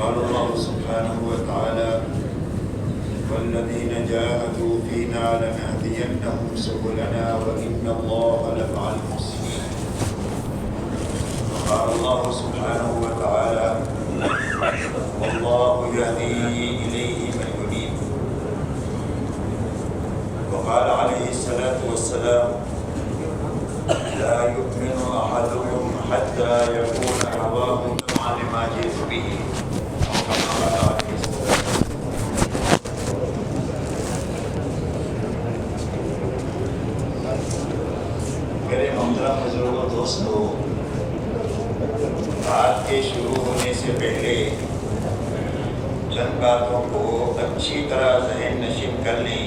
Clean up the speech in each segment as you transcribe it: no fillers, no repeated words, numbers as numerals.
قال الله سبحانه وتعالى والذين جاهدوا فينا لنهدينهم سبلنا وإن الله لمع المحسنين. وقال الله سبحانه وتعالى والله يهدي إليه من ينيب. وقال عليه الصلاة والسلام لا يؤمن أحدكم حتى يكون هواه تبعا لما جئت به. میرے محترم بزرگوں دوستوں، بات کے شروع ہونے سے پہلے چند باتوں کو اچھی طرح ذہن نشین کر لیں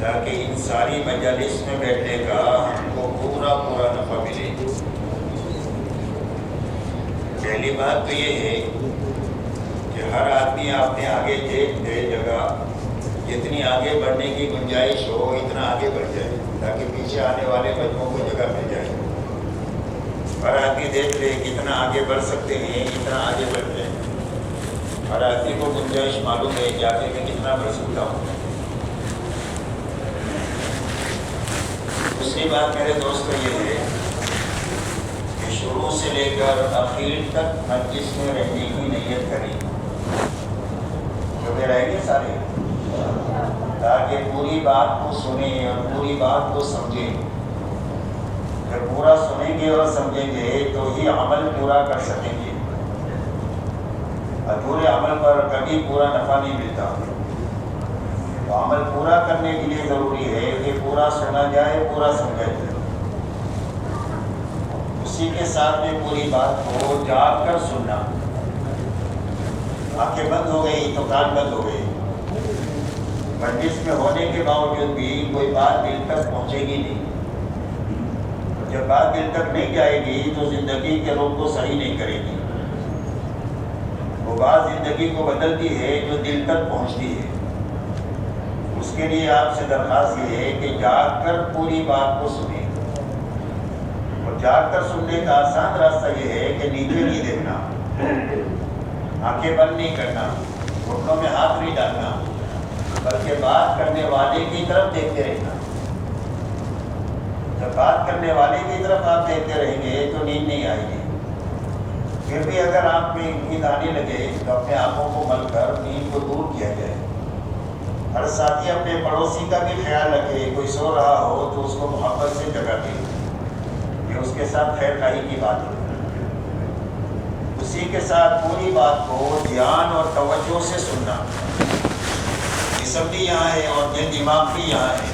تاکہ ان ساری مجالس میں بیٹھنے کا ہم کو پورا نفع ملے۔ پہلی بات تو یہ ہے کہ ہر آدمی اپنے آگے دے جگہ جتنی آگے بڑھنے کی گنجائش ہو اتنا آگے بڑھ جائے تاکہ پیچھے آنے والے بچوں کو جگہ مل جائے۔ ہر آدمی دیکھ لے کتنا آگے بڑھ سکتے ہیں اتنا آگے بڑھ جائے۔ ہر آدمی کو گنجائش معلوم ہے کہ آگے میں کتنا بڑھ سکتا ہوں۔ دوسری بات میرے دوستوں یہ ہے کہ شروع سے لے کر اخیر تک مجلس میں رہنے کی نیت کریں جو میں رہیں گے سارے، تاکہ پوری بات کو سنیں اور پوری بات کو سمجھیں۔ جب پورا سنیں گے اور سمجھیں گے تو ہی عمل پورا کر سکیں گے۔ ادھورے عمل پر کبھی پورا نفع نہیں ملتا۔ تو عمل پورا کرنے کے لیے ضروری ہے کہ پورا سنا جائے، پورا سمجھا جائے۔ اسی کے ساتھ میں پوری بات کو جاگ کر سننا۔ آنکھیں بند ہو گئی تو کان بند ہو گئی۔ مجلس میں ہونے کے باوجود بھی کوئی بات دل تک پہنچے گی نہیں۔ جب بات دل تک نہیں جائے گی تو زندگی کے رخ کو صحیح نہیں کرے گی۔ وہ بات زندگی کو بدلتی ہے جو دل تک پہنچتی ہے۔ اس کے لیے آپ سے درخواست یہ ہے کہ جاگ کر پوری بات کو سنیں، اور جاگ کر سننے کا آسان راستہ یہ ہے کہ نیچے نہیں دیکھنا، آنکھیں بند نہیں کرنا، گھٹنوں میں ہاتھ نہیں ڈالنا، بلکہ بات کرنے والے کی طرف دیکھتے رہنا۔ جب بات کرنے والے کی طرف آپ دیکھتے رہیں گے تو نیند نہیں آئے گی۔ پھر بھی اگر آنکھ میں نیند آنے لگے تو اپنے آنکھوں کو مل کر نیند کو دور کیا جائے۔ ہر ساتھی اپنے پڑوسی کا بھی خیال رکھے، کوئی سو رہا ہو تو اس کو محبت سے جگا دے، یہ اس کے ساتھ خیر خواہی کی بات ہے۔ اسی کے ساتھ پوری بات کو دھیان اور توجہ سے سننا۔ جسم بھی یہاں ہے اور دل دماغ بھی یہاں ہے۔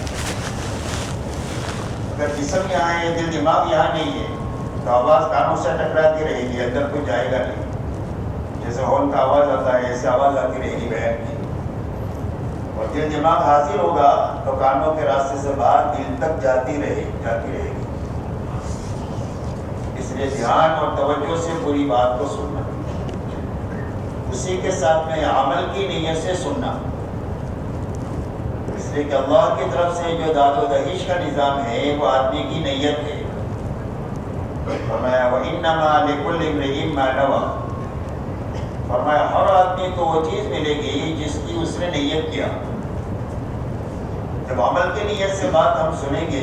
اگر جسم یہاں ہے دل دماغ یہاں نہیں ہے تو آواز کانوں سے ٹکراتی رہے گی، اندر کوئی جائے گا نہیں۔ جیسے ہارن کا آواز آتا ہے ایسے آواز آتی رہے گی بیٹھ کی، اور دل دماغ حاضر ہوگا تو کانوں کے راستے سے بات دل تک جاتی رہے گی۔ اس لیے دھیان اور توجہ سے پوری بات کو سننا، اسی کے ساتھ میں عمل کی نیت سے سننا۔ اس لیے کہ اللہ کی طرف سے جو داد و دہیش کا نظام ہے وہ آدمی کی نیت ہے۔ فرمایا وَإِنَّمَا لِكُلِّ امْرِئٍ مَّا نَوَىٰ، فرمایا ہر آدمی کو وہ چیز ملے گی جس کی اس نے نیت کیا۔ جب عمل کی نیت سے بات ہم سنیں گے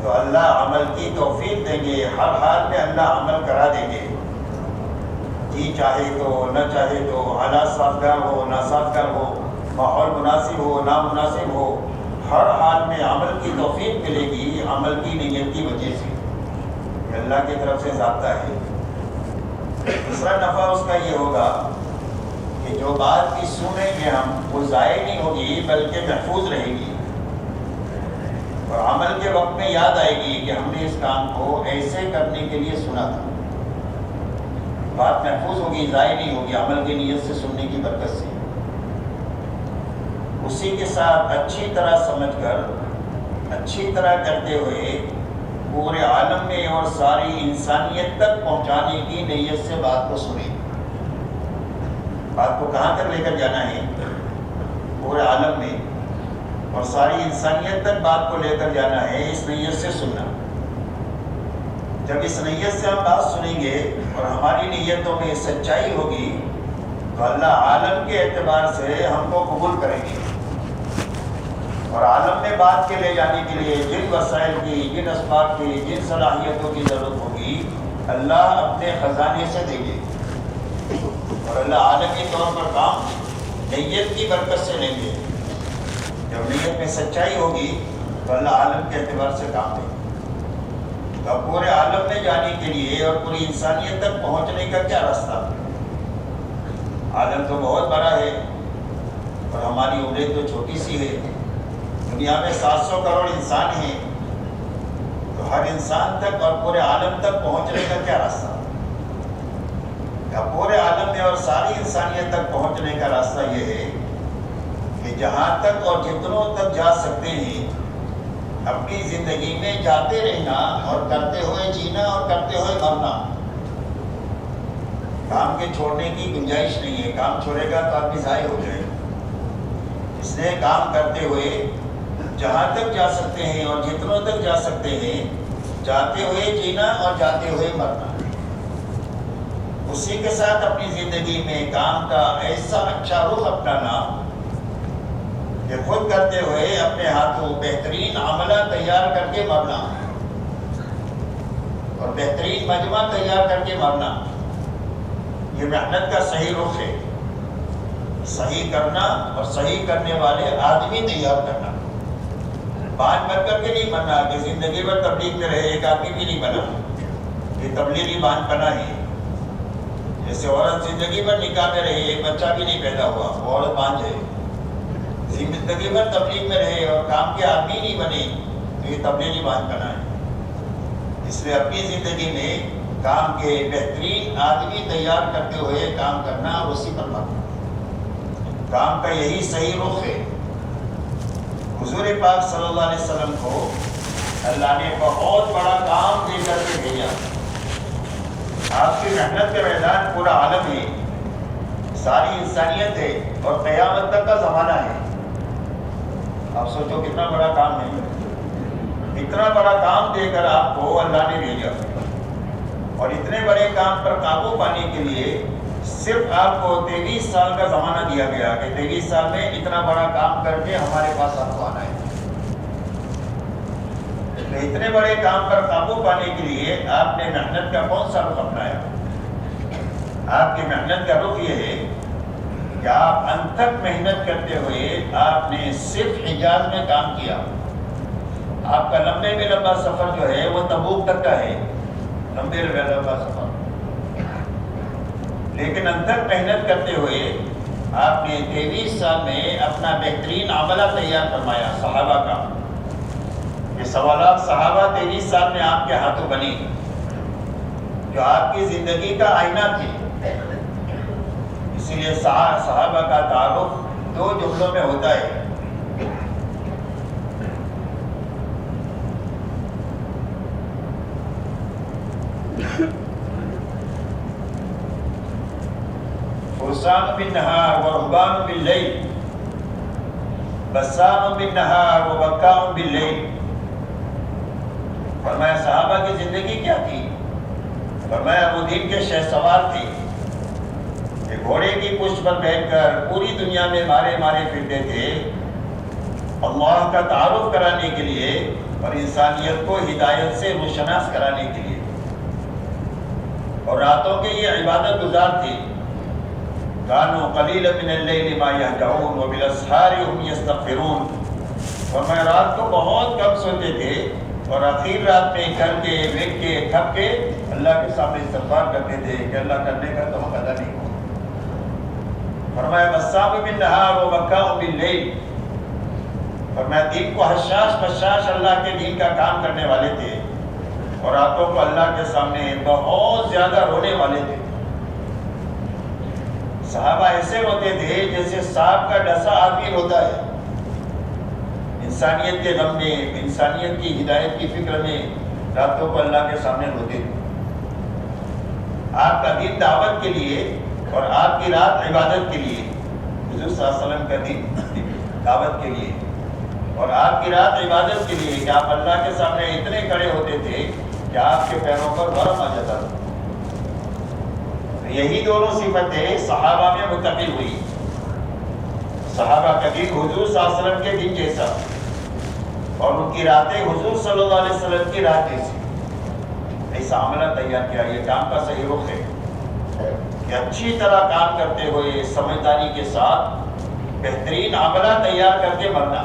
تو اللہ عمل کی توفیق دیں گے، ہر حال میں اللہ عمل کرا دیں گے۔ جی چاہے تو نہ چاہے تو، حالات سازگار ہو نہ سازگار ہو، ماحول مناسب ہو نامناسب ہو، ہر حال میں عمل کی توفیق ملے گی عمل کی نیت کی وجہ سے۔ یہ اللہ کی طرف سے ضابطہ ہے۔ دوسرا نفع اس کا یہ ہوگا کہ جو بات کی سنیں گے ہم وہ ضائع نہیں ہوگی بلکہ محفوظ رہے گی، اور عمل کے وقت میں یاد آئے گی کہ ہم نے اس کام کو ایسے کرنے کے لیے سنا تھا۔ بات محفوظ ہوگی، ضائع نہیں ہوگی عمل کی نیت سے سننے کی برکت سے۔ اسی کے ساتھ اچھی طرح سمجھ کر اچھی طرح کرتے ہوئے پورے عالم میں اور ساری انسانیت تک پہنچانے کی نیت سے بات کو سنیں۔ بات کو کہاں تک لے کر جانا ہے؟ پورے عالم میں اور ساری انسانیت تک بات کو لے کر جانا ہے، اس نیت سے سننا۔ جب اس نیت سے ہم بات سنیں گے اور ہماری نیتوں میں سچائی ہوگی تو اللہ عالم کے اعتبار سے ہم کو قبول کریں گے، اور عالم میں بات کے لے جانے کے لیے جن وسائل کی، جن اسباب کی، جن صلاحیتوں کی ضرورت ہوگی اللہ اپنے خزانے سے دیں گے، اور اللہ عالمی طور پر کام نیت کی برکت سے لیں گے۔ جب نیت میں سچائی ہوگی تو اللہ عالم کے اعتبار سے کام دیں گے۔ تو پورے عالم میں جانے کے لیے اور پوری انسانیت تک پہنچنے کا کیا راستہ؟ عالم تو بہت بڑا ہے اور ہماری عمریں تو چھوٹی سی ہے۔ دنیا میں 700 کروڑ انسان ہیں، تو ہر انسان تک اور پورے عالم تک پہنچنے کا کیا راستہ؟ پورے عالم میں اور ساری انسانیت تک پہنچنے کا راستہ یہ ہے کہ جہاں تک اور جتنوں تک جا سکتے ہیں اپنی زندگی میں جاتے رہنا اور کرتے ہوئے جینا اور کرتے ہوئے مرنا۔ کام کے چھوڑنے کی گنجائش نہیں ہے، کام چھوڑے گا تو آدمی ضائع ہو جائے گا۔ اس لیے کام کرتے ہوئے جہاں تک جا سکتے ہیں اور جتنوں تک جا سکتے ہیں جاتے ہوئے جینا اور جاتے ہوئے مرنا۔ اسی کے ساتھ اپنی زندگی میں کام کا ایسا اچھا رخ اپنانا کہ خود کرتے ہوئے اپنے ہاتھوں بہترین عملہ تیار کر کے مرنا اور بہترین مجمع تیار کر کے مرنا۔ یہ محنت کا صحیح رخ ہے، صحیح کرنا اور صحیح کرنے والے آدمی تیار کرنا۔ بان بن کر کے نہیں بننا کہ زندگی بھر تبلیغ میں رہے، ایک آدمی بھی نہیں بنا، یہ تبلیغی بان بنا ہے۔ جیسے عورت زندگی بھر نکاح میں رہی، ایک بچہ بھی نہیں پیدا ہوا، وہ عورت بانجھ ہے۔ زندگی بھر تبلیغ میں رہے اور کام کے آدمی نہیں بنے تو یہ تبلیغی بانجھ بنا ہے۔ اس لیے اپنی زندگی میں کام کے بہترین آدمی تیار کرتے ہوئے کام کرنا اور اسی پر مرنا۔ کام کا یہی صحیح رخ ہے۔ حضور پاک صلی اللہ علیہ وسلم کو اللہ نے بہت بڑا کام دے کر کے بھیجا۔ آپ کی محنت کا میدان پورا عالم ہے، ساری انسانیت ہے اور قیامت تک کا زمانہ ہے۔ آپ سوچو کتنا بڑا کام ہے، اتنا بڑا کام دے کر آپ کو اللہ نے بھیجا، اور اتنے بڑے کام پر قابو پانے کے لیے صرف آپ کو 23 سال کا زمانہ دیا گیا کہ 23 سال میں اتنا بڑا کام کر کے ہمارے پاس آپ کو آنا ہے۔ اتنے بڑے کام پر قابو پانے کے لیے آپ نے محنت کا کون سا رخ اپنایا؟ آپ کی محنت کا رخ یہ ہے کہ آپ انتھک محنت کرتے ہوئے آپ نے صرف حجاز میں کام کیا۔ آپ کا لمبے میں لمبا سفر جو ہے وہ تبوک تک کا ہے، لمبے میں لمبا سفر، لیکن انتھک محنت کرتے ہوئے آپ نے 23 سال میں اپنا بہترین عملہ تیار فرمایا صحابہ کا۔ یہ 1.25 لاکھ صحابہ 23 سال میں آپ کے ہاتھوں بنی، جو آپ کی زندگی کا آئینہ تھی۔ اسی لیے صحابہ کا تعارف 2 جملوں میں ہوتا ہے۔ فرسان بالنہار ورہبان باللیل، بسام بالنہار وبکام باللیل۔ فرمایا صحابہ کی زندگی کیا تھی؟ فرمایا ابو دین کے شہ سوار تھے کہ گھوڑے کی پشت پر بیٹھ کر پوری دنیا میں مارے پھرتے تھے اللہ کا تعارف کرانے کے لیے اور انسانیت کو ہدایت سے روشناس کرانے کے لیے، اور راتوں کے یہ عبادت گزار تھے۔ کانوا قلیلا من اللیل ما یہجعون وبالاسحار هم یستغفرون۔ فرمایا رات کو بہت کم سوتے تھے اور آخر رات میں کر کے بیٹھ کے تھک کے اللہ کے سامنے استغفار کرتے تھے کہ اللہ کرنے کا تو حق ادا نہیں ہوا۔ فرمایا بسام بالنہار وبکام باللیل۔ فرمایا دین کو حشاش بشاش اللہ کے دین کا کام کرنے والے تھے، اور راتوں کو اللہ کے سامنے بہت زیادہ رونے والے تھے۔ صحابہ ایسے روتے تھے جیسے سانپ کا ڈسا آدمی روتا ہے، انسانیت کے غم میں، انسانیت کی ہدایت کی فکر میں راتوں کو اللہ کے سامنے روتے تھے۔ آپ کا دین دعوت کے لیے اور آپ کی رات عبادت کے لیے، حضور صلی اللہ علیہ وسلم کا دین دعوت کے لیے اور آپ کی رات عبادت کے لیے کہ آپ اللہ کے سامنے اتنے کھڑے ہوتے تھے کہ آپ کے پیروں پر ورم آ جاتا تھا۔ یہی دونوں صفتیں صحابہ میں منتقل ہوئی۔ صحابہ کا دن حضور صلی اللہ علیہ وسلم کے دن جیسا، اور ان کی راتیں حضور صلی اللہ علیہ وسلم کی رات جیسی۔ ایسا عملہ تیار کیا۔ یہ کام کا صحیح رخ ہے کہ اچھی طرح کام کرتے ہوئے سمجھداری کے ساتھ بہترین عملہ تیار کر کے مرنا۔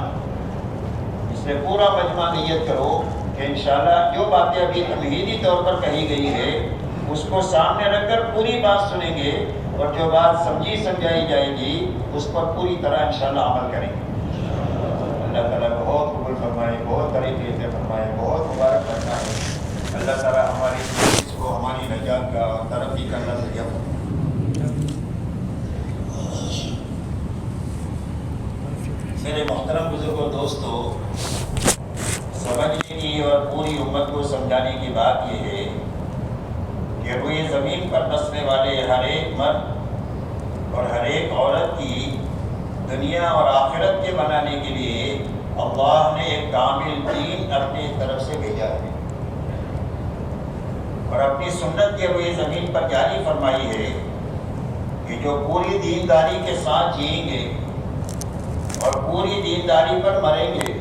اس میں پورا مجمع نیت کرو کہ انشاءاللہ جو باتیں ابھی تمہیدی طور پر کہی گئی ہے اس کو سامنے رکھ کر پوری بات سنیں گے، اور جو بات سمجھی سمجھائی جائے گی اس پر پوری طرح انشاءاللہ عمل کریں گے۔ اللہ تعالیٰ بہت قبول فرمائے، بہت طریقے سے فرمائے، بہت مبارک فرمائے۔ اللہ تعالیٰ ہماری اس کو ہماری نجات کا اور ترقی کا ذریعہ بنائے۔ میرے محترم بزرگوں، دوستو، سمجھنے کی اور پوری امت کو سمجھانے کی بات یہ ہے کہ روئے زمین پر بسنے والے ہر ایک مرد اور ہر ایک عورت کی دنیا اور آخرت کے بنانے کے لیے اللہ نے ایک کامل دین اپنی طرف سے بھیجا ہے، اور اپنی سنت کے روئے زمین پر جاری فرمائی ہے کہ جو پوری دینداری کے ساتھ جئیں گے اور پوری دینداری پر مریں گے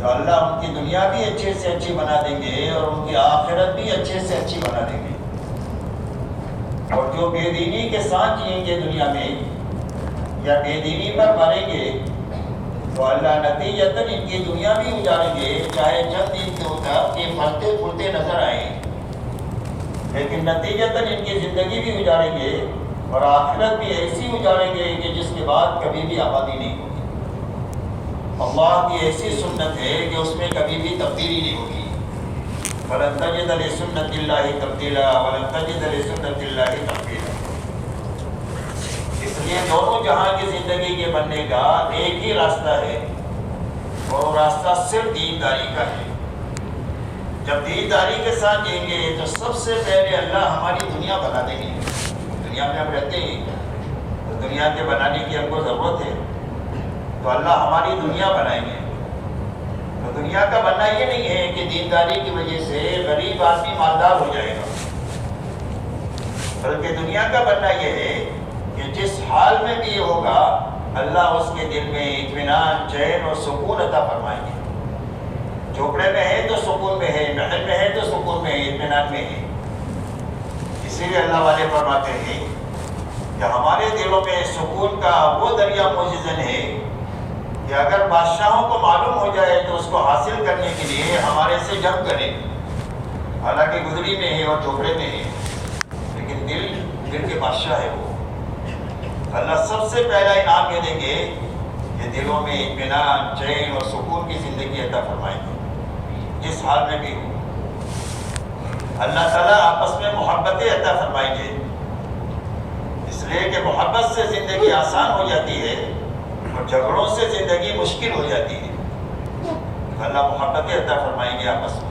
تو اللہ ان کی دنیا بھی اچھے سے اچھی بنا دیں گے اور ان کی آخرت بھی اچھے سے اچھی بنا دیں گے۔ اور جو بے دینی کے ساتھ جئیں گے دنیا میں یا بے دینی پر مریں گے تو اللہ نتیجتاً ان کی دنیا بھی اجاڑیں گے، چاہے چند دن کے ہوتا کہ پھلتے پھولتے نظر آئیں، لیکن نتیجتاً ان کی زندگی بھی اجاڑیں گے اور آخرت بھی ایسی اجاڑیں گے کہ جس کے بعد کبھی بھی آبادی نہیں ہوگی۔ اللہ کی ایسی سنت ہے کہ اس میں کبھی بھی تبدیلی نہیں ہوگی۔ وَلَن تَجِدَ لِسُنَّتِ اللَّهِ تَبْدِيلًا وَلَن تَجِدَ لِسُنَّتِ اللَّهِ تَحْوِيلًا۔ اس لیے دونوں جہاں کی زندگی کے بننے کا ایک ہی راستہ ہے، اور وہ راستہ صرف دینداری کا ہے۔ جب دینداری کے ساتھ جائیں گے تو سب سے پہلے اللہ ہماری دنیا بنا دیں گے۔ دنیا میں ہم رہتے ہیں تو دنیا کے بنانے کی ہم کو ضرورت ہے، تو اللہ ہماری دنیا بنائیں گے۔ تو دنیا کا بننا یہ نہیں ہے کہ دینداری کی وجہ سے غریب آدمی مالدار ہو جائے گا، بلکہ دنیا کا بننا یہ ہے کہ جس حال میں بھی یہ ہوگا اللہ اس کے دل میں اطمینان، چین اور سکون عطا فرمائیں گے۔ جھوپڑے میں ہے تو سکون میں ہے، محل میں ہے تو سکون میں ہے، اطمینان میں ہے۔ اسی لیے اللہ والے فرماتے ہیں کہ ہمارے دلوں میں سکون کا وہ دریا موجزن ہے کہ اگر بادشاہوں کو معلوم ہو جائے تو اس کو حاصل کرنے کے لیے ہمارے سے جنگ کریں، حالانکہ گدری میں ہے اور جھوپڑے میں ہے، لیکن دل کے بادشاہ ہے وہ۔ اللہ سب سے پہلا انعام یہ دیں گے کہ دلوں میں اطمینان، چین اور سکون کی زندگی عطا فرمائیں گے جس حال میں بھی ہو۔ اللہ تعالیٰ آپس میں محبتیں عطا فرمائیں گے، اس لیے کہ محبت سے زندگی آسان ہو جاتی ہے اور جھگڑوں سے زندگی مشکل ہو جاتی ہے۔ اللہ محبتیں عطا فرمائیں گے آپس میں۔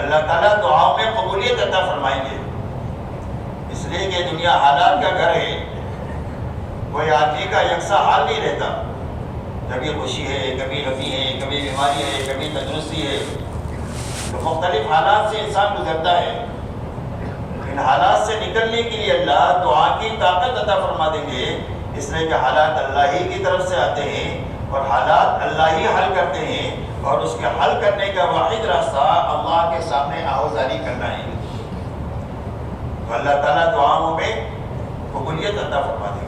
اللہ تعالیٰ دعاؤں میں قبولیت عطا فرمائیں گے، اس لیے کہ دنیا حالات کا گھر ہے، کوئی آدمی کا یکساں حال نہیں رہتا، کبھی خوشی ہے، کبھی غمی ہے، کبھی بیماری ہے، کبھی تندرستی ہے، تو مختلف حالات سے انسان گزرتا ہے۔ ان حالات سے نکلنے کے لیے اللہ دعا کی طاقت عطا فرما دیں گے، اس لیے کہ حالات اللہ ہی کی طرف سے آتے ہیں اور حالات اللہ ہی حل کرتے ہیں، اور اس کے حل کرنے کا واحد راستہ اللہ کے سامنے آہوزاری کرنا ہے۔ تو اللہ تعالیٰ دعاؤں میں قبولیت عطا فرما دیں گے۔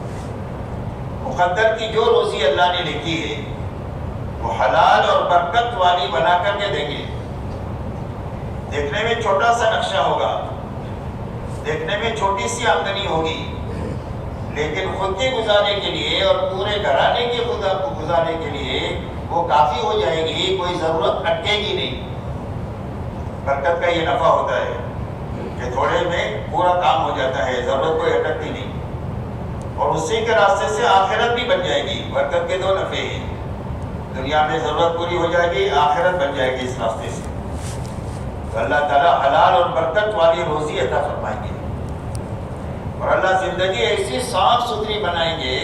مقدر کی جو روزی اللہ نے لکھی ہے وہ حلال اور برکت والی بنا کر کے دیں گے۔ دیکھنے میں چھوٹا سا نقشہ ہوگا، دیکھنے میں چھوٹی سی آمدنی ہوگی، لیکن خود کے گزارنے کے لیے اور پورے گھرانے کے گزارنے کے لیے وہ کافی ہو جائے گی، کوئی ضرورت اٹکے گی نہیں۔ برکت کا یہ نفع ہوتا ہے کہ تھوڑے میں پورا کام ہو جاتا ہے، ضرورت کوئی اٹکتی نہیں، اور اسی کے راستے سے آخرت بھی بن جائے گی۔ برکت کے دو نفع ہیں، دنیا میں ضرورت پوری ہو جائے گی، آخرت بن جائے گی اس راستے سے۔ تو اللہ تعالیٰ حلال اور برکت والی روزی عطا فرمائیں گے، اور اللہ زندگی ایسی صاف ستھری بنائیں گے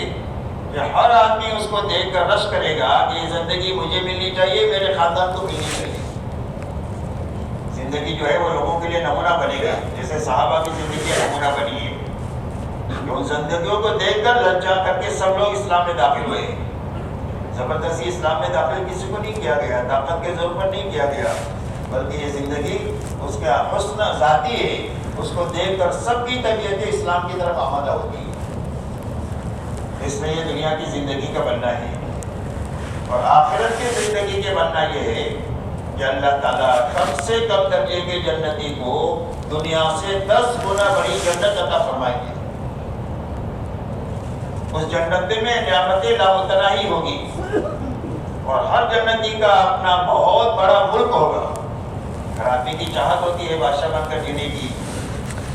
کہ ہر آدمی اس کو دیکھ کر رش کرے گا کہ یہ زندگی مجھے ملنی چاہیے، میرے خاندان کو ملنی چاہیے۔ زندگی جو ہے وہ لوگوں کے لیے نمونہ بنے گا، جیسے صحابہ کی زندگی نمونہ بنی ہے کہ ان زندگیوں کو دیکھ کر لجا کر کے سب لوگ اسلام میں داخل ہوئے ہیں۔ زبردستی اسلام میں داخل کسی کو نہیں کیا گیا، طاقت کے زور پر نہیں کیا گیا، بلکہ یہ زندگی اس کا حسن ذاتی ہے، اس کو دیکھ کر سب کی طبیعت اسلام کی طرف آمادہ ہوتی ہے۔ اس لیے یہ دنیا کی زندگی کا بننا ہے، اور آخرت کی زندگی کے بننا یہ ہے کہ اللہ تعالیٰ کم سے کم درجے کے جنتی کو دنیا سے 10 گنا بڑی جنت عطا فرمائیں گے۔ اس جنت میں نعمتیں لامتناہی ہوگی، اور ہر جنتی کا اپنا بہت بڑا ملک ہوگا۔ اگر آدمی کی چاہت ہوتی ہے بادشاہ بن کر جینے کی،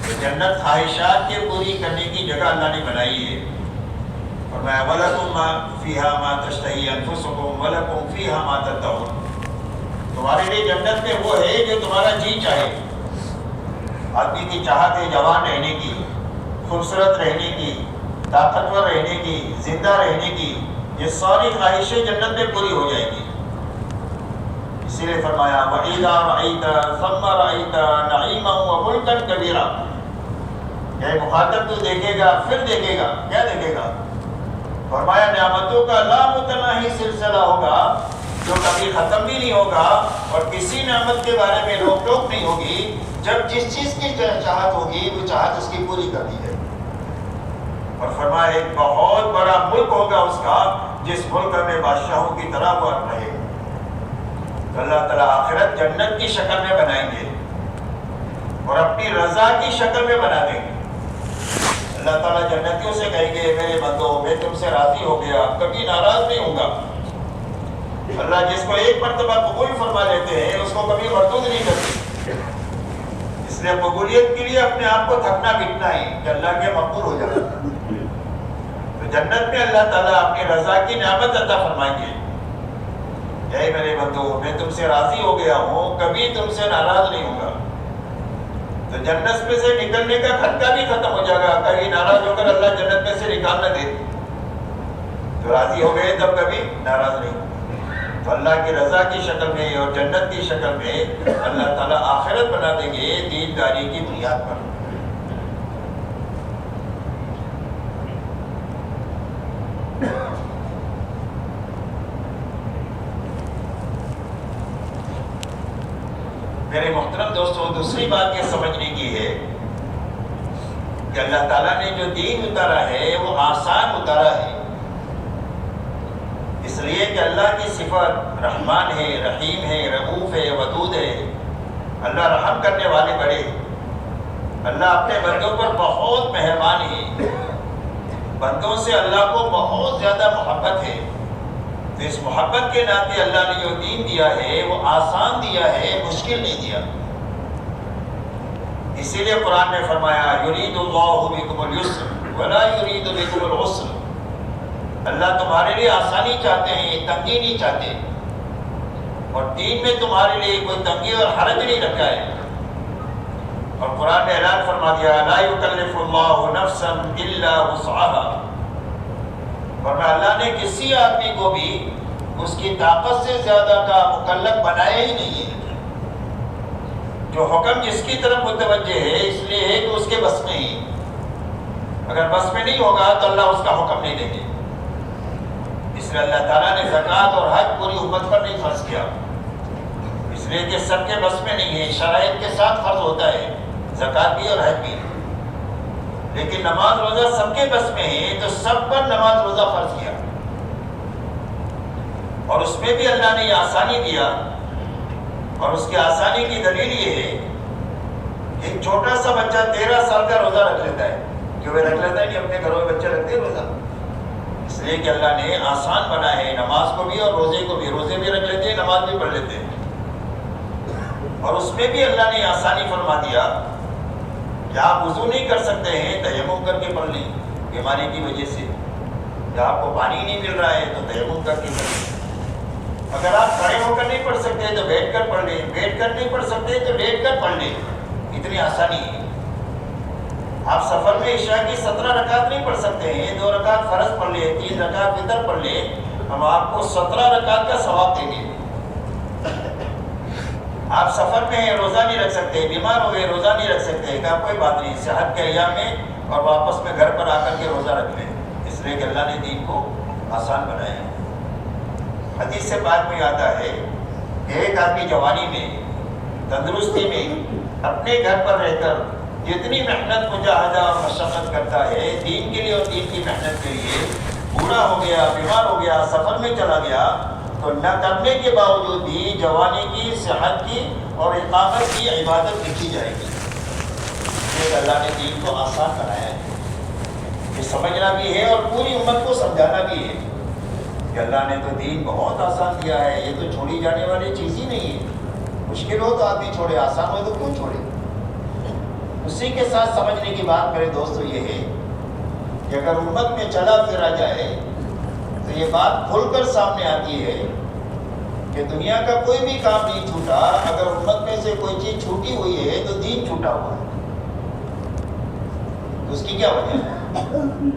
تو جنت خواہشات کے پوری کرنے کی جگہ اللہ نے بنائی ہے۔ اور میں وَلَكُمْ فِيهَا مَا تَشْتَهِي أَنفُسُكُمْ وَلَكُمْ فِيهَا مَا تَدَّعُونَ، تمہارے لیے جنت میں وہ ہے جو تمہارا جی چاہے۔ آدمی کی چاہت ہے جوان رہنے کی، خوبصورت رہنے کی، طاقتور رہنے کی، زندہ رہنے کی، یہ ساری خواہشیں جنت میں پوری ہو جائیں گی۔ اسی لیے فرمایا وَإِذَا رَأَيْتَ ثَمَّ رَأَيْتَ نَعِيمًا وَمُلْكًا كَبِيرًا، یہ مخاطب تو دیکھے گا، پھر دیکھے گا، کیا دیکھے گا؟ فرمایا نعمتوں کا لامتناہی سلسلہ ہوگا جو کبھی ختم بھی نہیں ہوگا، اور کسی نعمت کے بارے میں روک ٹوک نہیں ہوگی۔ جب جس چیز کی چاہت ہوگی وہ چاہت اس کی پوری کر دی جائے گی۔ اور فرمایا ایک بہت بڑا ملک ہوگا اس کا، جس ملک میں بادشاہوں کی طرح وہ رہے گا۔ اللہ تعالیٰ آخرت جنت کی شکل میں بنائیں گے اور اپنی رضا کی شکل میں بنا دیں گے۔ اللہ تعالیٰ جنتیوں سے کہیں گے میرے بندو میں تم سے راضی ہو گیا، کبھی ناراض نہیں ہوں گا۔ اللہ جس کو ایک مرتبہ قبول فرما لیتے ہیں اس کو کبھی مردود نہیں کرتے۔ اس لیے قبولیت کے لیے اپنے آپ کو تھکنا مٹنا ہے کہ اللہ کے مقبول ہو جائے۔ تو جنت میں اللہ تعالیٰ اپنی رضا کی نعمت عطا فرمائیں گے، اے میرے بندو میں تم سے راضی ہو گیا ہوں، کبھی تم سے ناراض نہیں ہوں گا۔ تو جنت میں سے نکلنے کا خطرہ بھی ختم ہو جائے گا، کبھی ناراض ہو کر اللہ جنت میں سے نکال نہ دے۔ تو راضی ہو گئے تب کبھی ناراض نہیں۔ تو اللہ کی رضا کی شکل میں اور جنت کی شکل میں اللہ تعالیٰ آخرت بنا دیں گے دینداری کی بنیاد پر۔ میرے محترم دوستوں، دوسری بات یہ سمجھنے کی ہے کہ اللہ تعالیٰ نے جو دین اتارا ہے وہ آسان اتارا ہے، اس لیے کہ اللہ کی صفت رحمان ہے، رحیم ہے، رؤوف ہے، ودود ہے۔ اللہ رحم کرنے والے بڑے، اللہ اپنے بندوں پر بہت مہربان ہے، بندوں سے اللہ کو بہت زیادہ محبت ہے۔ تو اس محبت کے ناطے اللہ نے جو دین دیا ہے وہ آسان دیا ہے، مشکل نہیں دیا۔ اسی لیے قرآن میں فرمایا یرید اللہ بکم اليسر ولا یرید بکم العسر، اللہ تمہارے لیے آسانی چاہتے ہیں، تنگی نہیں چاہتے، اور دین میں تمہارے لیے کوئی تنگی اور حرج نہیں رکھا ہے۔ اور قرآن نے اعلان فرما دیا لا یکلف اللہ نفسا الا وسعها، ورنہ اللہ نے کسی آدمی کو بھی اس کی طاقت سے زیادہ کا مکلف بنایا ہی نہیں ہے۔ جو حکم جس کی طرف متوجہ ہے اس لیے ہے کہ اس کے بس میں ہی، اگر بس میں نہیں ہوگا تو اللہ اس کا حکم نہیں دیں گے۔ اس لیے اللہ تعالیٰ نے زکوٰۃ اور حج پوری امت پر نہیں فرض کیا، اس لیے کہ سب کے بس میں نہیں ہے، شرائط کے ساتھ فرض ہوتا ہے زکوٰۃ بھی اور حج بھی۔ لیکن نماز روزہ سب کے بس میں ہے تو سب پر نماز روزہ فرض کیا، اور اس میں بھی اللہ نے یہ آسانی دیا۔ اور اس کی آسانی کی دلیل یہ ہے کہ ایک چھوٹا سا بچہ 13 سال کا روزہ رکھ لیتا ہے، کیوں رکھ لیتا ہے؟ نہیں اپنے گھروں میں بچے رکھتے ہیں روزہ، اس لیے کہ اللہ نے آسان بنا ہے نماز کو بھی اور روزے کو بھی۔ روزے بھی رکھ لیتے ہیں، نماز بھی پڑھ لیتے ہیں، اور اس میں بھی اللہ نے آسانی فرما دیا کہ آپ وضو نہیں کر سکتے ہیں تیمم کر کے پڑھ لیں بیماری کی وجہ سے، یا آپ کو پانی نہیں مل رہا ہے تو تیمم کر کے پڑھ لیں۔ اگر آپ کھڑے ہو کر نہیں پڑھ سکتے تو بیٹھ کر پڑھ لیں، بیٹھ کر نہیں پڑھ سکتے تو لیٹ کر پڑھ لیں، اتنی آسانی ہے۔ آپ سفر میں عشاء کی 17 رکعت نہیں پڑھ سکتے ہیں، 2 رکعت فرض پڑھ لیں، 3 رکعت وتر پڑھ لیں، ہم آپ کو 17 رکعت کا ثواب دیں گے۔ آپ سفر میں ہیں، روزہ نہیں رکھ سکتے، بیمار ہو گئے، روزہ نہیں رکھ سکتے، کہا کوئی بات نہیں، صحت کے ایام میں اور واپس میں گھر پر آ کر کے روزہ رکھ لیں، اس لیے کہ اللہ نے دین کو آسان بنایا ہے۔ حدیث سے بات میں آتا ہے کہ ایک آدمی جوانی میں، تندرستی میں، اپنے گھر پر رہ کر جتنی محنت مجاہدہ اور مشقت کرتا ہے دین کے لیے اور دین کی محنت کے لیے، بوڑھا ہو گیا، بیمار ہو گیا، سفر میں چلا گیا، تو نہ کرنے کے باوجود بھی جوانی کی، صحت کی اور اقامت کی عبادت لکھی جائے گی۔ یہ اللہ نے دین کو آسان بنایا ہے، یہ سمجھنا بھی ہے اور پوری امت کو سمجھانا بھی ہے کہ اللہ نے تو دین بہت آسان دیا ہے، یہ تو چھوڑی جانے والی چیز ہی نہیں ہے۔ مشکل ہو تو آدمی چھوڑے، آسان ہو تو کیوں چھوڑے؟ اسی کے ساتھ سمجھنے کی بات میرے دوستو یہ ہے کہ اگر امت میں چلا پھرا جائے تو یہ بات کھل کر سامنے آتی ہے کہ دنیا کا کوئی بھی کام نہیں چھوٹا، اگر امت میں سے کوئی چیز چھوٹی ہوئی ہے تو دین چھوٹا ہوا ہے۔ تو اس کی کیا وجہ ہے؟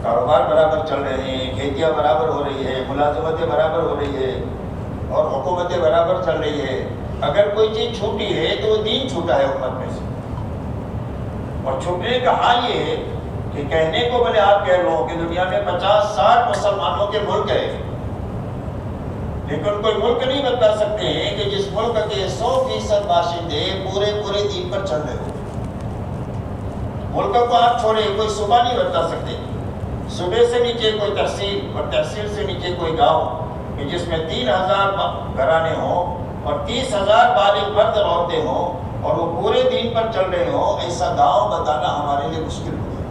کاروبار برابر چل رہے ہیں، کھیتیاں برابر ہو رہی ہے، ملازمتیں برابر ہو رہی ہے اور حکومتیں برابر چل رہی ہے، اگر کوئی چیز چھوٹی ہے تو وہ دین چھوٹا ہے امت میں سے۔ اور چھوٹنے کا حال یہ ہے کہ کہنے کو بھلے آپ کہہ لو کہ دنیا میں 50-60 مسلمانوں کے ملک ہیں، لیکن کوئی ملک نہیں بتا سکتے ہیں کہ جس ملک کے 100% باشندے پورے دین پر چل رہے ہو۔ ملک کو آپ چھوڑے، کوئی صوبہ نہیں بتا سکتے، صوبے سے نیچے کوئی تحصیل اور تحصیل سے نیچے کوئی گاؤں کہ جس میں 3000 گھرانے ہوں اور 30,000 بالغ مرد اور عورتیں ہوں اور وہ پورے دین پر چل رہے ہوں، ایسا گاؤں بتانا ہمارے لیے مشکل ہو گیا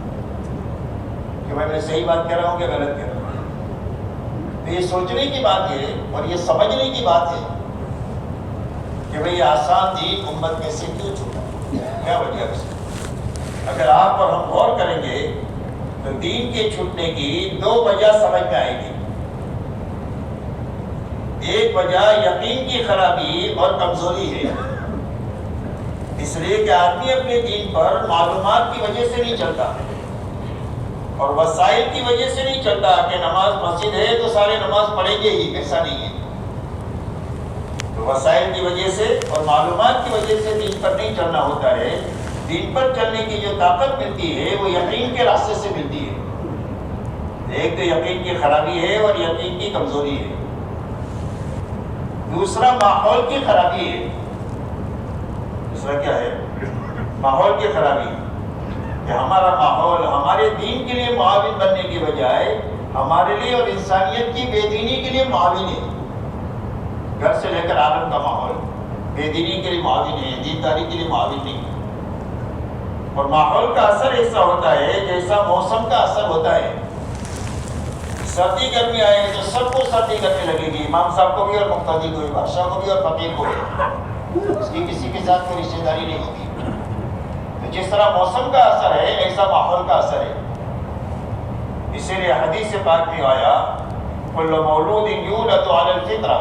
کہ میں صحیح بات کہہ رہا ہوں کہ غلط کہہ رہا ہوں۔ تو یہ سوچنے کی بات ہے اور یہ سمجھنے کی بات ہے کہ بھئی آسان دین امت میں سے کیوں چھوٹا، کیا وجہ ہے اس کی؟ اگر آپ اور ہم غور کریں گے تو دین کے چھوٹنے کی 2 وجہ سمجھ میں آئے گی۔ ایک وجہ یقین کی خرابی اور کمزوری ہے، اس لیے کہ آدمی اپنے دین پر معلومات کی وجہ سے نہیں چلتا اور وسائل کی وجہ سے نہیں چلتا کہ نماز مسجد ہے تو سارے نماز پڑھیں گے ہی، ایسا نہیں ہے۔ تو وسائل کی وجہ سے اور معلومات کی وجہ سے دین پر نہیں چلنا ہوتا ہے۔ دین پر چلنے کی جو طاقت ملتی ہے وہ یقین کے راستے سے ملتی ہے۔ ایک تو یقین کی خرابی ہے اور یقین کی کمزوری ہے، دوسرا ماحول کی خرابی ہے۔ دوسرا کیا ہے؟ ماحول کی خرابی، کہ ہمارا ماحول ہمارے دین کے لیے معاون بننے کی بجائے ہمارے لیے اور انسانیت کی بے دینی کے لیے معاون ہے۔ گھر سے لے کر عالم کا ماحول بے دینی کے لیے معاون ہے، دینداری کے لیے معاون نہیں ہے۔ اور ماحول کا اثر ایسا ہوتا ہے جیسا موسم کا اثر ہوتا ہے۔ سردی گرمی آئے تو سب کو سردی کرنے لگے گی، امام صاحب کو بھی اور مقتدی کو بھی، بادشاہ کو بھی اور فقیر کو بھی، اس کی کسی کے ساتھ کوئی رشتہ داری نہیں ہوتی۔ تو جس طرح موسم کا اثر ہے ایسا ماحول کا اثر ہے۔ اسی لیے حدیث پاک میں آیا کل مولود یولد علی الفطرہ،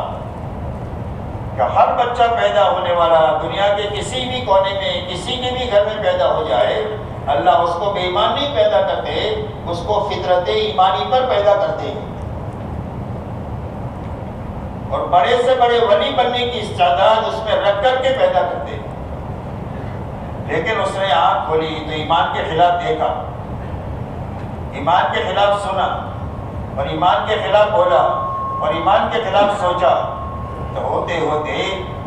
کہ ہر بچہ پیدا ہونے والا دنیا کے کسی بھی کونے میں کسی کے بھی گھر میں پیدا ہو جائے، اللہ اس کو بے ایمان نہیں پیدا کرتے، اس کو فطرت ایمانی پر پیدا کرتے ہیں اور بڑے سے بڑے ولی بننے کی استعداد اس میں رکھ کر کے پیدا کرتے ہیں۔ لیکن اس نے آنکھ کھولی تو ایمان کے خلاف دیکھا، ایمان کے خلاف سنا اور ایمان کے خلاف بولا اور ایمان کے خلاف سوچا، تو ہوتے ہوتے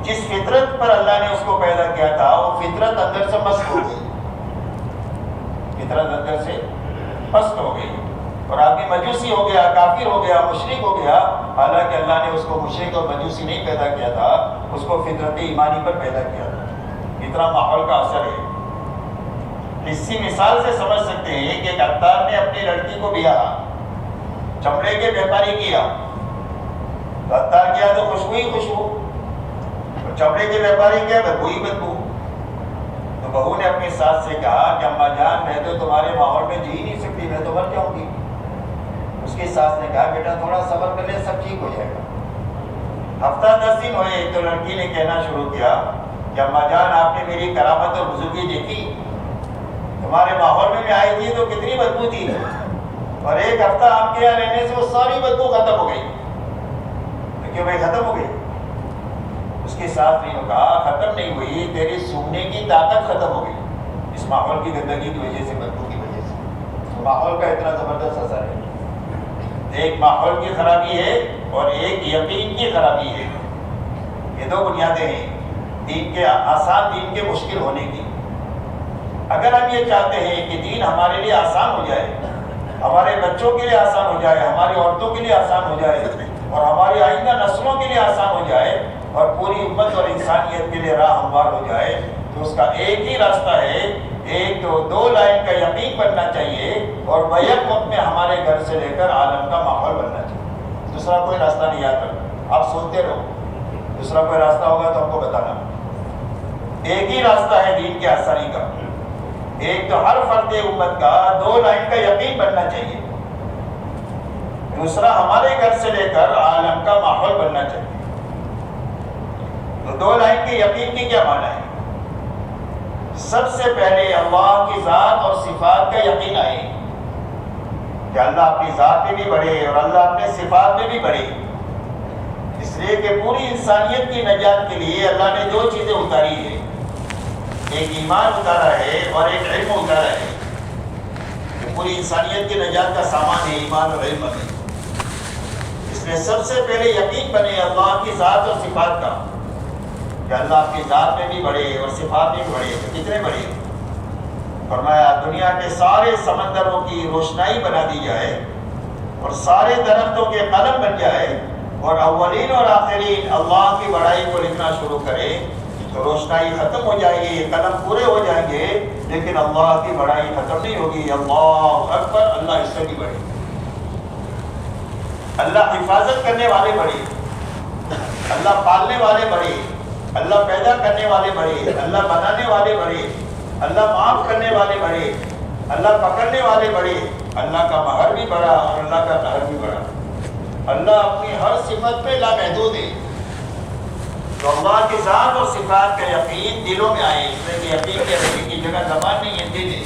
جس فطرت پر اللہ نے اس کو پیدا کیا تھا وہ فطرت اندر سے پست ہو گئی، فطرت اندر سے پست ہو گئی اور آدمی مجوسی ہو گیا، کافر ہو گیا، مشرک ہو گیا، حالانکہ اللہ نے اس کو مشرک اور مجوسی نہیں پیدا کیا تھا، اس کو فطرت ایمانی پر پیدا کیا تھا۔ اتنا ماحول کا اثر ہے۔ اسی مثال سے سمجھ سکتے ہیں کہ ایک عطار نے اپنی لڑکی کو بیاہ، چمڑے کے بیپاری کیا، تو عطار کیا تو خوشبو ہی خوشبو، اور چمڑے کے بیپاری کیا بدبو ہی بدبو۔ تو بہو نے اپنی ساس سے کہا کہ اماں جان میں تو تمہارے ماحول میں جی نہیں سکتی، میں تو مر جاؤں گی۔ اس کی ساس نے کہا بیٹا تھوڑا صبر کر لے، سب ٹھیک ہو جائے گا۔ ہفتہ 10 دن ہوئے تو لڑکی نے کہنا شروع کیا کہ اماں جان آپ نے میری کرامت اور بزرگی دیکھی، تمہارے ماحول میں آئی تھی تو کتنی بدبو تھی، اور ایک ہفتہ آپ کے یہاں رہنے سے وہ ساری بدبو ختم ہو گئی۔ کہ بھائی ختم ہو گئی؟ اس کے ساتھ نہیں ہوگا، ختم نہیں ہوئی، تیری سننے کی طاقت ختم ہو گئی اس ماحول کی گندگی کی وجہ سے، بدبو کی وجہ سے۔ تو ماحول کا اتنا زبردست اثر ہے۔ ایک ماحول کی خرابی ہے اور ایک یقین کی خرابی ہے۔ یہ دو بنیادیں ہیں دین کے آسان، دین کے مشکل ہونے کی۔ اگر ہم یہ چاہتے ہیں کہ دین ہمارے لیے آسان ہو جائے، ہمارے بچوں کے لیے آسان ہو جائے، ہماری عورتوں کے لیے آسان ہو جائے اور ہماری آئندہ نسلوں کے لیے آسان ہو جائے اور پوری امت اور انسانیت کے لیے راہ ہموار ہو جائے، تو اس کا ایک ہی راستہ ہے، ایک تو دو لائن کا یقین بننا چاہیے اور بیک وقت میں ہمارے گھر سے لے کر عالم کا ماحول بننا چاہیے۔ دوسرا کوئی راستہ نہیں یاد رکھنا، آپ سوچتے رہو دوسرا کوئی راستہ ہوگا تو ہم کو بتانا۔ ایک ہی راستہ ہے دین کے آسانی کا، ایک تو ہر فرد امت کا دو لائن کا یقین بننا چاہیے، دوسرا ہمارے گھر سے لے کر عالم کا ماحول بننا چاہیے۔ تو دو لائن کے یقین کی کیا معنی ہے؟ سب سے پہلے اللہ کی ذات اور صفات کا یقین آئے کہ اللہ اپنی ذات میں بھی بڑھے اور اللہ اپنے صفات میں بھی بڑھے، اس لیے کہ پوری انسانیت کی نجات کے لیے اللہ نے دو چیزیں اتاری ہیں، ایک ایمان اتارا ہے اور ایک علم اتارا ہے۔ پوری انسانیت کی نجات کا سامان ہے ایمان اور علم ہے۔ اس لیے سب سے پہلے یقین بنے اللہ کی ذات اور صفات کا کہ اللہ اپنی ذات میں بھی بڑھے اور صفات میں بھی بڑھے۔ کتنے بڑھے؟ فرمایا دنیا کے سارے سمندروں کی روشنائی بنا دی جائے اور سارے درختوں کے قلم بن جائے اور اولین اور آخرین اللہ کی بڑائی کو لکھنا شروع کرے تو روشنائی ختم ہو جائے گی، قلم پورے ہو جائیں گے، لیکن اللہ کی بڑائی ختم نہیں ہوگی۔ اللہ اکبر، اللہ اس سے بھی بڑے، اللہ حفاظت کرنے والے بڑے، اللہ پالنے والے بڑے، اللہ پیدا کرنے والے بڑے، اللہ بنانے والے بڑے، اللہ معاف کرنے والے بڑے، اللہ پکڑنے والے بڑے، اللہ کا مہر بھی بڑا اور اللہ کا قہر بھی بڑا۔ اللہ اپنی ہر صفت پہ لامحدود ہے۔ تو اللہ کی ذات اور صفات کا یقین دلوں میں آئے، اس لیے کہ یقین کے رہنے کی جگہ زبان نہیں ہے، دل ہے۔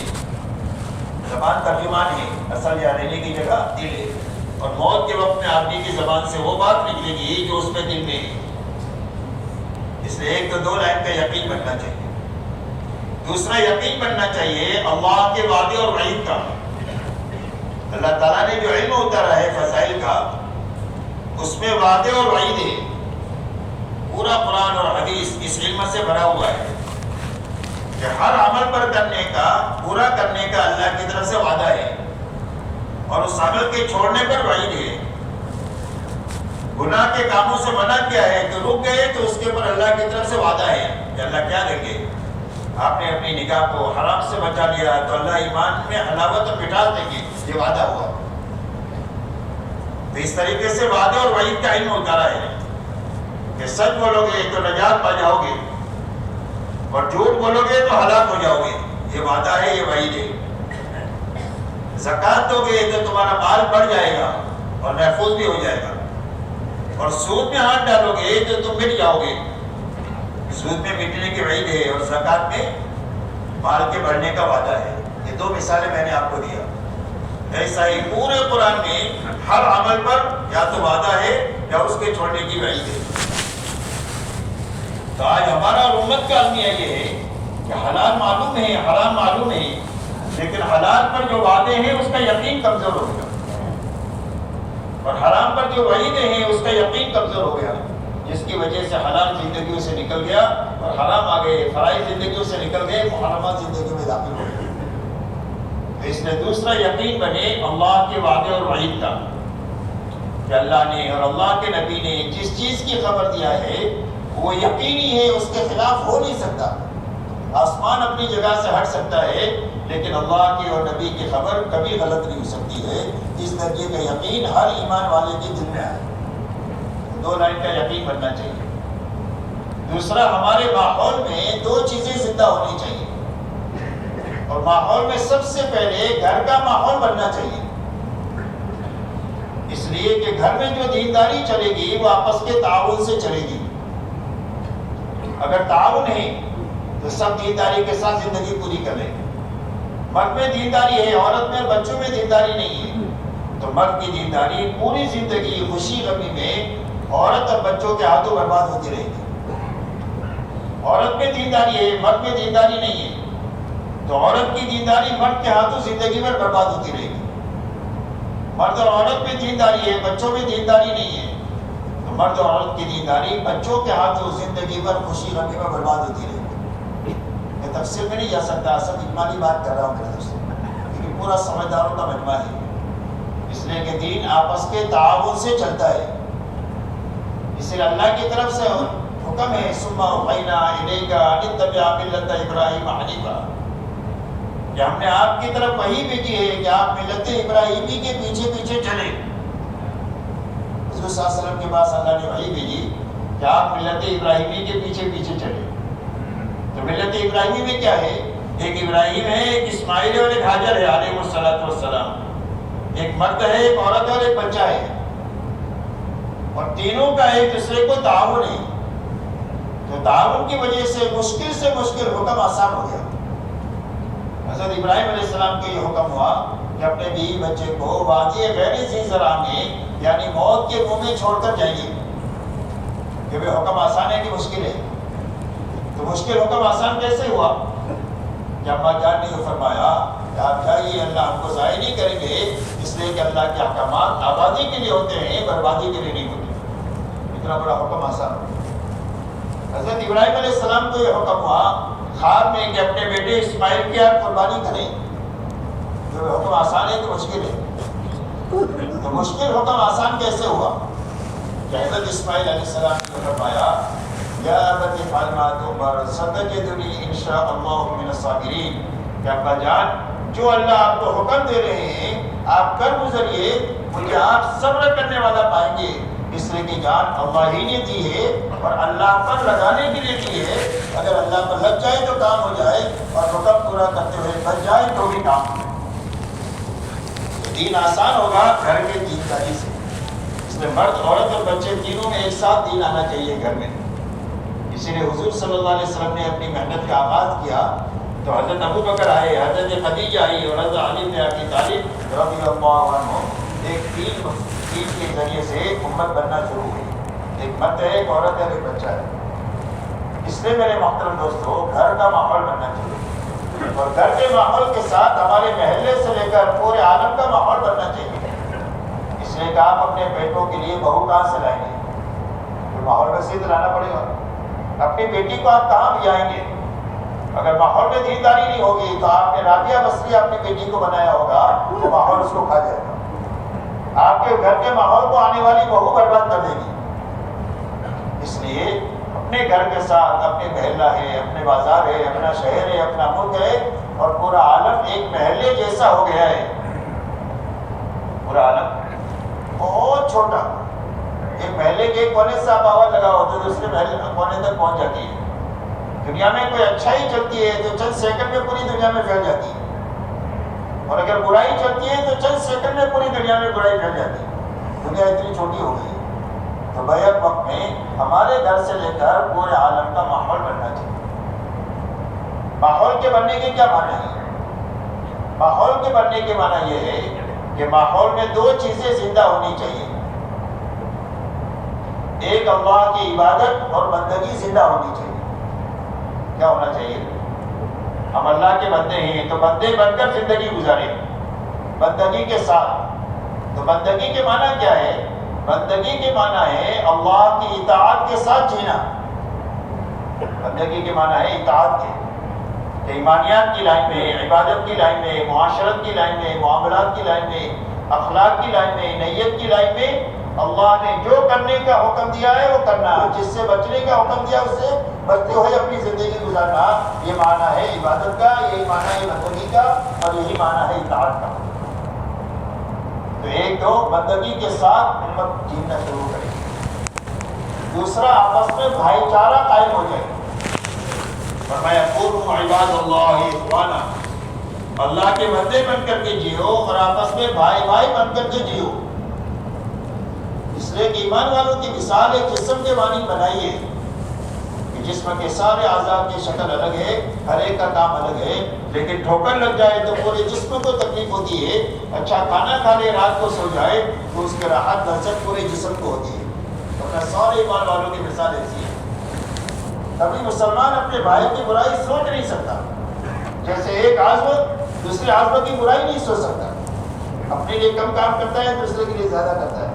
زبان ترجمان ہے، اصل یا رہنے کی جگہ دل ہے، اور موت کے وقت میں آدمی کی زبان سے وہ بات نکلے گی جو اس میں دل میں ہے۔ اس لیے ایک تو دو لائن کا یقین بننا چاہیے، دوسرا یقین بننا چاہیے اللہ کے وعدے اور وعید کا۔ اللہ تعالیٰ نے جو علم اتارا ہے فضائل کا، اس میں وعدے اور وعید ہے۔ پورا قرآن اور حدیث اس علم سے بھرا ہوا ہے کہ ہر عمل پر کرنے کا، پورا کرنے کا اللہ کی طرف سے وعدہ ہے اور اس عمل کے چھوڑنے پر وعید ہے۔ گناہ کے کاموں سے منع کیا ہے کہ رک گئے تو اس کے اوپر اللہ کی طرف سے وعدہ ہے کہ اللہ کیا دیں گے۔ آپ نے اپنی نگاہ کو حرام سے بچا لیا تو اللہ ایمان میں حلاوت اور مٹھاس دیں گے، یہ وعدہ ہوا۔ تو اس طریقے سے وعدے اور وعید کا علم اتارا ہے کہ سچ بولو گے تو نجات پا جاؤ گے اور جھوٹ بولو گے تو ہلاک ہو جاؤ گے، یہ وعدہ ہے، یہ وعید ہے۔ زکوٰۃ دو گے تو تمہارا مال بڑھ جائے گا اور محفوظ بھی ہو جائے گا، اور سود میں ہاتھ ڈالو گے تو تم مٹ جاؤ گے، سود میں مٹنے کی وعید ہے اور زکوٰۃ میں مال کے بڑھنے کا وعدہ ہے۔ یہ دو مثالیں میں نے آپ کو دیا۔ ایسا ہی پورے قرآن میں ہر عمل پر یا تو وعدہ ہے یا اس کے چھوڑنے کی وعید ہے۔ تو آج ہمارا اور امت کا المیہ یہ ہے کہ حلال معلوم ہے، حرام معلوم ہے، لیکن حلال پر جو وعدے ہیں اس کا یقین کمزور ہو گیا اور حرام پر جو وعیدیں ہیں اس کا یقین کمزور ہو گیا، جس کی وجہ سے حلال زندگیوں سے نکل گیا اور حرام آ گئے، فرائض زندگیوں سے نکل گئے، محرمات زندگیوں میں داخل ہو گئے۔ اس نے دوسرا یقین بنے اللہ کے وعدے اور وعید کا کہ اللہ نے اور اللہ کے نبی نے جس چیز کی خبر دیا ہے وہ یقینی ہے، اس کے خلاف ہو نہیں سکتا۔ آسمان اپنی جگہ سے ہٹ سکتا ہے لیکن اللہ کی اور نبی کی خبر کبھی غلط نہیں ہو سکتی ہے۔ اس درجے کا یقین ہر ایمان والے کے دل میں آئے، دو لائن کا یقین بننا چاہیے۔ دوسرا، ہمارے ماحول میں دو چیزیں زندہ ہونی چاہیے، اور ماحول میں سب سے پہلے گھر کا ماحول بننا چاہیے، اس لیے کہ گھر میں جو دینداری چلے گی وہ آپس کے تعاون سے چلے گی۔ اگر تعاون ہے تو سب دینداری کے ساتھ زندگی پوری کر لیں گے۔ مرد میں دینداری ہے، عورت میں، بچوں میں دینداری نہیں ہے تو مرد کی دینداری پوری زندگی خوشی غمی میں عورت اور بچوں کے ہاتھوں برباد ہوتی رہے گی۔ عورت میں دینداری ہے، مرد میں دینداری نہیں ہے، تو عورت کی دینداری مرد کے ہاتھوں زندگی میں برباد ہوتی رہے گی۔ مرد اور عورت میں دینداری ہے، بچوں میں دینداری نہیں ہے، تو مرد اور عورت کی دینداری بچوں کے ہاتھوں زندگی بھر خوشی غمی میں برباد ہوتی رہے گی۔ میں تفصیل میں نہیں جا سکتا، سب اجمالی بات کر رہا ہوں میرے دوستوں، کیونکہ پورا سمجھداروں کا مجمع ہے، اس لیے کہ دین آپس کے تعاون سے چلتا ہے۔ اس لیے اللہ کی طرف سے حکم ہے ثم اوحینا الیک ان اتبع ملت ابراہیم حنیفا، کہ ہم نے آپ کی طرف وحی بھیجی ہے کہ آپ ملت ابراہیمی کے پیچھے پیچھے چلیں۔ حضور صلی اللہ علیہ وسلم کے پاس اللہ نے وحی بھیجی کہ آپ ملت ابراہیمی کے پیچھے پیچھے چلیں۔ تو ملت ابراہیمی میں کیا ہے؟ ایک ابراہیم ہے، ایک اسماعیل اور ایک حاجر ہے علیہ الصلوۃ والسلام، ایک مرد ہے، ایک عورت اور ایک بچہ ہے، اور تینوں کا ایک دوسرے کو تعاون ہے۔ تو تعاون کی وجہ سے مشکل حکم آسان ہو گیا۔ حضرت ابراہیم علیہ السلام کو یہ حکم ہوا کہ اپنے بیوی بچے کو وادی غیر ذی زرع میں یعنی موت کے منہ میں چھوڑ کر جائیے، کہ وہ حکم آسان ہے کہ مشکل ہے؟ تو مشکل حکم آسان کیسے ہوا؟ جب اماں جان نے فرمایا کہ آپ جائیے، اللہ ہم کو ضائع نہیں کریں گے، اس لیے کہ اللہ کے احکامات آبادی کے لیے ہوتے ہیں، بربادی کے لیے نہیں ہوتے۔ اتنا بڑا حکم آسان ہوا۔ حضرت ابراہیم علیہ السلام کو یہ حکم ہوا خواب میں کہ اپنے بیٹے اسماعیل کی آپ قربانی کریں، جو حکم آسان ہے تو مشکل ہے؟ تو مشکل حکم آسان کیسے ہوا؟ کہ حضرت اسماعیل علیہ السلام نے فرمایا یا ابت افعل ما تؤمر ستجدنی ان شاء اللہ من الصابرین، کہ ابا جان جو اللہ آپ کو حکم دے رہے ہیں آپ کر گزریے، مجھے آپ صبر کرنے والا پائیں گے، اس لیے کہ جان اللہ ہی نے دی ہے اور اللہ پر لگانے کے لیے دی ہے۔ اگر اللہ پر لگ جائے تو کام ہو جائے، اور حکم پورا کرتے ہوئے بچ جائے تو بھی کام ہو جائے۔ دین آسان ہوگا گھر کے دینداری سے، اس میں مرد عورت اور بچے تینوں میں ایک ساتھ دین آنا چاہیے گھر میں۔ اسی لیے حضور صلی اللہ علیہ وسلم نے اپنی محنت کا آغاز کیا تو حضرت ابو بکر آئے، حضرت خدیجہ آئی اور حضرت علی بن ابی طالب رضی اللہ عنہ، ایک ٹیم کے ذریعے سے امت بننا شروع ہوئی۔ ایک مرد ہے، ایک عورت ہے، ایک بچہ ہے۔ اس لیے میرے محترم دوستو گھر کا ماحول بننا چاہیے، اور گھر کے ماحول کے ساتھ ہمارے محلے سے لے کر پورے عالم کا ماحول بننا چاہیے۔ اس لیے کہ آپ اپنے بیٹوں کے لیے بہو کہاں سے لائیں گے؟ تو ماحول میں سے لانا پڑے گا۔ اپنی بیٹی کو آپ کہاں بھی آئیں گے؟ اگر ماحول میں دینداری نہیں ہوگی تو آپ نے رابعہ بصری اپنی بیٹی کو بنایا ہوگا، تو ماحول اس کو کھا جائے گا۔ آپ کے گھر کے ماحول کو آنے والی بہو برباد کر دے گی۔ اس لیے اپنے گھر کے ساتھ اپنے محلہ ہے، اپنے بازار ہے، اپنا شہر ہے، اپنا ملک ہے، اور پورا عالم ایک محلے جیسا ہو گیا ہے۔ پورا عالم بہت چھوٹا، ایک محلے کے کونے سے آپ آواز لگاؤ تو دوسرے محلے کونے تک پہنچ جاتی ہے۔ دنیا میں کوئی اچھائی چلتی ہے تو چند سیکنڈ میں پوری دنیا میں پھیل جاتی ہے، اور اگر برائی چلتی ہے تو چند سیکنڈ میں پوری دنیا میں برائی پھیل جاتی ہے۔ دنیا اتنی چھوٹی ہو گئی ہے۔ تو بیک وقت میں ہمارے گھر سے لے کر پورے عالم کا ماحول بننا چاہیے۔ ماحول کے بننے کے کیا معنی ہے؟ ماحول کے بننے کے معنی یہ ہے کہ ماحول میں دو چیزیں زندہ ہونی چاہیے، ایک اللہ کی عبادت اور بندگی زندہ ہونی چاہیے۔ کیا ہونا چاہیے؟ ہم اللہ کے بندے ہیں تو بندے بن کر زندگی گزاریں بندگی کے ساتھ۔ تو بندگی کے معنی کیا ہے؟ بندگی کے معنی ہے اللہ کی اطاعت کے ساتھ جینا۔ بندگی کے معنی ہے اطاعت کے، کہ ایمانیات کی لائن میں، عبادت کی لائن میں، معاشرت کی لائن میں، معاملات کی لائن میں، اخلاق کی لائن میں، نیت کی لائن میں اللہ نے جو کرنے کا حکم دیا ہے وہ کرنا، جس سے بچنے کا حکم دیا اس سے بچتے ہوئے اپنی زندگی گزارنا۔ یہ معنی ہے عبادت کا، یہی معنی ہے بندگی کا، اور یہی معنی ہے اطاعت کا۔ تو ایک تو بندگی کے ساتھ امت جینا شروع کرے، دوسرا آپس میں بھائی چارہ قائم ہو جائے۔ فرمایا کونوا عباد اللہ اخوانا، اللہ کے بندے بن کر کے جیو اور آپس میں بھائی بھائی بن کر کے جیو۔ اس لیے کہ ایمان والوں کی مثال ایک جسم کے مانی بنائی ہے کہ جسم کے سارے اعضاء کی شکل الگ ہے، ہر ایک کا کام الگ ہے، لیکن ٹھوکر لگ جائے تو پورے جسم کو تکلیف ہوتی ہے۔ اچھا کھانا کھا لے رات کو سو جائے تو اس کے راحت لذت پورے جسم کو ہوتی ہے۔ تو سارے ایمان والوں کی مثال ایسی ہے۔ کبھی مسلمان اپنے بھائی کی برائی سوچ نہیں سکتا، جیسے ایک عازم دوسرے عازم کی برائی نہیں سوچ سکتا، اپنے لیے کم کام کرتا ہے دوسرے کے لیے زیادہ کرتا ہے۔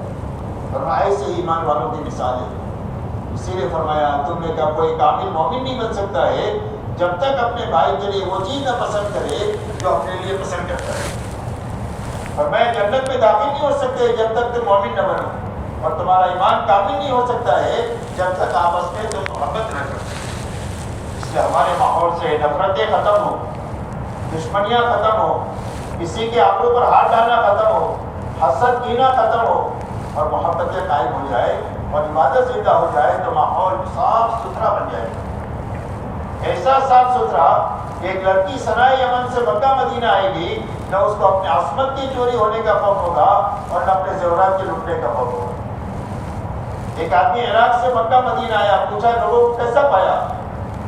فرمایا ایسے ہی ایمان والوں کی مثال ہے۔ اسی لیے فرمایا تم میں کا کوئی کامل مومن نہیں بن سکتا ہے جب تک اپنے بھائی کے لیے وہ چیز نہ پسند کرے جو اپنے لیے پسند کرتا ہے۔ فرمایا جنت میں داخل نہیں ہو سکتے جب تک تم مومن نہ بنو، اور تمہارا ایمان کامل نہیں ہو سکتا ہے جب تک آپس میں تم محبت نہ کرو۔ اس لیے ہمارے ماحول سے نفرتیں ختم ہو، دشمنیاں ختم ہو، کسی کے آبرو پر ہاتھ ڈالنا ختم ہو، حسد کینہ ختم ہو، اور محبتیں قائم ہو جائے اور عبادت زندہ ہو جائے تو ماحول صاف ستھرا بن جائے گا۔ ایسا صاف ستھرا کہ ایک لڑکی سنائے یمن سے مکہ مدینہ آئے گی، نہ اس کو اپنے عصمت کی چوری ہونے کا خوف ہوگا اور نہ اپنے زیورات کے لٹنے کا خوف ہوگا۔ ایک آدمی عراق سے مکہ مدینہ آیا، پوچھا لوگوں کو کیسا پایا؟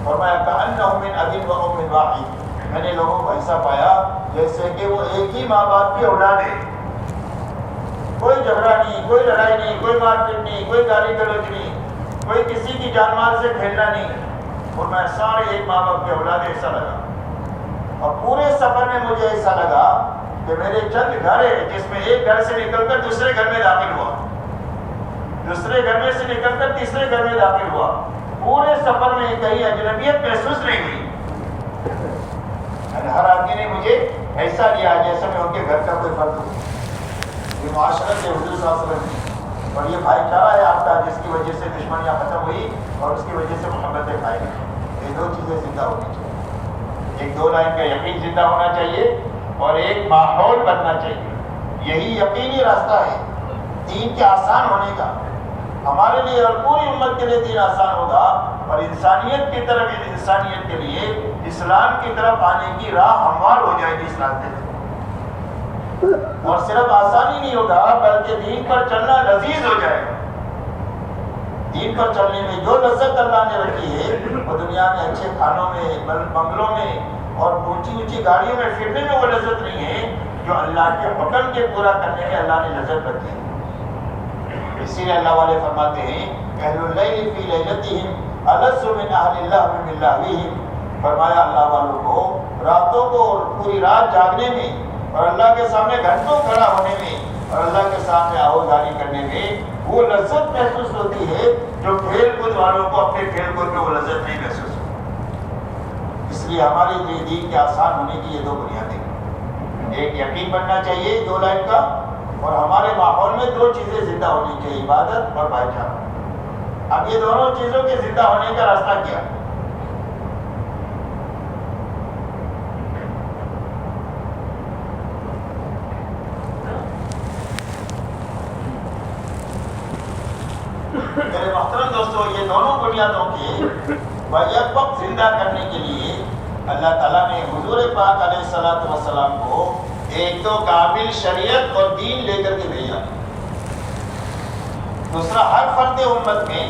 فرمایا کأنہم من ابی و ام واحد، میں نے لوگوں کو ایسا پایا جیسے کہ وہ ایک ہی ماں باپ کی اولاد ہے، کوئی جھگڑا نہیں، کوئی لڑائی نہیں، کوئی مار پیٹ نہیں، کوئی گالی گلوچ نہیں، کوئی کسی کی جان مال سے کھیلنا نہیں، اور میں سارے ایک ماں باپ کے اولاد ایسا لگا۔ اور پورے سفر میں مجھے ایسا لگا کہ میرے چند گھر ہے جس میں ایک گھر سے نکل کر دوسرے گھر میں داخل ہوا، دوسرے گھر میں سے نکل کر تیسرے گھر میں داخل ہوا، پورے سفر میں کہیں اجنبیت محسوس نہیں ہوئی۔ ہر آدمی نے مجھے ایسا لیا جیسے میں ان کے گھر کا کوئی فرد ہوں۔ یہ معاشرت ہے حضور صلی اللہ علیہ وسلم کی، اور یہ بھائی چارہ ہے آپ کا جس کی وجہ سے دشمنیاں ختم ہوئی اور اس کی وجہ سے محبتیں قائم ہوئی۔ یہ دو چیزیں زندہ ہونی چاہیے، ایک دو لائن کا یقین زندہ ہونا چاہیے اور ایک ماحول بننا چاہیے۔ یہی یقینی راستہ ہے دین کے آسان ہونے کا، ہمارے لیے اور پوری امت کے لیے دین آسان ہوگا، اور انسانیت کی طرف انسانیت کے لیے اسلام کی طرف آنے کی راہ ہموار ہو جائے گی اس راستے میں۔ اور صرف آسانی نہیں ہوگا بلکہ دین پر چلنا لذیذ ہو جائے گا۔ دین پر چلنے میں جو لذت اللہ نے رکھی ہے وہ دنیا میں اچھے کھانوں میں، بنگلوں میں اور اونچی اونچی گاڑیوں میں پھرنے میں وہ لذت نہیں ہے جو اللہ کے حکم کے پورا کرنے میں اللہ نے لذت رکھی ہے۔ اسی لیے اللہ والے فرماتے ہیں اہل اللیل فی لیلتہم الذ من اہل اللہو من لہوہم، فرمایا اللہ والوں کو راتوں کو پوری رات جاگنے میں اور اللہ کے سامنے گھنٹوں کھڑا ہونے میں اور اللہ کے سامنے آہوازاری کرنے میں وہ لذت محسوس ہوتی ہے جو کھیل کود والوں کو اپنے کھیل کود میں وہ لذت نہیں محسوس ہوتی۔ اس لیے ہمارے دین کے آسان ہونے کی یہ دو بنیادیں، ایک یقین بننا چاہیے دو لائن کا، اور ہمارے ماحول میں دو چیزیں زندہ ہونی چاہیے، عبادت اور بھائی چارہ۔ اب یہ دونوں چیزوں کے زندہ ہونے کا راستہ کیا ہے؟ میرے محترم دوستو، یہ دونوں بنیادوں کے بیک وقت زندہ کرنے کے لیے اللہ تعالیٰ نے حضور پاک علیہ الصلوۃ والسلام کو ایک تو کامل شریعت اور دین لے کر کے بھیجا، دوسرا ہر فرد امت میں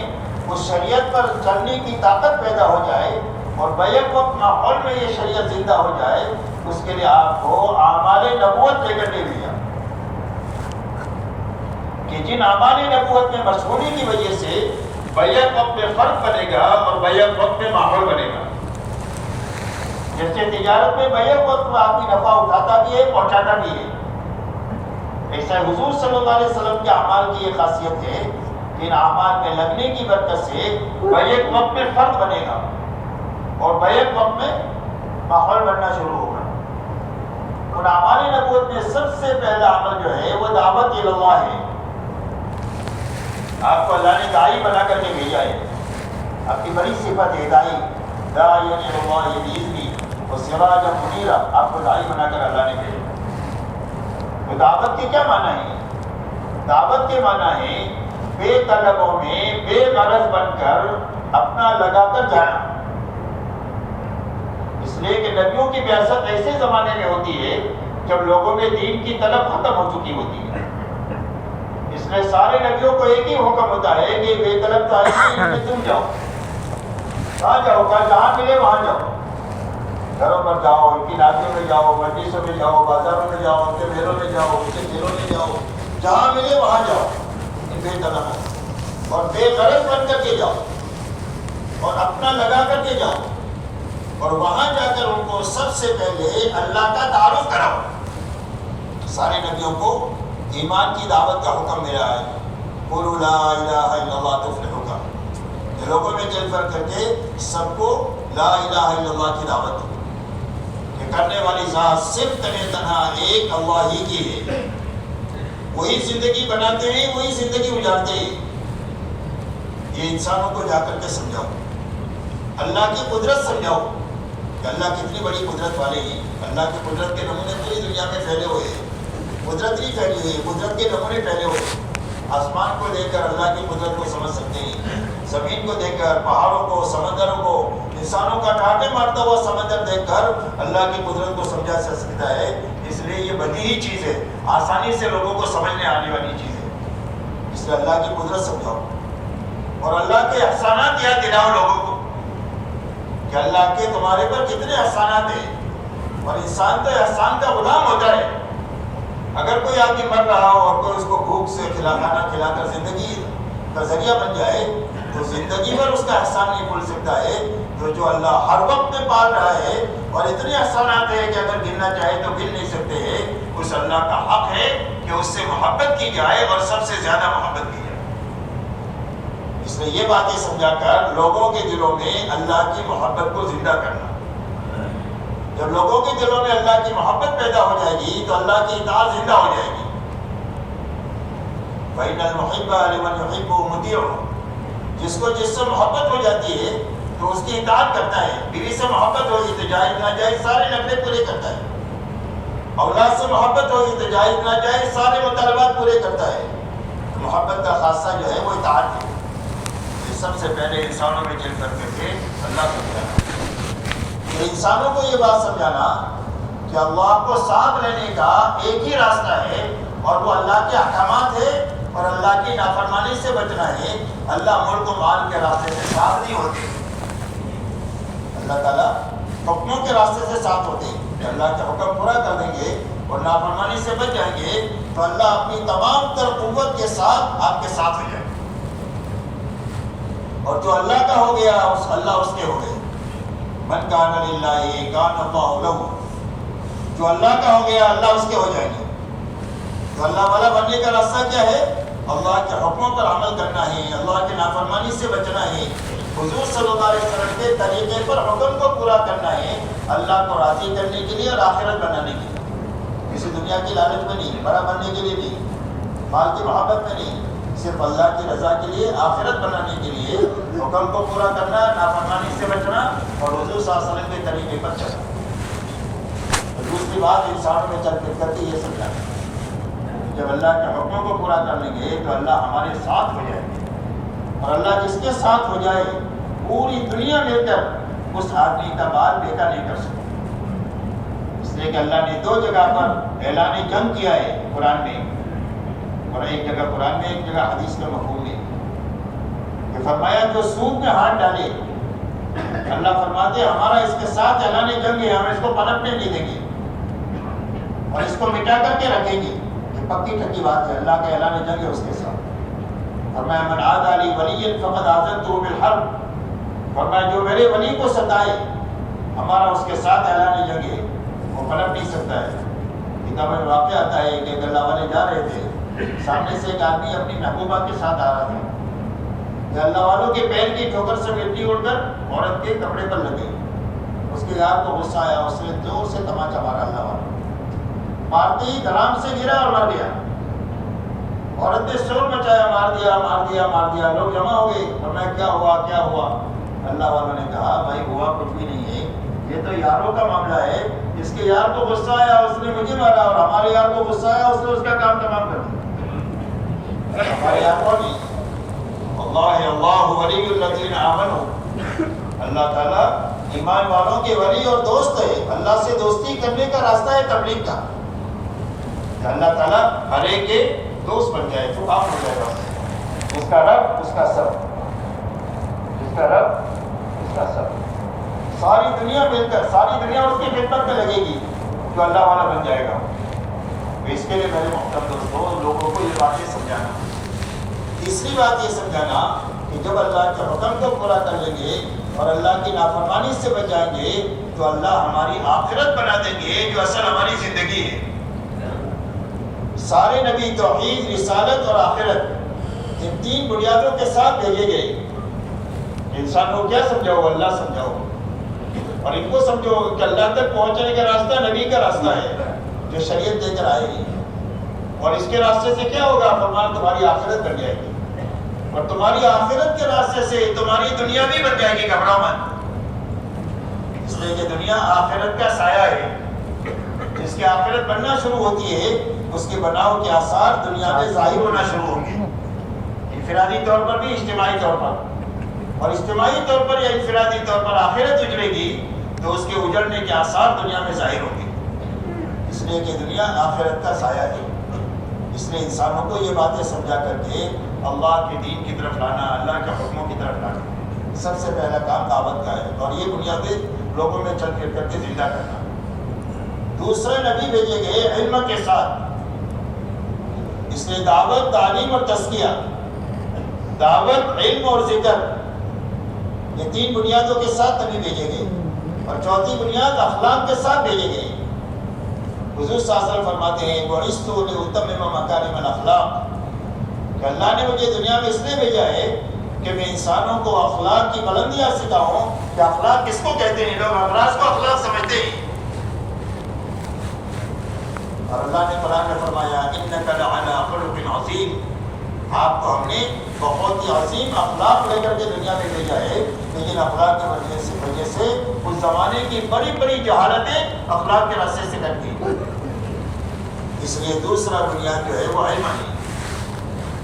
اس شریعت پر چلنے کی طاقت پیدا ہو جائے اور بیک وقت ماحول میں یہ شریعت زندہ ہو جائے، اس کے لیے آپ کو اعمال نبوت لے کر کے بھیجا کہ جن اعمال نبوت میں مشہوری کی وجہ سے بیک وقت میں فرق بنے گا اور بیک وقت میں ماحول بنے گا۔ جیسے تجارت میں بیک وقت میں آدمی نفع اٹھاتا بھی ہے پہنچاتا بھی ہے، ایسا حضور صلی اللہ علیہ وسلم کے اعمال کی یہ خاصیت ہے کہ ان اعمال میں لگنے کی برکت سے بیک وقت میں فرق بنے گا اور بیک وقت میں ماحول بننا شروع ہوگا۔ ان اعمال نبوت میں سب سے پہلا عمل جو ہے وہ دعوت اللہ ہے۔ آپ کو اللہ نے داعی بنا کر کے بھیجا ہے، آپ کی بڑی صفت ہے داعی، داعی اللہ بإذنہ وسراجا منیرا، آپ کو داعی بنا کر اللہ نے بھیجا۔ تو دعوت کے کیا معنی ہے؟ دعوت کے معنی ہے بے طلبوں میں بے غرض بن کر اپنا لگا کر جانا، اس لیے کہ نبیوں کی بعثت ایسے زمانے میں ہوتی ہے جب لوگوں میں دین کی طلب ختم ہو چکی ہوتی ہے، اس لیے سارے نبیوں کو ایک ہی حکم ہوتا ہے کہ بے طلب تو آئے کہ تم جاؤ، کہاں جاؤ، کہاں جہاں ملے وہاں جاؤ، گھروں پر جاؤ، ان کی نادیوں میں جاؤ، مجلسوں میں جاؤ، بازاروں میں جاؤ، ان کے میلوں میں جاؤ، ان کے کھیلوں میں جاؤ، جہاں ملے وہاں جاؤ، بے طلب اور بے غرض بن کر کے جاؤ۔ اور اپنا لگا کر کے جاؤ، اور وہاں جا کر ان کو سب سے پہلے اللہ کا تعارف کراؤ۔ سارے نبیوں کو ایمان کی دعوت کا حکم ملا ہے، قولوا لا الہ الا اللہ تفلحوا کا، لوگوں میں چل کر کے سب کو لا الہ الا اللہ کی دعوت دو کہ کرنے والی ذات صرف تنہا ایک اللہ ہی کی ہے، وہی زندگی بناتے ہیں، وہی زندگی گزارتے ہیں۔ یہ انسانوں کو جا کر کے سمجھاؤ، اللہ کی قدرت سمجھاؤ کہ اللہ کتنی بڑی قدرت والے ہیں۔ اللہ کی قدرت کے نمونے پوری دنیا میں پھیلے ہوئے ہیں، قدرت نہیں پھیلی ہوئی، قدرت کے نمونے پھیلے ہوئے ہیں۔ آسمان کو دیکھ کر اللہ کی قدرت کو سمجھ سکتے ہیں، زمین کو دیکھ کر، پہاڑوں کو، سمندروں کو، انسانوں کا ٹانٹے مارتا ہوا سمندر دیکھ کر اللہ کی قدرت کو سمجھا جا سکتا ہے۔ اس لیے یہ بدیہی چیز ہے، آسانی سے لوگوں کو سمجھنے آنے والی چیز ہے۔ اس لیے اللہ کی قدرت سمجھاؤ اور اللہ کے احسانات یاد دلاؤ لوگوں کو کہ اللہ کے تمہارے پر کتنے احسانات ہیں، اور انسان تو احسان کا غلام ہوتا ہے۔ اگر کوئی آدمی مر رہا ہو اور کوئی اس کو بھوک سے کھانا کھلا کر زندگی کا ذریعہ بن جائے تو زندگی پر اس کا احسان نہیں بھول سکتا ہے۔ تو جو اللہ ہر وقت میں پال رہا ہے اور اتنے احسانات ہیں کہ اگر گننا چاہے تو گن نہیں سکتے ہیں، اس اللہ کا حق ہے کہ اس سے محبت کی جائے اور سب سے زیادہ محبت کی جائے۔ اس لیے یہ باتیں سمجھا کر لوگوں کے دلوں میں اللہ کی محبت کو زندہ کرنا۔ جب لوگوں کے دلوں میں اللہ کی محبت پیدا ہو جائے گی تو اللہ کی اطاعت زندہ ہو جائے گی۔ فَإِنَّ الْمُحِبَّ لِمَنْ يُحِبُّهُ مُطِيعٌ، جس کو جس سے محبت ہو جاتی ہے تو اس کی اطاعت کرتا ہے۔ بیوی سے محبت ہوگی تو جائز ناجائز سارے نخرے پورے کرتا ہے، اولاد سے محبت ہوگی تو جائز ناجائز سارے مطالبات پورے کرتا ہے۔ محبت کا خاصہ جو ہے وہ اطاعت ہے۔ یہ سب سے پہلے انسانوں میں چل کر کے اللہ کو سمجھانا، انسانوں کو یہ بات سمجھانا کہ اللہ کو ساتھ لینے کا ایک ہی راستہ ہے اور وہ اللہ کے احکامات ہے اور اللہ کی نافرمانی سے بچنا ہے۔ اللہ ملک و مال کے راستے سے ساتھ نہیں ہوتے، اللہ تعالیٰ حکموں کے راستے سے ساتھ ہوتے ہیں کہ اللہ کے حکم پورا کر دیں گے اور نافرمانی سے بچ جائیں گے تو اللہ اپنی تمام تر قوت کے ساتھ آپ کے ساتھ ہو جائے گا، اور جو اللہ کا ہو گیا اللہ اس کے ہو گئے۔ من کان للہ کان اللہ لہ، جو اللہ کا ہو گیا اللہ اس کے ہو جائیں گے۔ تو اللہ والا بننے کا راستہ کیا ہے؟ اللہ کے حکموں پر عمل کرنا ہے، اللہ کی نافرمانی سے بچنا ہے، حضور صلی اللہ علیہ وسلم کے طریقے پر حکم کو پورا کرنا ہے، اللہ کو راضی کرنے کے لیے اور آخرت بنانے کے لیے، کسی دنیا کی لالچ میں نہیں، بڑا بننے کے لیے نہیں، مال کی محبت میں نہیں، صرف اللہ کی رضا کے لیے، آخرت بنانے کے لیے حکم کو پورا کرنا، نافرمانی سے بچنا اور حضور صلی اللہ علیہ وسلم کے طریقے پر چلنا۔ دوسری بات انسانوں میں چل پھر کر کے یہ سمجھانا، جب اللہ کے حکموں کو پورا کر لیں گے تو اللہ ہمارے ساتھ ہو جائے گا، اور اللہ جس کے ساتھ ہو جائے پوری دنیا مل کر اس آدمی کا بال بیکا نہیں کر سکتی۔ اس لیے کہ اللہ نے دو جگہ پر اعلان جنگ کیا ہے قرآن میں، اور ایک جگہ قرآن میں ایک جگہ حدیث کے مفہوم میں، کہ فرمایا جو سود میں ہاتھ ڈالے، اللہ فرماتے ہمارا اس کے ساتھ اعلان جنگ ہے، ہم اس کو پلٹنے نہیں دیں گے اور اس کو مٹا کر کے رکھیں گے۔ یہ پکی ٹھکی بات ہے، اللہ کا اعلان جنگ ہے اس کے ساتھ۔ فرمایا من عادى لي وليا فقد آذنته بالحرب، فرمایا جو میرے ولی کو ستائے ہمارا اس کے ساتھ اعلان جنگ ہے، وہ پلٹ نہیں سکتا ہے۔ کتاب میں واقعہ آتا ہے کہ اللہ والے جا رہے تھے، سامنے سے ایک آدمی اپنی محبوبہ کے ساتھ آ رہا تھا، کہ اللہ والوں کے پیر کی ٹھوکر سے مٹی اڑ کر عورت کے کپڑے پر لگے۔ اس کے یار کو غصہ آیا، اس نے زور سے تماچا مارا، اللہ والا مارتے ہی دھڑام سے گرا اور مر گیا۔ عورت نے شور مچایا، مار دیا مار دیا مار دیا، لوگ جمع ہو گئے، فرمایا کیا ہوا کیا ہوا؟ اللہ والوں نے کہا بھائی ہوا کچھ بھی نہیں ہے، یہ تو یاروں کا معاملہ ہے، اس کے یار کو غصہ آیا اس نے مجھے مارا، اور ہمارے یار کو غصہ آیا اس نے اس کا کام تمام کر دیا۔ ہمارے یار کو نہیں، اللہ ولی الذین آمنوا، اللہ تعالیٰ ایمان والوں کے ولی اور دوست ہے۔ اللہ سے دوستی کرنے کا راستہ ہے تبلیغ کا، کہ اللہ تعالیٰ ہر ایک کے دوست بن جائے تو کام ہو جائے گا، اس کا رب اس کا سب، اس کا رب اس کا سب، ساری دنیا مل کر ساری دنیا اس کی خدمت میں لگے گی جو اللہ والا بن جائے گا۔ تو اس کے لیے میرے محترم دوستوں لوگوں کو یہ باتیں سمجھانا۔ تیسری بات یہ سمجھانا کہ جب اللہ کے حکم کو پورا کر لیں گے اور اللہ کی نافرمانی سے بچ جائیں گے تو اللہ ہماری آخرت بنا دیں گے جو اصل ہماری زندگی ہے۔ سارے نبی توحید، رسالت اور آخرت ان تین بنیادوں کے ساتھ بھیجے گئے۔ انسان کو کیا سمجھاؤ؟ اللہ سمجھاؤ، اور ان کو سمجھو کہ اللہ تک پہنچنے کا راستہ نبی کا راستہ ہے جو شریعت دے کر آئے گی، اور اس کے راستے سے کیا ہوگا؟ فرمان تمہاری آخرت بن جائے گی، اور تمہاری آخرت کے راستے سے تمہاری دنیا بھی بن جائے گی، گھبراؤ مت، اس لیے کہ دنیا آخرت کا سایہ ہے۔ جس کی آخرت بننا شروع ہوتی ہے اس کے بناؤ کے آثار دنیا میں ظاہر ہونا شروع ہوں گے، انفرادی طور پر بھی، اجتماعی طور پر، اور اجتماعی طور پر یا انفرادی طور پر آخرت اجڑے گی تو اس کے اجڑنے کے آثار دنیا میں ظاہر ہوں گے، اس لیے کہ دنیا آخرت کا سایہ ہے۔ اس لیے انسانوں کو یہ باتیں سمجھا کر کے اللہ کے دین کی طرف لانا، اللہ کے حکموں کی طرف لانا، سب سے پہلا کام دعوت کا ہے، اور یہ بنیادیں لوگوں میں چل پھر کر کے زندہ کرنا۔ دوسرے نبی بھیجے گئے علم کے ساتھ، اس لیے دعوت، تعلیم اور تزکیہ، دعوت، علم اور ذکر، یہ تین بنیادوں کے ساتھ نبی بھیجے گئے، اور چوتھی بنیاد اخلاق کے ساتھ بھیجے گئے۔ حضور صلی اللہ علیہ وسلم فرماتے ہیں بُعِثْتُ لِأُتَمِّمَ مَكَارِمَ الْأَخْلَاقِ، کہ اللہ نے مجھے دنیا میں اس لیے بھیجا ہے کہ میں انسانوں کو اخلاق کی بلندیاں سکھاؤں کہ اخلاق کس کو کہتے ہیں۔ لوگ امراض کو اخلاق سمجھتے ہیں، اور اللہ نے قرآن میں فرمایا إِنَّكَ لَعَلَىٰ خُلُقٍ عَظِيمٍ، آپ کو ہم نے بہت ہی عظیم اخلاق لے کر کے دنیا میں بھیجا ہے، لیکن اخلاق کی وجہ سے اس زمانے کی بڑی بڑی جہالتیں اخلاق کے راستے سے کٹ گئی۔ اس لیے دوسرا بنیاد جو ہے وہ علم ہے،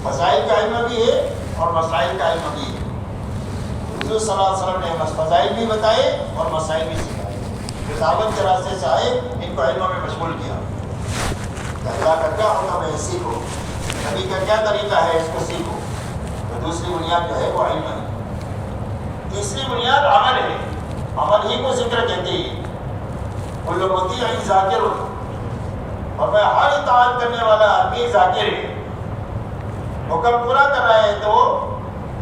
فضائل کا علم بھی ہے اور مسائل کا علم بھی ہے۔ حضور صلی اللہ علیہ وسلم نے فضائل بھی بتائے اور مسائل بھی سکھائے، جو دعوت کے راستے سے آئے ان کو علم میں مشغول کیا کہ اللہ کا کیا حکم ہے سیکھو، نبی کا کیا طریقہ ہے اس کو سیکھو۔ تو دوسری بنیاد جو ہے وہ علم ہے۔ تیسری بنیاد عمل ہے، عمل ہی کو ذکر کہتے ہیں۔ کل مطیع ذاکر، اور میں ہر اطاعت کرنے والا آدمی ذاکر ہے۔ حکم پورا کر رہا ہے تو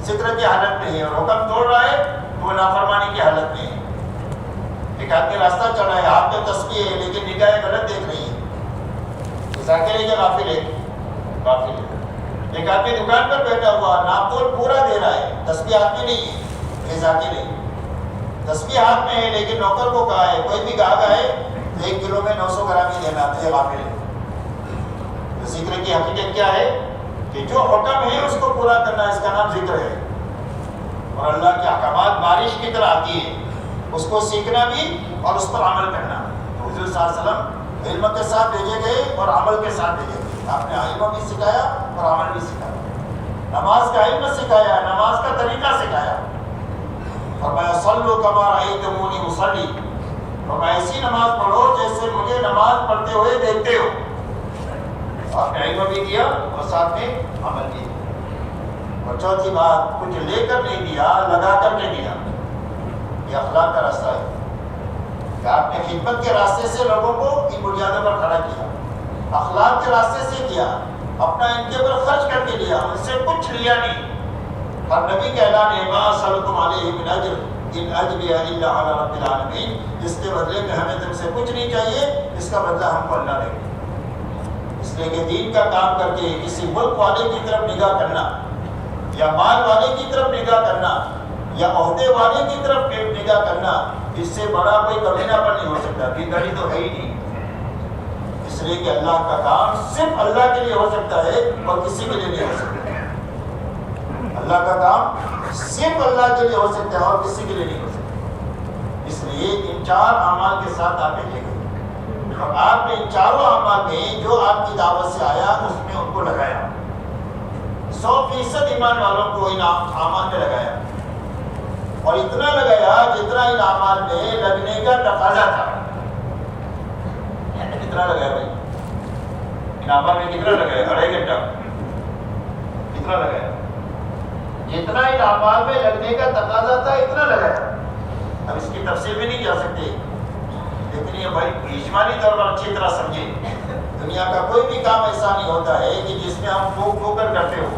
ذکر کی حالت میں ہے، اور حکم توڑ رہا ہے تو وہ نافرمانی کی حالت میں ہے۔ ایک آدمی راستہ چل رہا ہے، آپ کے تسبیح ہے لیکن نگاہیں غلط دیکھ رہی ہیں، ذاکر ہے کہ غافل ہے؟ غافل ہے۔ ایک آدمی دکان پر بیٹھا ہوا ناپتول پورا دے رہا ہے، تسبیح ہاتھ میں نہیں ہے، یہ ذاکر ہے۔ تسبیح ہاتھ میں ہے لیکن نوکر کو کہا ہے کوئی بھی گاہک آئے 1 کلو میں 900 گرام ہی دینا، تو یہ غافل ہے۔ تو ذکر کی حقیقت کیا ہے کہ جو حکم ہے اس کو پورا کرنا، اس کا نام ذکر ہے۔ اور اللہ کے احکامات بارش کی طرح آتی ہے، اس کو سیکھنا بھی اور اس پر عمل کرنا۔ تو حضور صلی اللہ علیہ وسلم علم کے ساتھ بھیجے گئے اور عمل کے ساتھ بھیجے گئے۔ آپ نے علم بھی سکھایا اور عمل بھی سکھایا، نماز کا علم سکھایا، نماز کا طریقہ سکھایا۔ فرمایا صلوا کما رأیتمونی اصلی، فرمایا ایسی نماز پڑھو جیسے مجھے نماز پڑھتے ہوئے دیکھتے ہو۔ آپ نے علم بھی دیا اور ساتھ میں عمل بھی دیا۔ اور چوتھی بات، کچھ لے کر نہیں دیا، لگا کر کے دیا۔ یہ اخلاق کا راستہ ہے کہ آپ نے خدمت کے راستے سے لوگوں کو ان بنیادوں پر کھڑا کیا، اخلاق کے راستے سے کیا، اپنا ان کے اوپر خرچ کر کے لیا، ان سے کچھ لیا نہیں۔ ہر نبی کا اعلان ہے ما اسألکم علیہ من اجر ان اجری الا علی رب العالمین، اس کے بدلے میں ہمیں تم سے کچھ نہیں چاہیے، اس کا بدلہ ہم کو اللہ دے گا۔ اس لیے کہ دین کا کام کر کے کسی ملک والے کی طرف نگاہ کرنا، یا مال والے کی طرف نگاہ کرنا، یا عہدے والے کی طرف نگاہ کرنا، اس سے بڑا کوئی کمینہ پر نہیں ہو سکتا، دینداری تو ہے ہی نہیں۔ اس لیے کہ اللہ کا کام صرف اللہ کے لیے ہو سکتا ہے اور کسی کے لیے نہیں ہو سکتا۔ اللہ کا کام صرف اللہ کے لیے ہو سکتا ہے اور کسی کے لیے نہیں ہو سکتا۔ اس لیے ان 4 اعمال کے ساتھ آپ بھیجے گئے، اور آپ نے ان چاروں اعمال میں جو آپ کی دعوت سے آیا اس میں ان کو لگایا، 100% ایمان والوں کو ان اعمال میں لگایا، اور اتنا لگایا جتنا ان اعمال میں لگنے کا تقاضا تھا۔ کتنا لگایا بھائی؟ ان اعمال میں کتنا لگایا؟ 2.5 گھنٹہ۔ کتنا لگایا؟ جتنا ان اعمال میں لگنے کا تقاضا تھا اتنا لگایا۔ اب اس کی تفصیل میں نہیں جا سکتے، لیکن یہ بھائی اجمالی طور پر اچھی طرح سمجھے، دنیا کا کوئی بھی کام ایسا نہیں ہوتا ہے کہ جس میں ہم پھونک پھونک کر کرتے ہو۔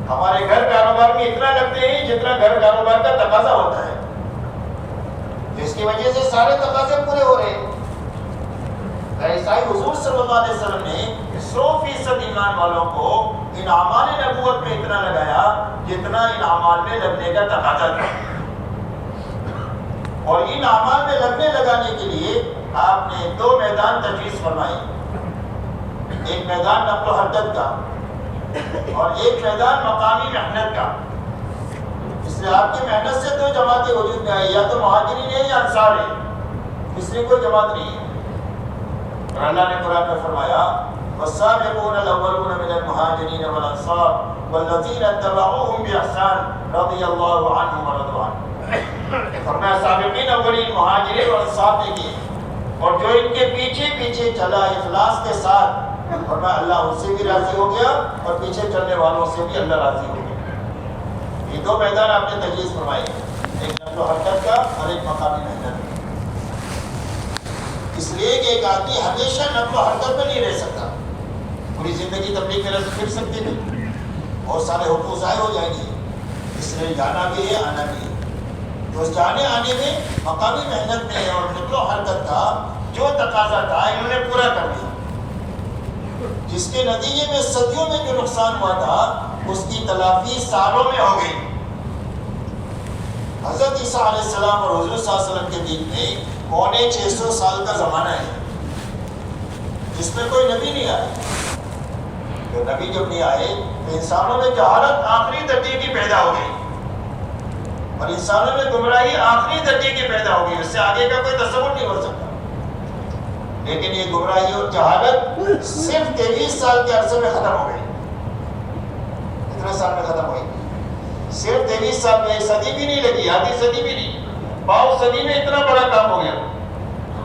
ہمارے گھر کاروبار میں اتنا لگتے ہیں جتنا گھر کاروبار کا تقاضا ہوتا ہے، جس کی وجہ سے سارے تقاضے پورے ہو رہے ہیں۔ ایسا ہی حضور صلی اللہ علیہ وسلم نے 100% ایمان والوں کو ان اعمال نبوت میں اتنا لگایا جتنا ان اعمال میں لگنے کا تقاضا تھا، اور ان اعمال میں لگانے کے لیے آپ نے 2 میدان تجویز فرمائے، ایک میدان نقل و حرکت کا اور ایک میدان مقامی محنت کا۔ اس لیے آپ کی محنت سے 2 جماعتیں وجود میں آئی، یا تو مہاجرین ہے یا انصار ہے، تیسری کوئی جماعت نہیں ہے۔ اور اللہ نے قرآن میں فرمایا والسابقون الاولون من المهاجرين والانصار والذين اتبعوهم باحسان رضي الله عنهم ورضوا عنه۔ فرمایا سابقین اولین مہاجرین اور انصار نے کیے، اور جو ان کے پیچھے پیچھے چلا اخلاص کے ساتھ، فرمایا اللہ ان سے بھی راضی ہو گیا اور پیچھے چلنے والوں سے بھی اللہ راضی ہو گیا۔ یہ 2 میدان آپ نے تجویز فرمائے، ایک نقل و حرکت کا اور ایک مقامی محنت کا۔ اس لیے کہ ایک آدمی ہمیشہ نقل و حرکت میں نہیں رہ سکتا، پوری زندگی تبلیغ میں پھر سکتے نہیں، بہت سارے حقوق ضائع ہو جائیں گے۔ اس لیے جانا بھی ہے، آنا بھی ہے۔ تو اس جانے آنے میں مقامی محنت میں اور نقل و حرکت کا جو تقاضا تھا انہوں نے پورا کر دیا، جس کے نتیجے میں صدیوں میں جو نقصان ہوا تھا اس کی تلافی سالوں میں ہو گئی۔ حضرت عیسیٰ علیہ السلام اور حضور صلی اللہ علیہ وسلم کے دین میں 650 سال کا زمانہ ہے جس میں کوئی نبی نہیں آئے۔ تو نبی جب نہیں آئے تو انسانوں میں جہالت آخری درجے کی پیدا ہو گئی، اور انسانوں میں گمراہی آخری درجے کی پیدا ہو گئی، اس سے آگے کا کوئی تصور نہیں ہو سکتا۔ لیکن یہ گمراہی اور جہالت صرف 23 سال کے عرصے میں ختم ہو گئی۔ کتنے سال میں ختم ہوئی؟ صرف 23 سال میں، 1 صدی بھی نہیں لگی، آدھی صدی بھی نہیں، 5 صدی میں اتنا بڑا کام ہو گیا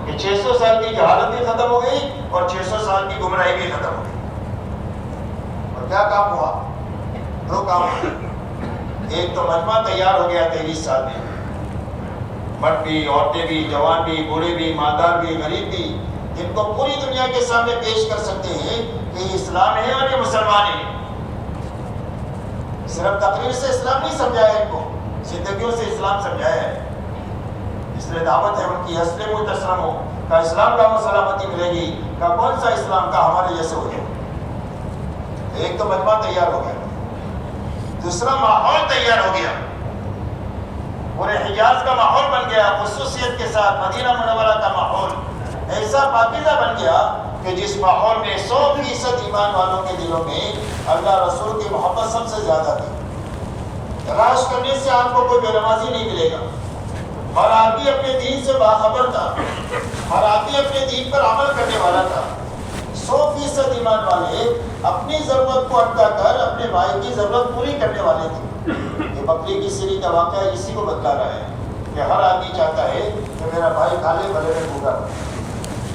کہ 600 سال کی جہالت بھی ختم ہو گئی اور 600 سال کی گمراہی بھی ختم ہو گئی۔ اور کیا کام ہوا؟ 2 کام ہوئے۔ ایک تو مجمع تیار ہو گیا 23 سال میں، مرد بھی، عورتیں بھی، جوان بھی، بوڑھے بھی، مالدار بھی، غریب بھی، جن کو پوری دنیا کے سامنے پیش کر سکتے ہیں کہ یہ اسلام ہے اور یہ مسلمان ہے۔ صرف تقریر سے اسلام نہیں سمجھایا ان کو، زندگیوں سے اسلام سمجھایا ہے۔ اس لیے دعوت ہے ان کی اسلم تسلم ہو، کا اسلام کا سلامتی ملے گی، کا کون سا اسلام کا ہمارے جیسے ہو جائے۔ ایک تو مجمع تیار ہو گیا، دوسرا ماحول تیار ہو گیا، پورے حجاز کا ماحول بن گیا، خصوصیت کے ساتھ مدینہ منورہ کا ماحول ایسا پاکیزہ بن گیا کہ جس ماحول میں 100% ایمان والوں کے دلوں میں اللہ رسول کی محبت سب سے زیادہ تھی۔ تلاش کرنے سے آپ کو کوئی بے نمازی نہیں ملے گا، ہر آدمی اپنے دین سے باخبر تھا، ہر آدمی اپنے دین پر عمل کرنے والا تھا۔ 100% ایمان والے اپنی ضرورت کو اٹکا کر اپنے بھائی کی ضرورت پوری کرنے والے تھے۔ یہ بکری کی سری کا واقعہ اسی کو بتلا رہا ہے کہ ہر آدمی چاہتا ہے کہ میرا بھائی کھا لے بھلے میں بھوکا رہے۔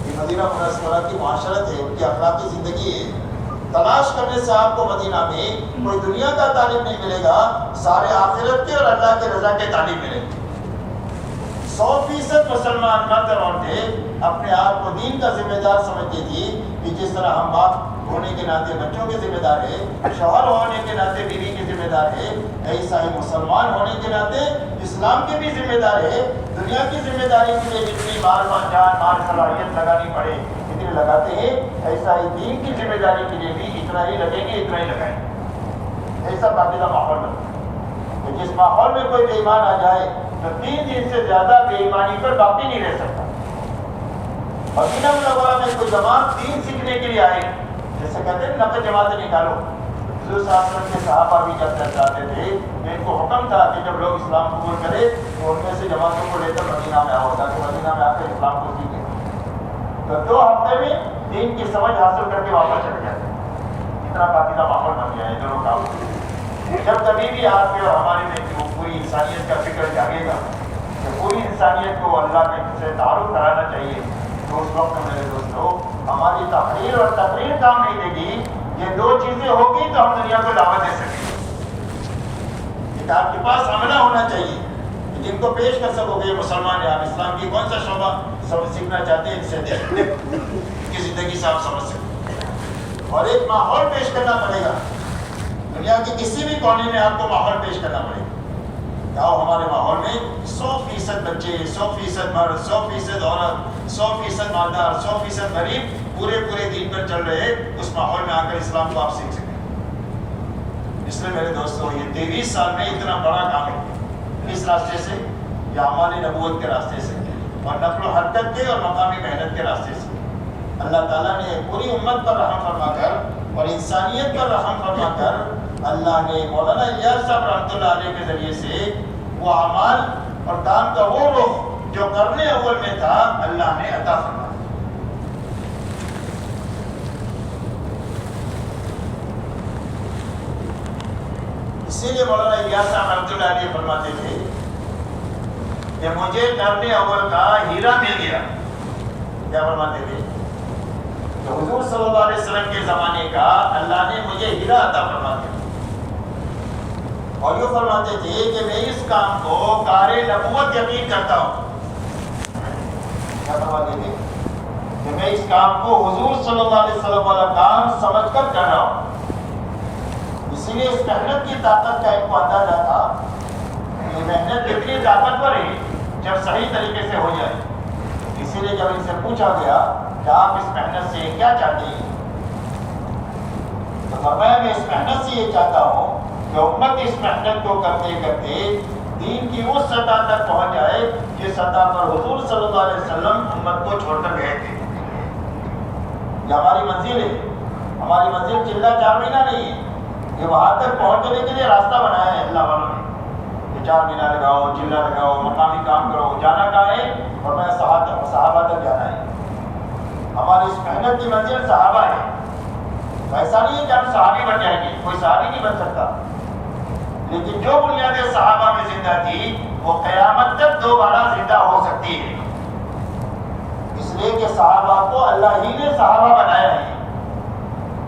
یہ مدینہ منورہ کی معاشرت ہے، ان کی اخلاقی زندگی ہے۔ تلاش کرنے سے آپ کو مدینہ میں کوئی دنیا کا تعلیم نہیں ملے گا، سارے آخرت کے اور اللہ کے رضا کے تعلیم ملے گی۔ 100% مسلمان مرد اور عورتیں اپنے آپ کو دین کا ذمہ دار سمجھتی تھی کہ جس طرح ہم باپ ہونے کے ناطے بچوں کے ذمہ دار ہے، شوہر ہونے کے ناطے بیوی کے ذمہ دار ہے، ایسا ہی مسلمان ہونے کے ناطے اسلام کے بھی ذمہ دار ہے۔ دنیا کی ذمہ داری کے لیے جتنی مال جان مال صلاحیت لگانی پڑے اتنی لگاتے ہیں، ایسا ہی دین کی ذمہ داری کے لیے بھی اتنا ہی لگیں گے، اتنا ہی لگائیں گے۔ ایسا پاکیزہ ماحول بنا کہ جس ماحول میں کوئی بے ایمان آ جائے تو 3 دن سے زیادہ بے ایمانی پر باقی نہیں رہ سکتا۔ مدینہ منورہ میں کوئی جماعت دین سیکھنے کے لیے آئے، جیسے کہتے ہیں نقل جماعتیں نکالو، حضور صلی اللہ علیہ وسلم کے صحابہ بھی جب تک جاتے تھے ان کو حکم تھا کہ جب لوگ اسلام قبول کرے تو ان میں سے جماعتوں کو لے کر مدینہ میں آؤ تاکہ مدینہ میں آ کر اسلام کو سیکھیں۔ تو 2 ہفتے میں دین کی سمجھ حاصل کر کے واپس چلے جاتے ہیں۔ اتنا پاکیزہ ماحول بن گیا ہے دونوں کام۔ جب کبھی بھی آپ کے اور ہمارے میں پوری انسانیت کا فکر جاگے گا کہ پوری انسانیت کو اللہ کے سے تعارف کرانا چاہیے، تو اس وقت میرے دوستو ہماری تحریر اور تقریر کام نہیں دے گی۔ یہ 2 چیزیں ہوگی تو ہم دنیا کو دعوت دے سکیں گے۔ ایک آپ کے پاس عملہ ہونا چاہیے کہ جن کو پیش کر سکو گے مسلمان ہیں، آپ اسلام کی کون سا شعبہ سیکھنا چاہتے ہیں، ان سے کی زندگی سے آپ سمجھ سکیں، اور ایک ماحول پیش کرنا پڑے گا دنیا کے کسی بھی کونے میں آپ کو ماحول پیش کرنا پڑے گا کہ آؤ ہمارے ماحول میں 100% بچے، 100% مرد، 100% عورت، 100% مالدار، 100% غریب پورے دین پر چل رہے، اس ماحول میں آ کر اسلام کو آپ سیکھ سکیں۔ اس لیے میرے دوستوں یہ 23 سال میں اتنا بڑا کام ہے، اس راستے سے یا اعمال نبوت کے راستے سے اور نقل و حرکت کے اور مقامی محنت کے راستے سے اللہ تعالیٰ نے پوری امت پر رحم فرما کر اور انسانیت پر رحم فرما کر اللہ نے مولانا الیاس صاحب رحمۃ اللہ علیہ کے ذریعے سے وہ اعمال اور کام کا وہ رخ جو کرنے اول میں تھا اللہ نے عطا فرمایا۔ اسی لیے مولانا الیاس صاحب رحمۃ اللہ علیہ فرماتے تھے کہ مجھے کرنے اول کا ہیرا مل گیا۔ کیا فرماتے تھے؟ کہ حضور صلی اللہ علیہ وسلم کے زمانے کا اللہ نے مجھے ہیرا عطا فرما دیا، اور یہ فرماتے تھے کہ میں اس کام کو کار نبوت یقین کرتا ہوں۔ کیا فرماتے تھے؟ کہ میں اس کام کو حضور صلی اللہ علیہ وسلم والا کام سمجھ کر کر رہا ہوں۔ اسی لیے اس محنت کی طاقت کا ان کو اندازہ تھا کہ یہ محنت کتنی طاقتور ہے جب صحیح طریقے سے ہو جائے۔ اسی لیے جب ان سے پوچھا گیا کہ آپ اس محنت سے کیا چاہتے ہیں، تو فرمایا میں اس محنت سے یہ چاہتا ہوں کہ امت اس محنت کو کرتے کرتے دین کی اس سطح تک پہنچ جائے جس سطح پر حضور صلی اللہ علیہ وسلم امت کو چھوڑ کر گئے تھے۔ یہ ہماری منزل ہے، ہماری منزل چلہ چار مہینہ نہیں ہے، یہ وہاں تک پہنچنے کے لیے راستہ بنایا ہے اللہ والوں نے کہ 4 مہینہ لگاؤ، چلہ لگاؤ، مقامی کام کرو۔ جانا کہاں ہے؟ اور میں صحابہ تک جانا ہے۔ ہماری اس محنت کی منزل صحابہ ہے۔ ایسا نہیں ہے کہ ہم صحابی بن جائیں گے، کوئی صحابی نہیں بن سکتا، لیکن جو بنیادیں صحابہ میں زندہ تھی وہ قیامت تک دوبارہ زندہ ہو سکتی ہے، اس لیے کہ صحابہ کو اللہ ہی نے صحابہ بنایا ہے،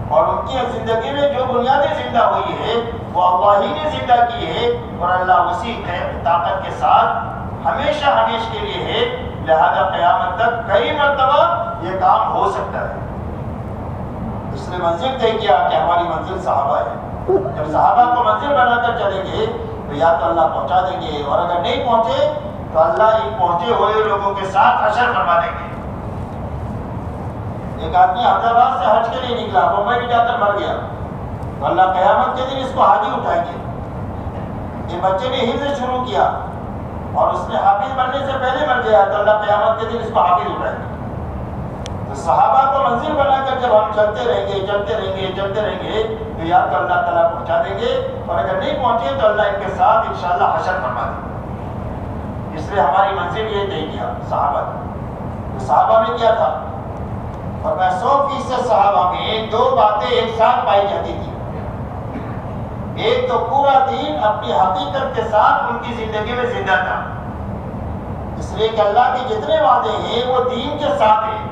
اور ان کی زندگی میں جو بنیادیں زندہ ہوئی ہے وہ اللہ ہی نے زندہ کی ہے، اور اللہ اسی طاقت کے ساتھ ہمیشہ ہمیشہ کے لیے ہے، لہذا قیامت تک کئی مرتبہ یہ کام ہو سکتا ہے۔ اس نے منزل طے کیا کہ ہماری منزل صحابہ ہے۔ جب صحابہ کو منزل بنا کر چلیں گے تو یا تو اللہ پہنچا دیں گے، اور اگر نہیں پہنچے تو اللہ ان پہنچے ہوئے لوگوں کے ساتھ حشر فرما دیں گے۔ ایک آدمی حیدرآباد سے حج کے لیے نکلا، بمبئی بھی جا کر مر گیا، تو اللہ قیامت کے دن اس کو حاجی اٹھائیں گے۔ یہ بچے نے حفظ شروع کیا اور اس نے حافظ بننے سے پہلے مر گیا، تو اللہ قیامت کے دن اس کو حافظ اٹھائیں گے۔ تو صحابہ کو منزل بنا کر جب ہم چلتے رہیں گے تو یا تو اللہ تعالیٰ پہنچا دیں گے، اور اگر نہیں پہنچے تو اللہ ان کے ساتھ انشاءاللہ حشر فرما دیں گے۔ اس لیے ہماری منزل یہ طے کیا صحابہ نے۔ تو صحابہ میں کیا تھا؟ اور میں 100% صحابہ میں 2 باتیں ایک ساتھ پائی جاتی تھی۔ ایک تو پورا دین اپنی حقیقت کے ساتھ ان کی زندگی میں زندہ تھا، اس لیے کہ اللہ کے جتنے وعدے ہیں وہ دین کے ساتھ ہیں۔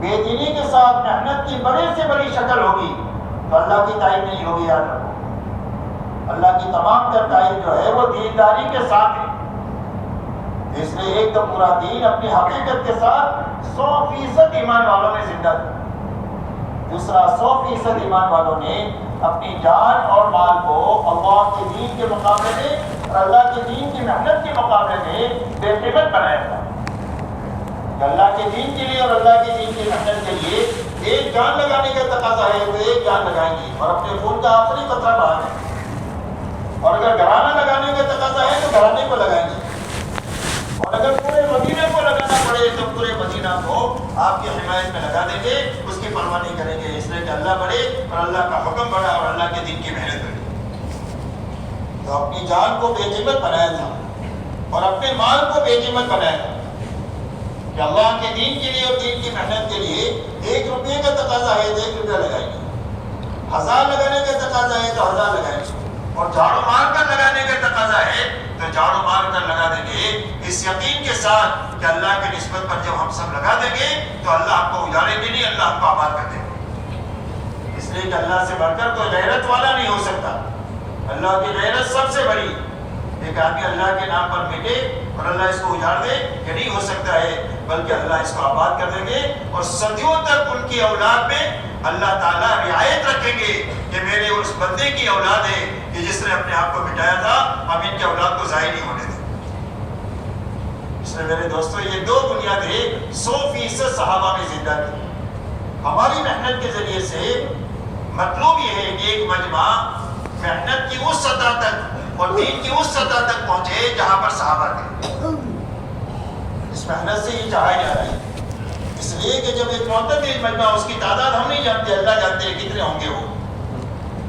بے دینی کے ساتھ محنت کی بڑے سے بڑی شکل ہوگی تو اللہ کی تعریف نہیں ہوگی، یاد رکھو۔ اللہ کی تمام تر تعریف جو ہے وہ دینداری کے ساتھ ہے۔ اس لیے ایک تو پورا دین اپنی حقیقت کے ساتھ 100% ایمان والوں میں زندہ تھا۔ دوسرا 100% ایمان والوں نے اپنی جان اور مال کو اللہ کے دین کے مقابلے میں اور اللہ کے دین کی محنت کے مقابلے میں بے قیمت بنایا تھا۔ اللہ کے دین کے لیے اور اللہ کے دین کی محنت کے لیے ایک جان لگانے کا تقاضا ہے تو ایک جان لگائیں گے اور اپنے خون کا آخری قطرہ بہا دیں گے، اور اگر گھرانہ لگانے کا تقاضا ہے تو گھرانے کو لگائیں گے، اور اگر پورے مدینہ کو لگانا پڑے تو پورے مدینہ کو آپ کی حمایت میں لگا دیں گے، اس کی پرواہ نہیں کریں گے، اس لیے کہ اللہ بڑے اور اللہ کا حکم بڑا اور اللہ کے دین کی محنت بڑی۔ تو اپنی جان کو بے قیمت بنایا تھا اور اپنے مال کو بے قیمت بنایا تھا کہ اللہ کے دین کے لیے اور دین کی محنت کے لیے 1 روپے کا تقاضا ہے تو 1 روپیہ لگائیں گے، 1000 لگانے کا تقاضا ہے تو 1000 لگائیں گے، اور جھاڑو مار کر لگانے کا تقاضا ہے تو جھاڑو مار کر لگا دیں گے، اس یقین کے ساتھ کہ اللہ کی نسبت پر جب ہم سب لگا دیں گے تو اللہ ہم کو اجارے گے نہیں، اللہ ہم کو آباد کر دیں گے۔ اس لیے کہ اللہ سے بڑھ کر کوئی غیرت والا نہیں ہو سکتا، اللہ کی غیرت سب سے بڑی، ایک آدمی اللہ کے نام پر مٹے اور اللہ اس کو اجاڑ دے، یہ نہیں ہو سکتا ہے، بلکہ اللہ اس کو آباد کر دیں گے اور صدیوں تک ان کی اولاد میں اللہ تعالیٰ رعایت رکھیں گے کہ میرے اس بندے کی اولاد ہے کہ جس نے اپنے آپ کو مٹایا تھا، ہم ان کی اولاد کو ضائع نہیں ہونے دیں۔ اس لیے میرے دوستو یہ دو بنیادیں 100% صحابہ میں زندہ تھی۔ ہماری محنت کے ذریعے سے مطلوب یہ ہے کہ ایک مجمع محنت کی اس سطح تک اور دین کی اس سطح تک پہنچے جہاں پر صحابہ تھے۔ اس محنت سے یہ چاہا جا رہا ہے، اس لیے کہ جب ایک معتدل مجمع، اس کی تعداد ہم نہیں جانتے، اللہ جانتے ہیں کتنے ہوں گے وہ،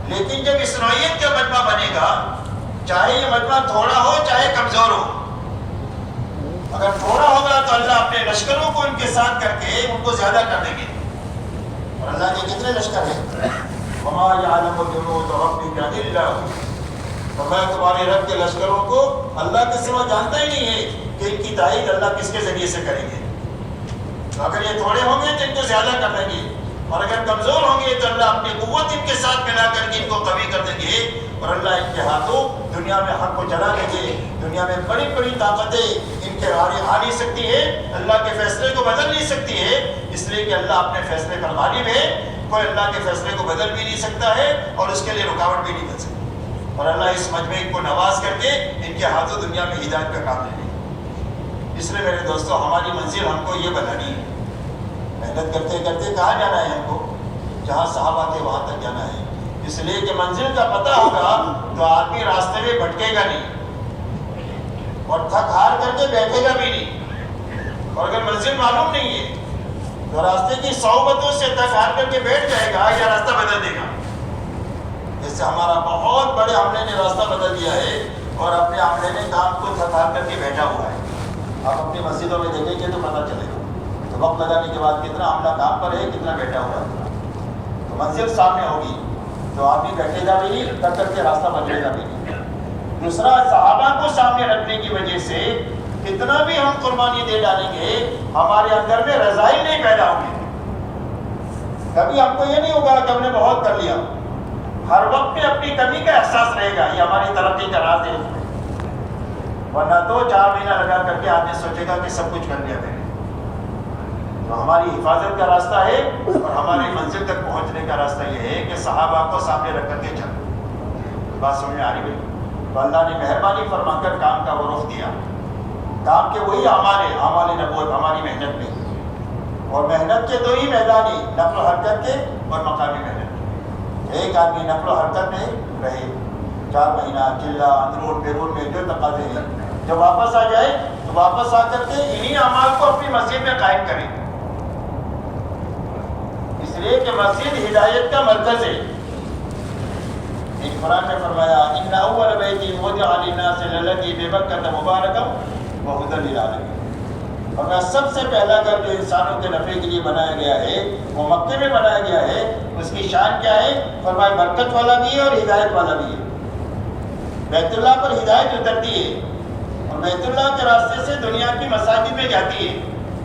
لیکن جب اس نوعیت کا مجمع بنے گا، چاہے یہ مجمع تھوڑا ہو چاہے کمزور ہو، اگر تھوڑا ہوگا تو اللہ اپنے لشکروں کو ان کے ساتھ کر کے ان کو زیادہ کر دیں گے۔ اور اللہ کے کتنے لشکر ہیں؟ وَمَا يَعْلَمُ جُنُودَ رَبِّكَ إِلَّا هُوَ، اور میں تمہارے رب کے لشکروں کو اللہ کے سوا جانتا ہی نہیں ہے کہ ان کی تائید اللہ کس کے ذریعے سے کریں گے۔ تو اگر یہ تھوڑے ہوں گے تو ان کو زیادہ کر دیں گے، اور اگر کمزور ہوں گے تو اللہ اپنی قوت ان کے ساتھ ملا کر کے ان کو قوی کر دیں گے، اور اللہ ان کے ہاتھوں دنیا میں حق کو چلا دیں گے۔ دنیا میں بڑی بڑی طاقتیں ان کے آ نہیں سکتی ہے، اللہ کے فیصلے کو بدل نہیں سکتی ہے، اس لیے کہ اللہ اپنے فیصلے پر غالب ہے، کوئی اللہ کے فیصلے کو بدل بھی نہیں سکتا ہے اور اس کے لیے رکاوٹ بھی نہیں بن سکتی۔ اور اللہ اس مجمع کو نواز کر کے ان کے ہاتھوں دنیا میں ہدایت کا کام لے لے۔ اس لیے میرے دوستو ہماری منزل ہم کو یہ بنانی ہے، محنت کرتے کرتے کہاں جانا ہے ہم کو؟ جہاں صحابہ تھے وہاں تک جانا ہے، اس لیے کہ منزل کا پتہ ہوگا تو آدمی راستے میں بھٹکے گا نہیں اور تھک ہار کر کے بیٹھے گا بھی نہیں، اور اگر منزل معلوم نہیں ہے تو راستے کی صحبتوں سے تھک ہار کر کے بیٹھ جائے گا یا راستہ بدل دے گا۔ جس سے ہمارا بہت بڑے عملے نے راستہ بدل دیا ہے اور اپنے عملے نے کام کو تھک ہار کر کے بیٹھا ہوا ہے۔ آپ اپنی مسجدوں میں دیکھیں گے تو پتہ چلے گا تو وقت لگانے کے بعد کتنا عملہ کام پر ہے، کتنا بیٹھا ہوا ہے۔ تو منزل سامنے ہوگی تو آدمی بیٹھے گا بھی نہیں، کر کر کے راستہ بدلے گا بھی نہیں۔ دوسرا، صحابہ کو سامنے رکھنے کی وجہ سے کتنا بھی ہم قربانی دے ڈالیں گے، ہمارے اندر میں رضائی نہیں پیدا ہوگی۔ کبھی ہم کو یہ نہیں ہوگا کہ ہم نے بہت کر لیا، ہر وقت میں اپنی کمی کا احساس رہے گا، یہ ہماری ترقی کا راز ہے۔ ورنہ تو 4 مہینہ لگا کر کے آدمی سوچے گا کہ سب کچھ کر لیا میں نے۔ تو ہماری حفاظت کا راستہ ہے اور ہماری منزل تک پہنچنے کا راستہ یہ ہے کہ صحابہ کو سامنے رکھ کر کے چلو۔ بات سمجھ میں آ رہی ہے؟ تو اللہ نے مہربانی فرما کر کام کا وہ رخ دیا، کام کے وہی اعمال نبوت ہماری محنت میں، اور محنت کے 2 ہی میدان ہیں، نقل و حرکت کے اور مقامی محنت۔ ایک آدمی نقل و حرکت میں رہے 4 مہینہ، قلعہ اندرون بیرون میں جو تقاضے ہیں، جب واپس آ جائے تو واپس آ کر کے انہی اعمال کو اپنی مسجد میں قائم کرے، اس لیے کہ مسجد ہدایت کا مرکز ہے۔ قرآن میں فرمایا ان اول بیت وضع للناس للذی ببکۃ مبارکا وہدی للعالمین، اور سب سے پہلا گھر جو انسانوں کے نفع کے لیے بنایا گیا ہے وہ مکے میں بنایا گیا ہے۔ اس کی شان کیا ہے؟ فرمایا برکت والا بھی ہے اور ہدایت والا بھی ہے۔ بیت اللہ پر ہدایت اترتی ہے اور بیت اللہ کے راستے سے دنیا کی مساجد میں جاتی ہے،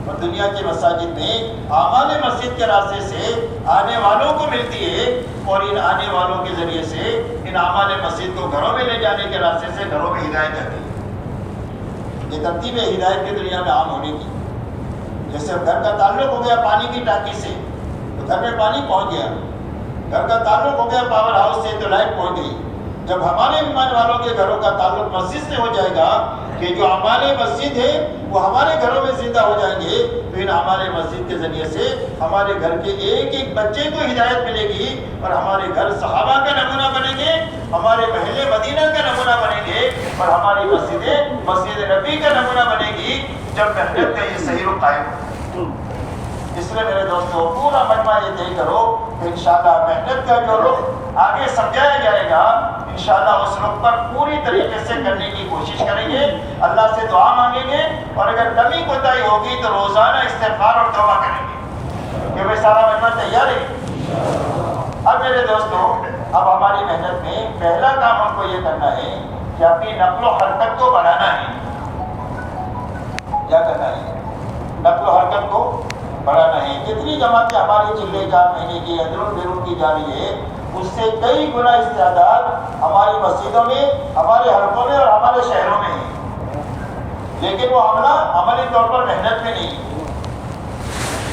اور دنیا کی مساجد میں اعمال مسجد کے راستے سے آنے والوں کو ملتی ہے، اور ان آنے والوں کے ذریعے سے ان اعمال مسجد کو گھروں میں لے جانے کے راستے سے گھروں میں ہدایت جاتی ہے۔ یہ ترتیب ہے ہدایت کی دنیا میں عام ہونے کی۔ جیسے گھر کا تعلق ہو گیا پانی کی ٹانکی سے تو گھر میں پانی پہنچ گیا، گھر کا تعلق ہو گیا پاور ہاؤس سے تو لائٹ پہنچ گئی۔ جب ہمارے ایمان والوں کے گھروں کا تعلق مسجد سے ہو جائے گا کہ جو اعمال مسجد ہے وہ ہمارے گھروں میں زندہ ہو جائیں گے، تو ان اعمال مسجد کے ذریعے سے ہمارے گھر کے ایک ایک بچے کو ہدایت ملے گی، اور ہمارے گھر صحابہ کا نمونہ بنیں گے، ہمارے محلے مدینہ کا نمونہ بنیں گے، اور ہماری مسجدیں مسجد نبی کا نمونہ بنے گی جب محنت کا یہ صحیح رخ قائم ہو۔ اس لیے میرے دوستو پورا مجمع یہ طے کرو کہ انشاءاللہ محنت کا جو رخ آگے سمجھایا جائے گا، انشاءاللہ اس رخ پر پوری طریقے سے کرنے کی کوشش کریں گے، اللہ سے دعا مانگیں گے، اور اگر کمی کوتاہی ہوگی تو روزانہ استغفار اور توبہ کریں گے کہ وہ سارا مجمع تیار ہے۔ اب میرے دوستو اب ہماری محنت میں پہلا کام ہم کو یہ کرنا ہے کہ اپنی نقل و حرکت کو بڑھانا ہے۔ کیا کرنا ہے؟ نقل و حرکت کو بڑھانا ہے۔ جتنی جماعتیں ہماری چلے 4 مہینے کی اندرون بیرون کی جا رہی ہے، اس سے کئی گنا استعداد ہماری مسجدوں میں، ہمارے حلقوں میں اور ہمارے شہروں میں ہے، لیکن وہ عملہ عملی طور پر محنت میں نہیں ہے،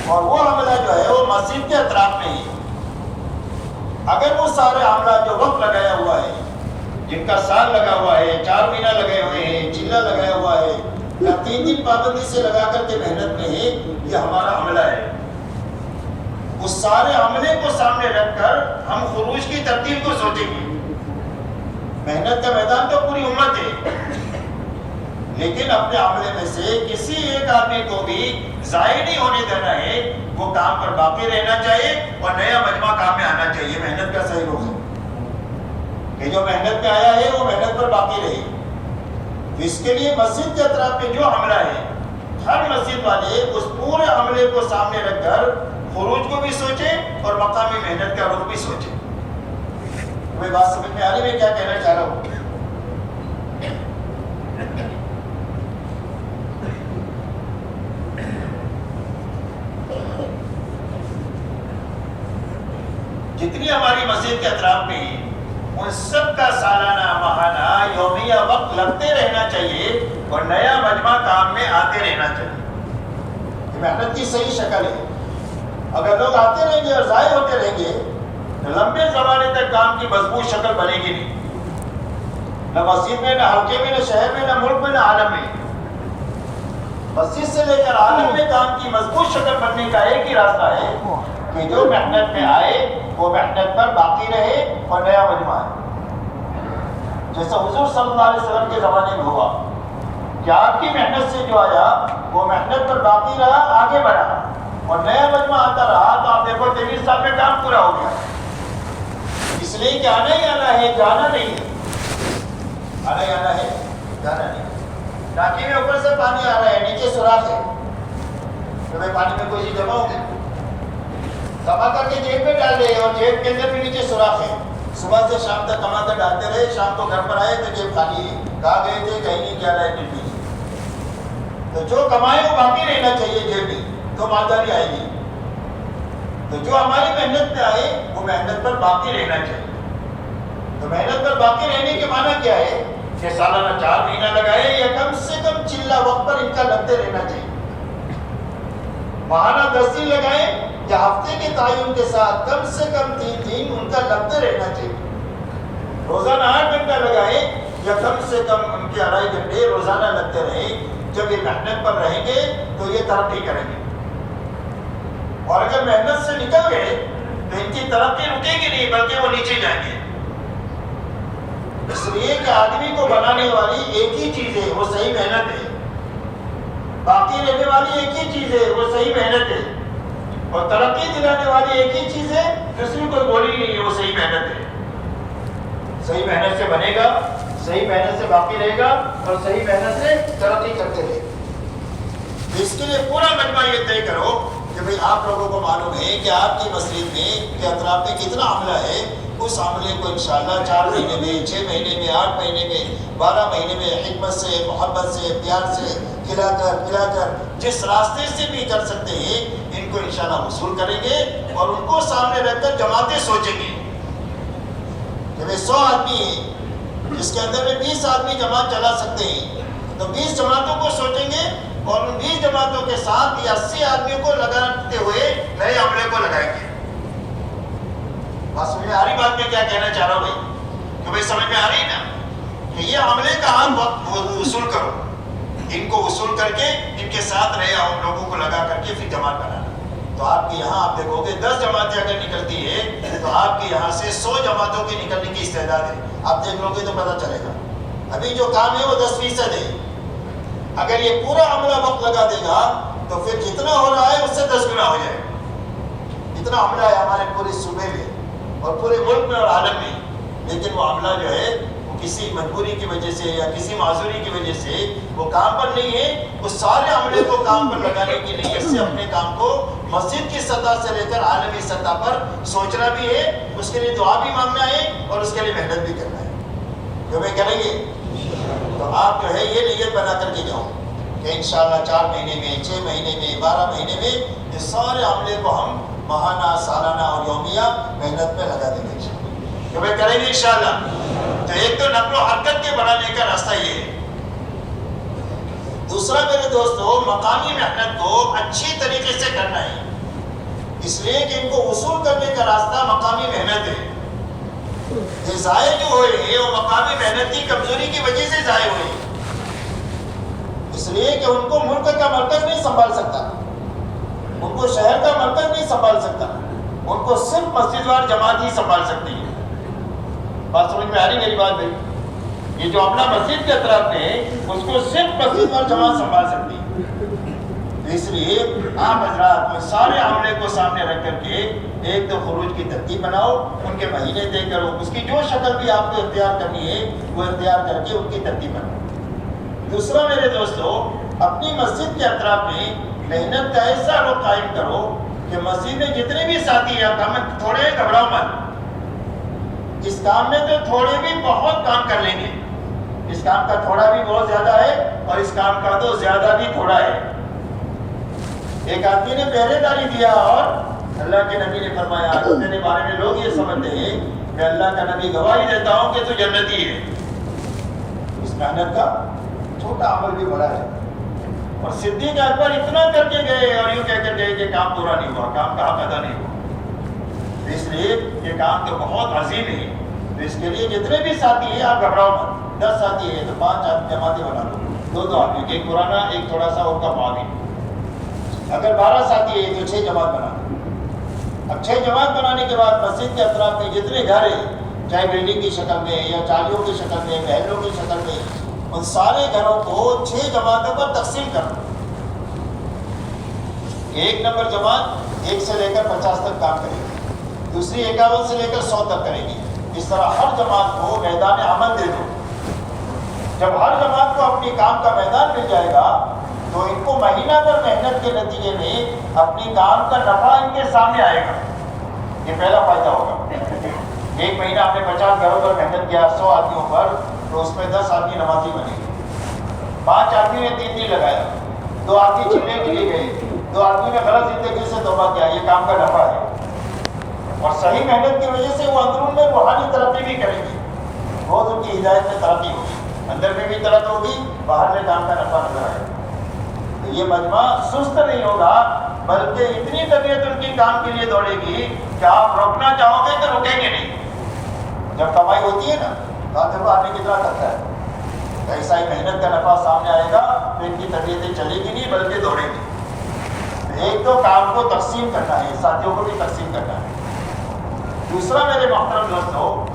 اور وہ عملہ جو ہے وہ مسجد کے اطراف میں ہی ہے۔ اگر وہ سارے عملہ جو وقت لگایا ہوا ہے، جن کا سال لگا ہوا ہے، 4 مہینہ لگے ہوئے ہیں، چلہ لگایا ہوا ہے، یا 3 دن پابندی سے لگا کر کے محنت میں ہے، یہ ہمارا عملہ ہے۔ اس سارے عملے کو سامنے رکھ کر ہم خروج کی ترتیب کو سوچیں گے۔ محنت کا میدان تو پوری امت ہے، لیکن اپنے عملے میں سے کسی ایک آدمی کو بھی ضائع نہیں ہونے دینا ہے، وہ کام پر باقی رہنا چاہیے اور نیا مجمع کام میں آنا چاہیے۔ محنت کا صحیح روز ہے کہ جو محنت میں آیا ہے وہ محنت پر باقی رہے۔ اس کے لیے مسجد کے اطراف میں جو عملہ ہے، ہر مسجد والے اس پورے عملے کو سامنے رکھ کر خروج کو بھی سوچیں اور مقامی محنت کا رخ بھی سوچیں۔ تمہیں بات سمجھ میں آ رہی میں کیا کہنا چاہ رہا ہوں؟ جتنی ہماری مسجد کے اطراف میں ان سب کا سالانہ، ماہانہ، یومیہ وقت لگتے رہنا چاہیے اور نیا مجمع کام میں آتے رہنا چاہیے۔ یہ محنت کی صحیح شکل ہے۔ اگر لوگ آتے رہیں گے اور ضائع ہوتے رہیں گے تو لمبے زمانے تک کام کی مضبوط شکل بنے گی نہیں، نہ مسجد میں، نہ حلقے میں، نہ شہر میں، نہ ملک میں، نہ عالم میں۔ مسجد سے لے کر عالم میں کام کی مضبوط شکل بننے کا ایک ہی راستہ ہے کہ جو محنت میں آئے وہ محنت پر باقی رہے اور نیا مجمع ہے۔ جیسا حضور صلی اللہ علیہ وسلم کے زمانے میں ہوا کہ آپ کی محنت سے جو آیا وہ محنت پر باقی رہا، آگے بڑھا اور نیا مجمع آتا رہا، تو آپ دیکھو 23 سال میں کام پورا ہو گیا۔ اس لیے کہ آنا ہی آنا ہے، جانا نہیں ہے۔ آنا ہی آنا ہے، جانا نہیں ہے۔ ٹانکی میں اوپر سے پانی آ رہا ہے، نیچے سوراخ ہے، تو میں پانی میں کوئی چیز جمع ہوگی، کما کر کے جیب میں ڈال دے اور جیب کے اندر بھی نیچے سوراخ ہے۔ صبح سے شام تک کما کر ڈالتے رہے، شام کو گھر پر آئے تو جیب خالی ہے، کہاں گئے تھے، کہیں نہیں، کیا رہے کچھ بھی۔ تو جو کمائے وہ باقی رہنا چاہیے جیب میں، تو مالداری آئے گی۔ تو جو ہماری محنت میں آئے وہ محنت پر باقی رہنا چاہیے۔ تو محنت پر باقی رہنے کے معنی کیا ہے کہ سالانہ 4 مہینہ لگائے یا کم سے کم چلہ وقت پر ان کا لگتے رہنا چاہیے۔ ماہانہ 10 دن لگائے یا ہفتے کے تعین کے ساتھ کم سے کم 3 دن ان کا لگتے رہنا چاہیے۔ روزانہ 8 گھنٹہ لگائے یا کم سے کم ان کے 2.5 گھنٹے روزانہ لگتے رہیں۔ جب یہ محنت پر رہیں گے تو یہ ترقی کریں گے، اور اگر محنت سے نکل گئے تو ان کی ترقی رکے گی نہیں بلکہ وہ نیچے جائیں گے۔ اس لیے کہ آدمی کو بنانے والی ایک ہی چیز ہے، وہ صحیح محنت ہے۔ باقی رہنے والی ایک ہی چیز ہے، وہ صحیح محنت ہے۔ اور ترقی دلانے والی ایک ہی چیز ہے، دوسری کوئی بولی نہیں ہے، وہ صحیح محنت ہے۔ صحیح محنت سے بنے گا، صحیح محنت سے باقی رہے گا اور صحیح محنت سے ترقی کرتے رہے گا۔ اس کے لیے پورا مجمع یہ طے کرو کہ بھئی آپ لوگوں کو معلوم ہے کہ آپ کی مسجد میں کے اطراف میں کتنا عملہ ہے، اس عملے کو انشاءاللہ 4 مہینے میں، 6 مہینے میں، 8 مہینے میں، 12 مہینے میں حکمت سے، محبت سے، پیار سے کھلا کر جس راستے سے بھی کر سکتے ہیں ان کو انشاءاللہ وصول کریں گے اور ان کو سامنے رکھ کر جماعتیں سوچیں گے کہ بھئی 100 آدمی ہیں جس کے اندر میں 20 آدمی جماعت چلا سکتے ہیں، تو 20 جماعتوں کو سوچیں گے اور ان 20 جماعتوں کے ساتھ یہ 80 آدمیوں کو لگاتے ہوئے نئے عملے کو لگائیں گے۔ بات سمجھ میں آ رہی بات میں کیا کہنا چاہ رہا ہوں بھائی؟ کہ بھائی سمجھ میں آ رہی نا کہ یہ عملے کا آپ وقت وصول کرو، ان کو وصول کر کے ان کے ساتھ نئے لوگوں کو لگا کر کے پھر جماعت بنانا۔ تو آپ کے یہاں آپ دیکھو گے 10 جماعتیں اگر نکلتی ہے تو آپ کے یہاں سے 100 جماعتوں کی نکلنے کی استعداد ہے۔ آپ دیکھ لو گے تو پتہ چلے گا۔ ابھی جو کام ہے وہ 10% ہے، اگر یہ پورا عملہ وقت لگا دے گا تو پھر جتنا ہو رہا ہے اس سے 10 گنا ہو جائے گا۔ اتنا عملہ ہے ہمارے پورے صوبے میں اور پورے ملک میں اور عالم میں، لیکن وہ عملہ جو ہے وہ کسی مجبوری کی وجہ سے یا کسی معذوری کی وجہ سے وہ کام پر نہیں ہے۔ اس سارے عملے کو کام پر لگانے کے لیے اس سے اپنے کام کو مسجد کی سطح سے لے کر عالمی سطح پر سوچنا بھی ہے، اس کے لیے دعا بھی مانگنا ہے اور اس کے لیے محنت بھی کرنا ہے۔ جو میں کریں گے تو آپ جو ہے یہ نیت بنا کر کے جاؤ کہ انشاءاللہ 4 مہینے میں، 6 مہینے میں، 12 مہینے میں یہ سارے عملے کو ہم ماہانہ، سالانہ اور یومیہ محنت میں لگا دیں گے۔ کہ بھائی کریں گے انشاءاللہ. تو ایک تو نقل و حرکت کے بڑھانے کا راستہ یہ ہے. دوسرا میرے دوستو، مقامی محنت کو اچھی طریقے سے کرنا ہے، اس لیے کہ ان کو وصول کرنے کا راستہ مقامی محنت ہے. یہ ضائع جو ہوئے وہ مقامی محنت کی کمزوری کی وجہ سے ضائع ہوئے، اس لیے کہ ان کو ملک کا مرکز نہیں سنبھال سکتا، ان کو شہر کا مرکز نہیں سنبھال سکتا، ان کو صرف مسجد وار جماعت ہی سنبھال سکتی ہے. بات سمجھ میں آ رہی میری بات بھائی؟ یہ جو اپنا مسجد کے اطراف میں اس کو صرف مسجد وار جماعت سنبھال سکتی ہے. اس لیے آپ حضرات میں سارے عملے کو سامنے رکھ کر کے ایک تو خروج کی ترتیب بناؤ، ان کے مہینے طے کرو، اس کی جو شکل بھی آپ کو اختیار کرنی ہے وہ اختیار کر کے ان کی ترتیب بناؤ. دوسرا میرے دوستو، اپنی مسجد کے اطراف میں محنت کا ایسا رخ قائم کرو کہ مسجد میں جتنے بھی ساتھی ہیں آپ تھوڑے گھبراؤ مت. اس کام میں تو تھوڑے بھی بہت کام کر لیں گے، اس کام کا تھوڑا بھی بہت زیادہ ہے اور اس کام کا تو زیادہ بھی تھوڑا ہے. ایک آدمی نے پہرے داری دیا اور اللہ کے نبی نے فرمایا، میرے بارے میں لوگ یہ سمجھتے ہیں کہ اللہ کا نبی گواہی دیتا ہوں کہ تو جنتی ہے. اس محنت کا چھوٹا عمل بھی بڑا ہے. اور صدیق اکبر اتنا کر کے گئے اور یوں کہہ کر گئے کہ کام پورا نہیں ہوا، کام کا حق ادا نہیں ہوا. اس لیے یہ کام تو بہت عظیم ہے. تو اس کے لیے جتنے بھی ساتھی ہیں آپ گھبراؤ مت. 10 ساتھی ہیں تو 5 جماعتیں بنا لو، 2 آدمی، ایک پرانا ایک تھوڑا سا ان کا معاون. اگر 12 ساتھی ہیں تو 6 جماعت بنا لو. اب 6 جماعت بنانے کے بعد مسجد کے اطراف میں جتنے گھر ہیں، چاہے بلڈنگ کی شکل میں یا چالیوں کی شکل میں، محلوں کی شکل میں، ان سارے گھروں کو 6 جماعتوں پر تقسیم کرو. 1 نمبر جماعت 1 سے لے کر 50 تک کام کرے گی، دوسری 51 سے لے کر 100 تک کرے گی. اس طرح ہر جماعت کو میدان عمل دے دو. جب ہر جماعت کو اپنی کام کا میدان مل جائے گا تو ان کو مہینہ پر محنت کے نتیجے میں اپنی کام کا نفع ان کے سامنے آئے گا. یہ پہلا فائدہ ہوگا. 1 مہینہ آپ نے 50 گھروں پر محنت کیا 100 آدمیوں پر، تو اس میں 10 آدمی نمازی بنے گے. 5 آدمی نے 3 دن لگایا، 2 آدمی چلنے کے لیے گئے، 2 آدمی نے غلط زندگی سے توبہ کیا. یہ کام کا نفع ہے. اور صحیح محنت کی وجہ سے وہ اندرون میں روحانی ترقی بھی کریں گے. بہت ان کی ہدایت میں ترقی ہوگی، اندر میں بھی ترقی ہوگی، باہر میں کام کا نفع نظر آئے گا. تو یہ مجمع سست نہیں ہوگا، بلکہ اتنی طبیعت ان کی کام کے لیے دوڑے گی کہ آپ روکنا چاہو گے تو رکیں گے نہیں. جب کمائی ہوتی ہے نا تو دیکھو آدمی کتنا کرتا ہے، ایسا ہی محنت کا نفع سامنے آئے گا تو ان کی طبیعتیں چلے گی نہیں بلکہ دوڑیں گی. ایک تو کام کو تقسیم کرنا ہے، ساتھیوں کو بھی تقسیم کرنا ہے. دوسرا میرے محترم دوستو،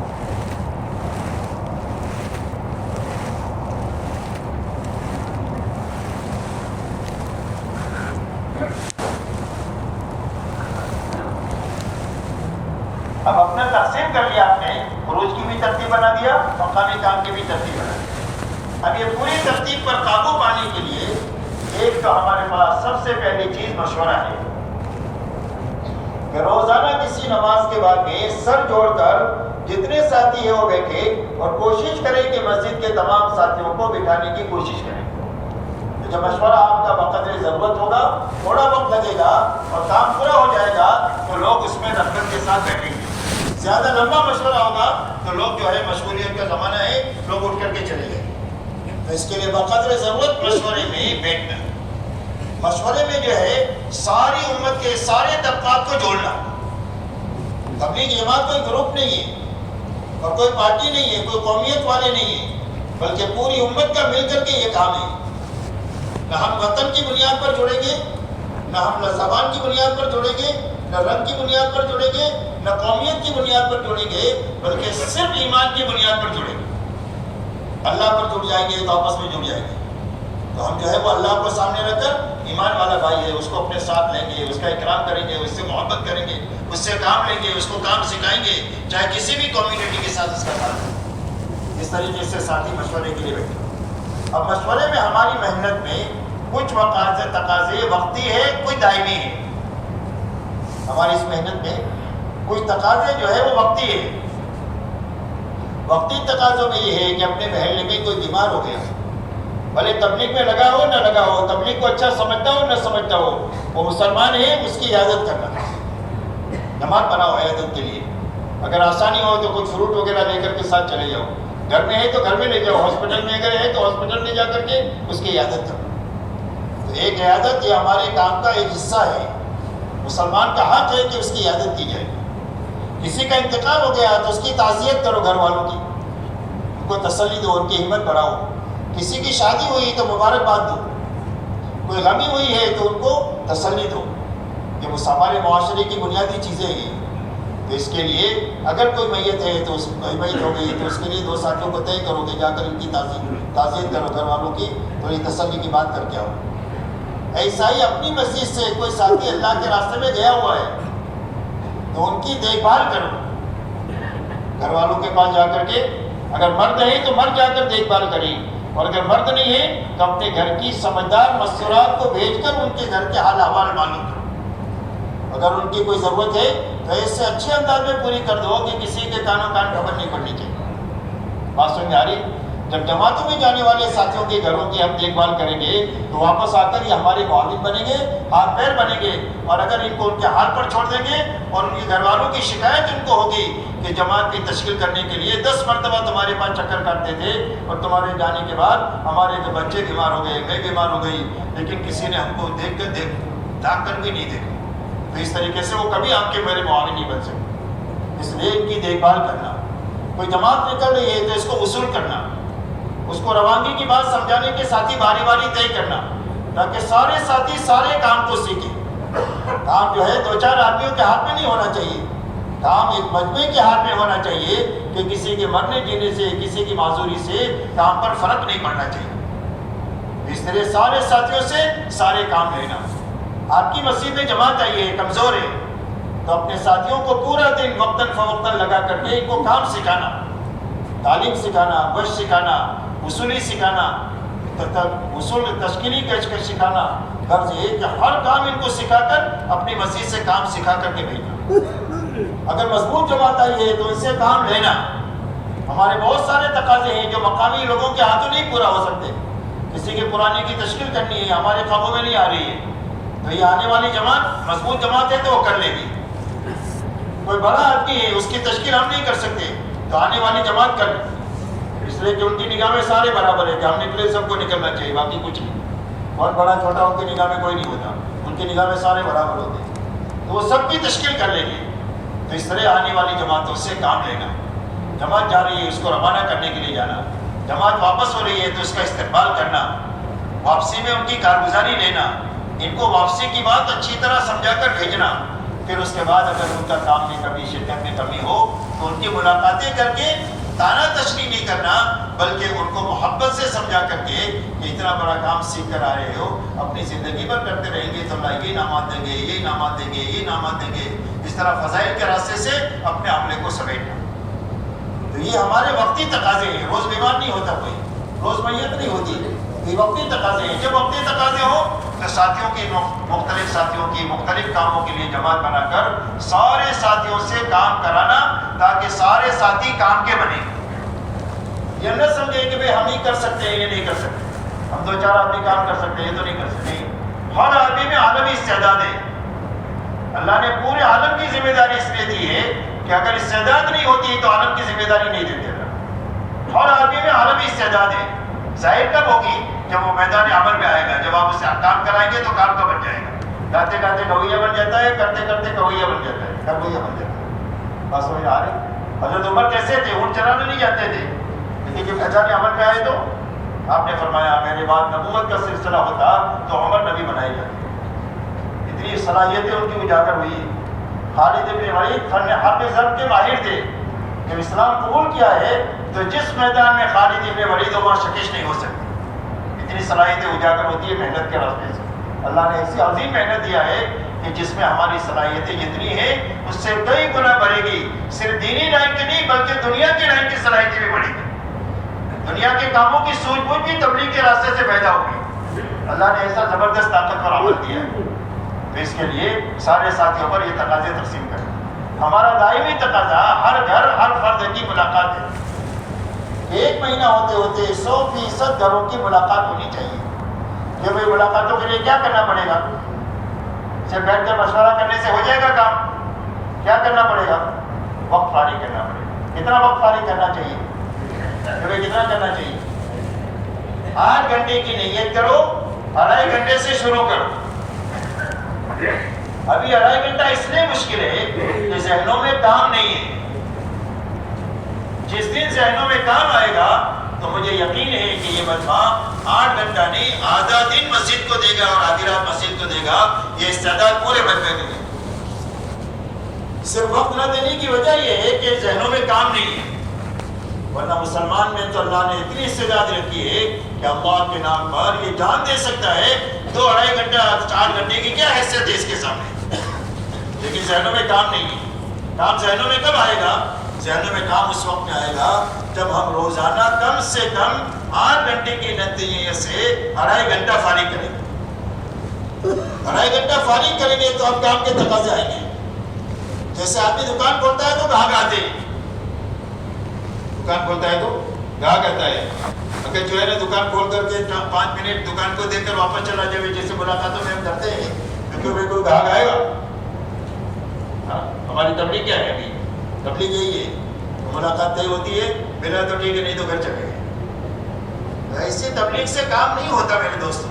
اب اپنا تقسیم کر لیا آپ نے، خروج کی بھی ترتیب بنا دیا، مقامی کام کی بھی ترتیب بنا دی. اب یہ پوری ترتیب پر قابو پانے کے لیے ایک تو ہمارے پاس سب سے پہلی چیز مشورہ ہے کہ روزانہ کسی نماز کے بعد میں سر جوڑ کر جتنے ساتھی ہیں وہ بیٹھے اور کوشش کریں کہ مسجد کے تمام ساتھیوں کو بٹھانے کی کوشش کریں. تو جب مشورہ آپ کا بقدر ضرورت ہوگا، تھوڑا وقت لگے گا اور کام پورا ہو جائے گا تو لوگ اس میں رغبت کے ساتھ بیٹھیں گے. زیادہ لمبا مشورہ ہوگا تو لوگ جو ہے مشغولیت کا زمانہ ہے، لوگ اٹھ کر کے چلے گئے. تو اس کے لیے بقدر ضرورت مشورے میں بیٹھنا، مشورے میں جو ہے ساری امت کے سارے طبقات کو جوڑنا. تبلیغ جماعت کوئی گروپ نہیں ہے اور کوئی پارٹی نہیں ہے، کوئی قومیت والے نہیں ہیں، بلکہ پوری امت کا مل کر کے یہ کام ہے. نہ ہم وطن کی بنیاد پر جوڑیں گے، نہ ہم زبان کی بنیاد پر جوڑیں گے، نہ رنگ کی بنیاد پر جوڑیں گے، نہ قومیت کی بنیاد پر جوڑیں گے، بلکہ صرف ایمان کی بنیاد پر جوڑیں گے. اللہ پر جڑ جائیں گے تو آپس میں جڑ جائیں گے. تو ہم جو ہے وہ اللہ کو سامنے رکھ کر ایمان والا بھائی ہے اس کو اپنے ساتھ لیں گے، اس کا اکرام کریں گے، اس سے محبت کریں گے، اس سے کام لیں گے، اس کو کام سکھائیں گے، چاہے کسی بھی کمیونٹی کے ساتھ اس کا کام ہے. اس طریقے سے ساتھی مشورے کے لیے بیٹھے. اب مشورے میں ہماری محنت میں کچھ تقاضے وقتی ہے، کچھ دائمی ہے. ہماری اس محنت میں کچھ تقاضے جو ہے وہ وقتی ہے. وقتی تقاضوں میں یہ ہے کہ اپنے محلے میں کوئی بیمار ہو گیا، بھلے تبلیغ میں لگا ہو نہ لگا ہو، تبلیغ کو اچھا سمجھتا ہو نہ سمجھتا ہو، وہ مسلمان ہے، اس کی عیادت کرنا. جماعت بناؤ عیادت کے لیے. اگر آسانی ہو تو کچھ فروٹ وغیرہ لے کر کے ساتھ چلے جاؤ. گھر میں ہے تو گھر میں لے جاؤ, ہاسپٹل میں اگر ہے تو ہاسپٹل میں جا کر کے اس کی عیادت کرو. تو ایک عیادت یہ ہمارے کام کا ایک حصہ ہے. مسلمان کا حق ہے کہ اس کی عیادت کی جائے. کسی کا انتقال ہو گیا تو اس کی تعزیت کرو گھر والوں کی, ان کو تسلی دو, ان کی ہمت بڑھاؤ. کسی کی شادی ہوئی تو مبارکباد دو. کوئی غمی ہوئی ہے تو ان کو تسلی دو. یہ وہ ہمارے معاشرے کی بنیادی چیزیں ہیں. تو اس کے لیے اگر کوئی میت ہے تو میت ہو گئی تو اس کے لیے 2 ساتھیوں کو طے کرو کہ جا کر ان کی تعزیت کرو گھر والوں کی, تھوڑی تسلی کی بات کر کے آؤ. ایسا ہی اپنی مسجد سے کوئی ساتھی اللہ کے راستے میں گیا ہوا ہے تو ان کی دیکھ بھال کرو. گھر والوں کے پاس جا کر کے, اگر مرد ہے تو مرد جا کر دیکھ بھال کریں, اور اگر مرد نہیں ہے تو اپنے گھر کی سمجھدار مستورات کو بھیج کر ان کے گھر کے حال احوال معلوم کرو. اگر ان کی کوئی ضرورت ہے تو اس سے اچھے انداز میں پوری کر دو کہ کسی کے کانوں کان خبر نہیں پڑنی چاہیے. بات سمجھ آ رہی؟ جب جماعتوں میں جانے والے ساتھیوں کے گھروں کی ہم دیکھ بھال کریں گے تو واپس آ کر یہ ہمارے معاون بنیں گے, ہاتھ پیر بنیں گے. اور اگر ان کو ان کے حال پر چھوڑ دیں گے اور ان کے گھر والوں کی شکایت ان کو ہوگی کہ جماعت کی تشکیل کرنے کے لیے 10 مرتبہ تمہارے پاس چکر کاٹتے تھے اور تمہارے جانے کے بعد ہمارے بچے بیمار ہو گئے, میں بیمار ہو گئی, لیکن کسی نے ہم کو دیکھ کر بھی نہیں دیکھا, تو اس طریقے سے وہ کبھی آپ کے میرے معاون نہیں بن سکتے. اس لیے ان کی دیکھ بھال کرنا. کوئی جماعت نکل رہی ہے تو اس کو وصول کرنا, اس کو روانگی کی بات سمجھانے کے ساتھی باری باری طے کرنا, تاکہ سارے ساتھی سارے کام کو سیکھیں. کام جو ہے 2-4 آدمیوں کے ہاتھ میں نہیں ہونا چاہیے, کام ایک مجموعے کے ہاتھ میں ہونا چاہیے کہ کسی کے مرنے جینے سے, کسی کی معذوری سے کام پر فرق نہیں پڑنا چاہیے. اس طرح سارے ساتھیوں سے سارے کام لینا. آپ کی مسجد میں جماعت آئی ہے, کمزور ہے, تو اپنے ساتھیوں کو پورا دن وقتاً فوقتاً لگا کر کے ان کو کام سکھانا, تعلیم سکھانا, گوش سکھانا, اصولی سکھانا, اصول تشکیلی کش سکھانا. غرض یہ کہ ہر کام ان کو سکھا کر اپنی مسجد سے کام سکھا کر کے بھیجنا. اگر مضبوط جماعت آئی ہے تو ان سے کام لینا. ہمارے بہت سارے تقاضے ہیں جو مقامی لوگوں کے ہاتھوں نہیں پورا ہو سکتے. کسی کے پرانے کی تشکیل کرنی ہے, ہمارے قابو میں نہیں آ رہی ہے, تو یہ آنے والی جماعت مضبوط جماعت ہے تو وہ کر لے گی. کوئی بڑا آدمی ہے, اس کی تشکیل ہم نہیں کر سکتے, تو آنے والی جماعت کر لے. اس لیے کہ ان کی نگاہ میں سارے برابر ہے کہ ہم نکلے سب کو نکلنا چاہیے, باقی کچھ نہیں. بہت بڑا چھوٹا ان کی نگاہ میں کوئی نہیں ہوتا, ان کی نگاہ میں سارے برابر ہوتے ہیں, تو وہ سب کی تشکیل کر لیں گے. تو اس طرح آنے والی جماعتوں سے کام لینا. جماعت جا رہی ہے اس کو روانہ کرنے کے لیے جانا, جماعت واپس ہو رہی ہے تو اس کا استقبال کرنا, واپسی میں ان کی کارگزاری لینا, ان کو واپسی کی بات اچھی طرح سمجھا کر بھیجنا. پھر اس کے بعد اگر ان کا کام میں کبھی شدت میں کمی ہو تو ان کی ملاقاتیں کر کے تانا تشریح نہیں کرنا, بلکہ ان کو محبت سے سمجھا کر کے کہ اتنا بڑا کام سیکھ کر آ رہے ہو, اپنی زندگی بھر کرتے رہیں گے تو اللہ یہ انعامات دیں گے, یہ انعامات دیں گے, یہ انعامات دیں گے. اس طرح فضائل کے راستے سے اپنے عملے کو سمیٹنا. تو یہ ہمارے وقتی تقاضے ہیں. روز بیمار نہیں ہوتا کوئی, روز میت نہیں ہوتی, یہ وقتی تقاضے ہیں. جب وقتی تقاضے ہو تو ساتھیوں کی مختلف کاموں کے لیے جماعت بنا کر سارے ساتھیوں سے کام کرانا, تاکہ سارے ساتھی کام کے بنے. یہ نہ سمجھے کہ بھئی ہم ہی کر سکتے ہیں, یہ نہیں کر سکتے, ہم 2-4 آدمی کام کر سکتے ہیں, یہ تو نہیں کر سکتے. ہر آدمی میں عالمی استعداد ہے. اللہ نے پورے عالم کی ذمہ داری اس لیے دی ہے کہ اگر استعداد نہیں ہوتی تو عالم کی ذمہ داری نہیں دیتے. ہر آدمی میں عالمی استعداد ہے. ظاہر کب ہوگی؟ جب وہ میدان عمل میں آئے گا. جب آپ اسے کام کرائیں گے تو کام کا بن جائے گا. گاتے گاتے گویا بن جاتا ہے, کرتے کرتے گویا بن جاتا ہے, گویا بن جاتا ہے. بس سمجھ آ رہی؟ حضرت عمر کیسے تھے؟ اونٹ چلانے نہیں جاتے تھے, لیکن جب میدان عمل میں آئے تو آپ نے فرمایا میرے بعد نبوت کا سلسلہ ہوتا تو عمر نبی بنائے جاتے. اتنی صلاحیتیں ان کی اجاگر ہوئی. خالد بن ولید فن حرب ضرب کے ماہر تھے. جب اسلام قبول کیا ہے تو جس میدان میں خالد بن ولید وہاں شکش نہیں ہو سکتی. اتنی صلاحیتیں اجاگر ہوتی ہے محنت کے راستے سے. اللہ نے ایسی عظیم محنت دیا ہے کہ جس میں ہماری صلاحیتیں جتنی ہیں اس سے کئی گنا بڑھے گی. صرف دینی لائن کی نہیں بلکہ دنیا کی لائن کی صلاحیتیں بھی بڑھیں گی. دنیا کے کاموں کی سوجھ بوجھ بھی تبلیغ کے راستے سے پیدا ہوگی. اللہ نے ایسا زبردست طاقتور عمل دیا ہے. تو اس کے لیے سارے ساتھیوں پر یہ تقاضے تقسیم کریں. ہمارا دائمی تقاضا ہر گھر ہر فرد کی ملاقات ہے. 1 مہینہ ہوتے ہوتے 100% گھروں کی ملاقات ہونی چاہیے. کہ بھائی ملاقاتوں کے لیے کیا کرنا پڑے گا؟ صرف بیٹھ کر مشورہ کرنے سے ہو جائے گا کام؟ کیا کرنا پڑے گا؟ وقت فارغ کرنا پڑے گا. کتنا وقت فارغ کرنا چاہیے؟ کتنا کرنا چاہیے؟ 8 گھنٹے کی نیت کرو، 2.5 گھنٹے سے شروع کرو. ابھی 2.5 گھنٹہ اس لیے مشکل ہے کہ ذہنوں میں کام نہیں ہے. جس دن ذہنوں میں کام آئے گا تو مجھے یقین ہے کہ یہ بچہ 8 گھنٹہ نہیں، آدھا دن مسجد کو دے گا اور آدھی رات مسجد کو دے گا. یہ استعداد پورے بچے کے لیے. صرف وقت نہ دینے کی وجہ یہ ہے کہ ذہنوں میں کام نہیں ہے. ورنہ مسلمان میں تو اللہ نے اتنی استعداد رکھی ہے کہ اللہ کے نام پر یہ جان دے سکتا ہے. 2-2.5 گھنٹہ 4 گھنٹے کی کیا حیثیت ہے اس کے سامنے؟ لیکن ذہنوں میں کام نہیں ہے. کام ذہنوں میں کب آئے گا؟ ذہنوں میں کام اس وقت میں آئے گا جب ہم روزانہ کم سے کم 8 گھنٹے کی نتیجے سے 2.5 گھنٹہ فارغ کریں گے. 2.5 گھنٹہ فارغ کریں گے تو اب کام کے تقاضے آئیں گے. جیسے آدمی دکان کھولتا ہے تو گاہک آتے ہیں. دکان کھولتا ہے تو گاہک آتا ہے. اگر جو ہے نا دکان کھول کر کے 5 منٹ دکان کو دیکھ کر واپس چلا جائے، جیسے ملاقاتوں میں ہم کرتے ہیں کیونکہ بھائی کوئی گاہک آئے گا. ہماری تبلیغ کیا ہے؟ ابھی تبلیغ یہی ہے، ملاقات طے ہوتی ہے، ملا تو ٹھیک ہے، نہیں تو گھر چلے گئے. ایسی تبلیغ سے کام نہیں ہوتا میرے دوستوں.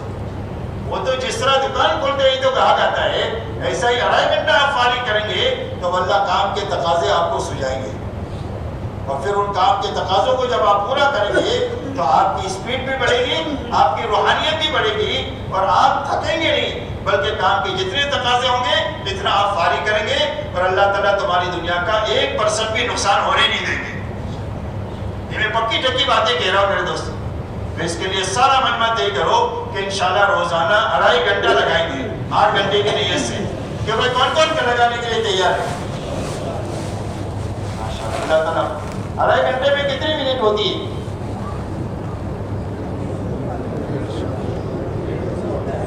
وہ تو جس طرح دکان کھولتے ہی تو گاہک آتا ہے، ایسا ہی 2.5 گھنٹہ آپ فارغ کریں گے تو اللہ کام کے تقاضے آپ کو سجائیں گے. اور پھر ان کام کے تقاضوں کو جب آپ پورا کریں گے تو آپ کی اسپیڈ بھی بڑھے گی، آپ کی روحانیت بھی بڑھے گی اور آپ تھکیں گے نہیں، بلکہ کام کے جتنے تقاضے ہوں گے اتنا آپ فارغ کریں گے اور اللہ تعالیٰ تمہاری دنیا کا 1% بھی نقصان ہونے نہیں دیں گے. یہ میں پکی ٹکی باتیں کہہ رہا ہوں میرے دوستوں. اس کے لیے سارا مجمع طے کرو کہ انشاءاللہ روزانہ 2.5 گھنٹہ لگائیں گے 8 گھنٹے کی نیت سے. کہ بھائی کون کون لگانے کے لیے تیار ہے؟ اللہ تعالیٰ 2.5 گھنٹے میں کتنی منٹ ہوتی ہے؟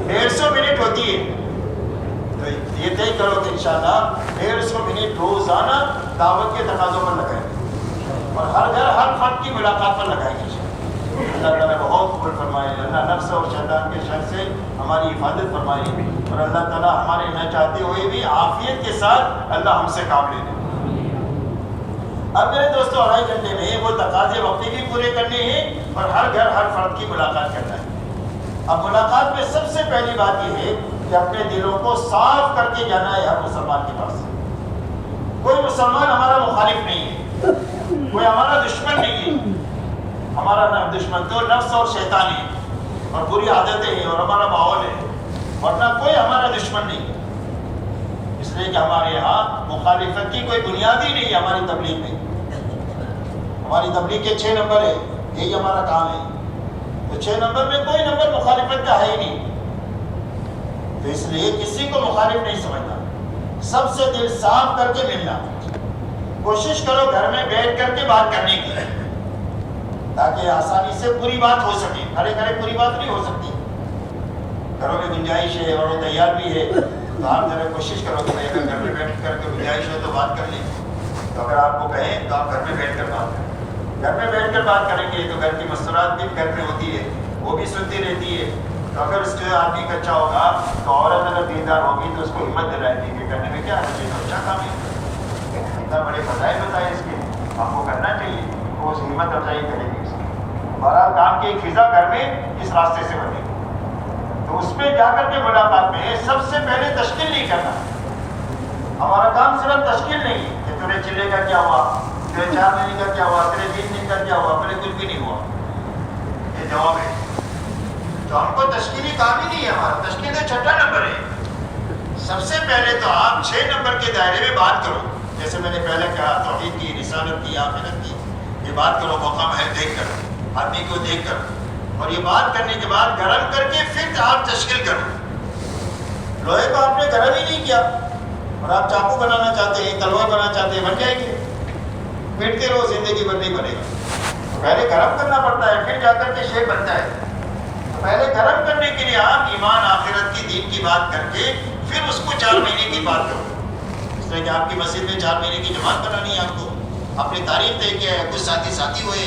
150 منٹ ہوتی ہے. تو یہ طے کرو کہ انشاءاللہ 150 منٹ روزانہ دعوت کے تقاضوں پر لگائیں گے اور ہر گھر ہر فرد کی ملاقات پر لگائیں گے. اللہ تعالیٰ بہت قبول فرمائے. اللہ نفس اور شیطان کے شر سے ہماری حفاظت فرمائے اور اللہ تعالیٰ ہمارے نہ چاہتے ہوئے بھی عافیت کے ساتھ اللہ ہم سے کام لے لے. اب میرے دوستوں 2.5 گھنٹے میں وہ تقاضے وقتی بھی پورے کرنے ہیں اور ہر گھر ہر فرد کی ملاقات کرنا ہے. اب ملاقات میں سب سے پہلی بات یہ ہے کہ اپنے دلوں کو صاف کر کے جانا ہے ہر مسلمان کے پاس. کوئی مسلمان ہمارا مخالف نہیں ہے، کوئی ہمارا دشمن نہیں ہے. ہمارا دشمن تو نفس اور شیطان ہے اور بری عادتیں ہیں اور ہمارا ماحول ہے، ورنہ کوئی ہمارا دشمن نہیں. اس لیے کہ ہمارے یہاں مخالفت کی کوئی بنیاد ہی نہیں ہے. ہماری تبلیغ میں، ہماری تبلیغ کے 6 نمبر ہے، یہی ہمارا کام ہے. تو 6 نمبر میں کوئی نمبر مخالفت کا ہے ہی نہیں. تو اس لیے کسی کو مخالف نہیں سمجھنا، سب سے دل صاف کر کے ملنا. کوشش کرو گھر میں بیٹھ کر کے بات کرنے کی تاکہ آسانی سے پوری بات ہو سکے. گھرے گھرے پوری بات نہیں ہو سکتی، گھروں میں گنجائش ہے اور وہ تیار بھی ہے. تو آپ ذرا کوشش کرو کہ اگر گھر میں بیٹھ کر کے گنجائش ہے تو بات کر لیں. تو اگر آپ کو کہیں تو آپ گھر میں بیٹھ کر بات کریں. گھر میں بیٹھ کر بات کریں گے تو گھر کی مستورات بھی گھر میں ہوتی ہے، وہ بھی سنتی رہتی ہے. تو اگر اس جو آدمی کچا ہوگا تو عورت اگر دیندار ہوگی تو اس کو ہمت دلائے گی کہ کرنے میں کیا ہے، یہ تو اچھا کام ہے. اتنا بڑے فضائل بتائے اس کے، آپ کو کرنا چاہیے. وہ اس ہمت افزائی کرے گی. بہرحال کام کی ایک فضا گھر میں اس راستے سے بنے گی. تو اس میں جا کر کے ملاقات میں سب سے پہلے تشکیل نہیں کرنا. ہمارا کام صرف تشکیل نہیں ہے کہ تمہیں چلے کا کیا ہوا، تیرے 4 مہینے کا کیا ہوا، تیرے 3 دن کا کیا ہوا، پہلے کچھ بھی نہیں ہوا. یہ جواب ہے. تو ہم کو تشکیلی کام ہی نہیں ہے. ہمارا تشکیل 6 نمبر ہے. سب سے پہلے تو آپ 6 نمبر کے دائرے میں بات کرو. جیسے میں نے پہلے کہا، توحید کی، رسالت کی، آخرت کی. یہ بات کرو موقع ہے دیکھ کر، آدمی کو دیکھ کر. اور یہ بات کرنے کے بعد گرم کر کے پھر آپ تشکیل کرو. لوہے کو آپ نے گرم ہی نہیں کیا اور آپ چاقو بنانا چاہتے ہیں، تلوار بنانا چاہتے ہیں، بن جائے گی. پیٹتے رہو، زندگی بھر نہیں بنے گا. تو پہلے گرم کرنا پڑتا ہے، پھر جا کر کے شیپ بنتا ہے. تو پہلے گرم کرنے کے لیے آپ ایمان، آخرت کی، دین کی بات کر کے پھر اس کو 4 مہینے کی بات کرو. اس لیے کہ آپ کی مسجد میں 4 مہینے کی جماعت بنانی ہے. آپ کو اپنی تاریخ طے کیا ہے، کچھ ساتھی ہوئے،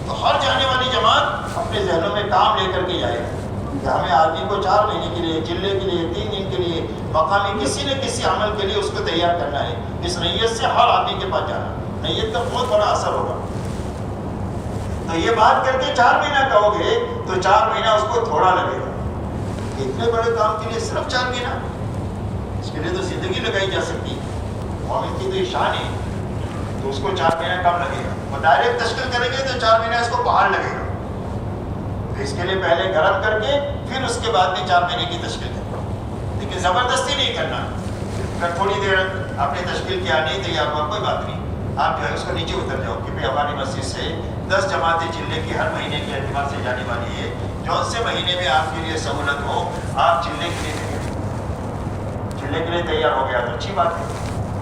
تو ہر جانے والی جماعت اپنے ذہنوں میں کام لے کر کے جائے کہ ہمیں آدمی کو 4 مہینے کے لیے، چلے کے لیے، 3 دن دین کے لیے مقامی کسی نہ کسی عمل کے لیے اس کو تیار کرنا ہے. اس نیت سے ہر آدمی کے پاس جانا, نیت کا بہت بڑا اثر ہوگا. تو یہ بات کر کے 4 مہینہ کہو گے تو 4 مہینہ اس کو تھوڑا لگے گا. اتنے بڑے کام کے لیے صرف 4 مہینہ, اس کے لیے تو زندگی لگائی جا سکتی ہے. مومن کی تو یہ شان ہے, تو اس کو 4 مہینہ کم لگے گا. اور ڈائریکٹ تشکیل کریں گے تو 4 مہینہ اس کو پہاڑ لگے گا. تو اس کے لیے پہلے گرم کر کے پھر اس کے بعد میں 4 مہینے کی تشکیل کرنا. لیکن زبردستی نہیں کرنا. اگر تھوڑی دیر آپ نے تشکیل کیا نہیں تیار ہوا کوئی بات نہیں, آپ جو ہے اس کو نیچے اتر جاؤ کہ بھائی ہماری مسجد سے 10 جماعتیں چلنے کی ہر مہینے کے اعتبار سے جانے والی ہے. جو سے مہینے میں آپ کے لیے سہولت ہو آپ چلنے کے لیے چلنے کے لیے تیار ہو گیا تو اچھی بات ہے.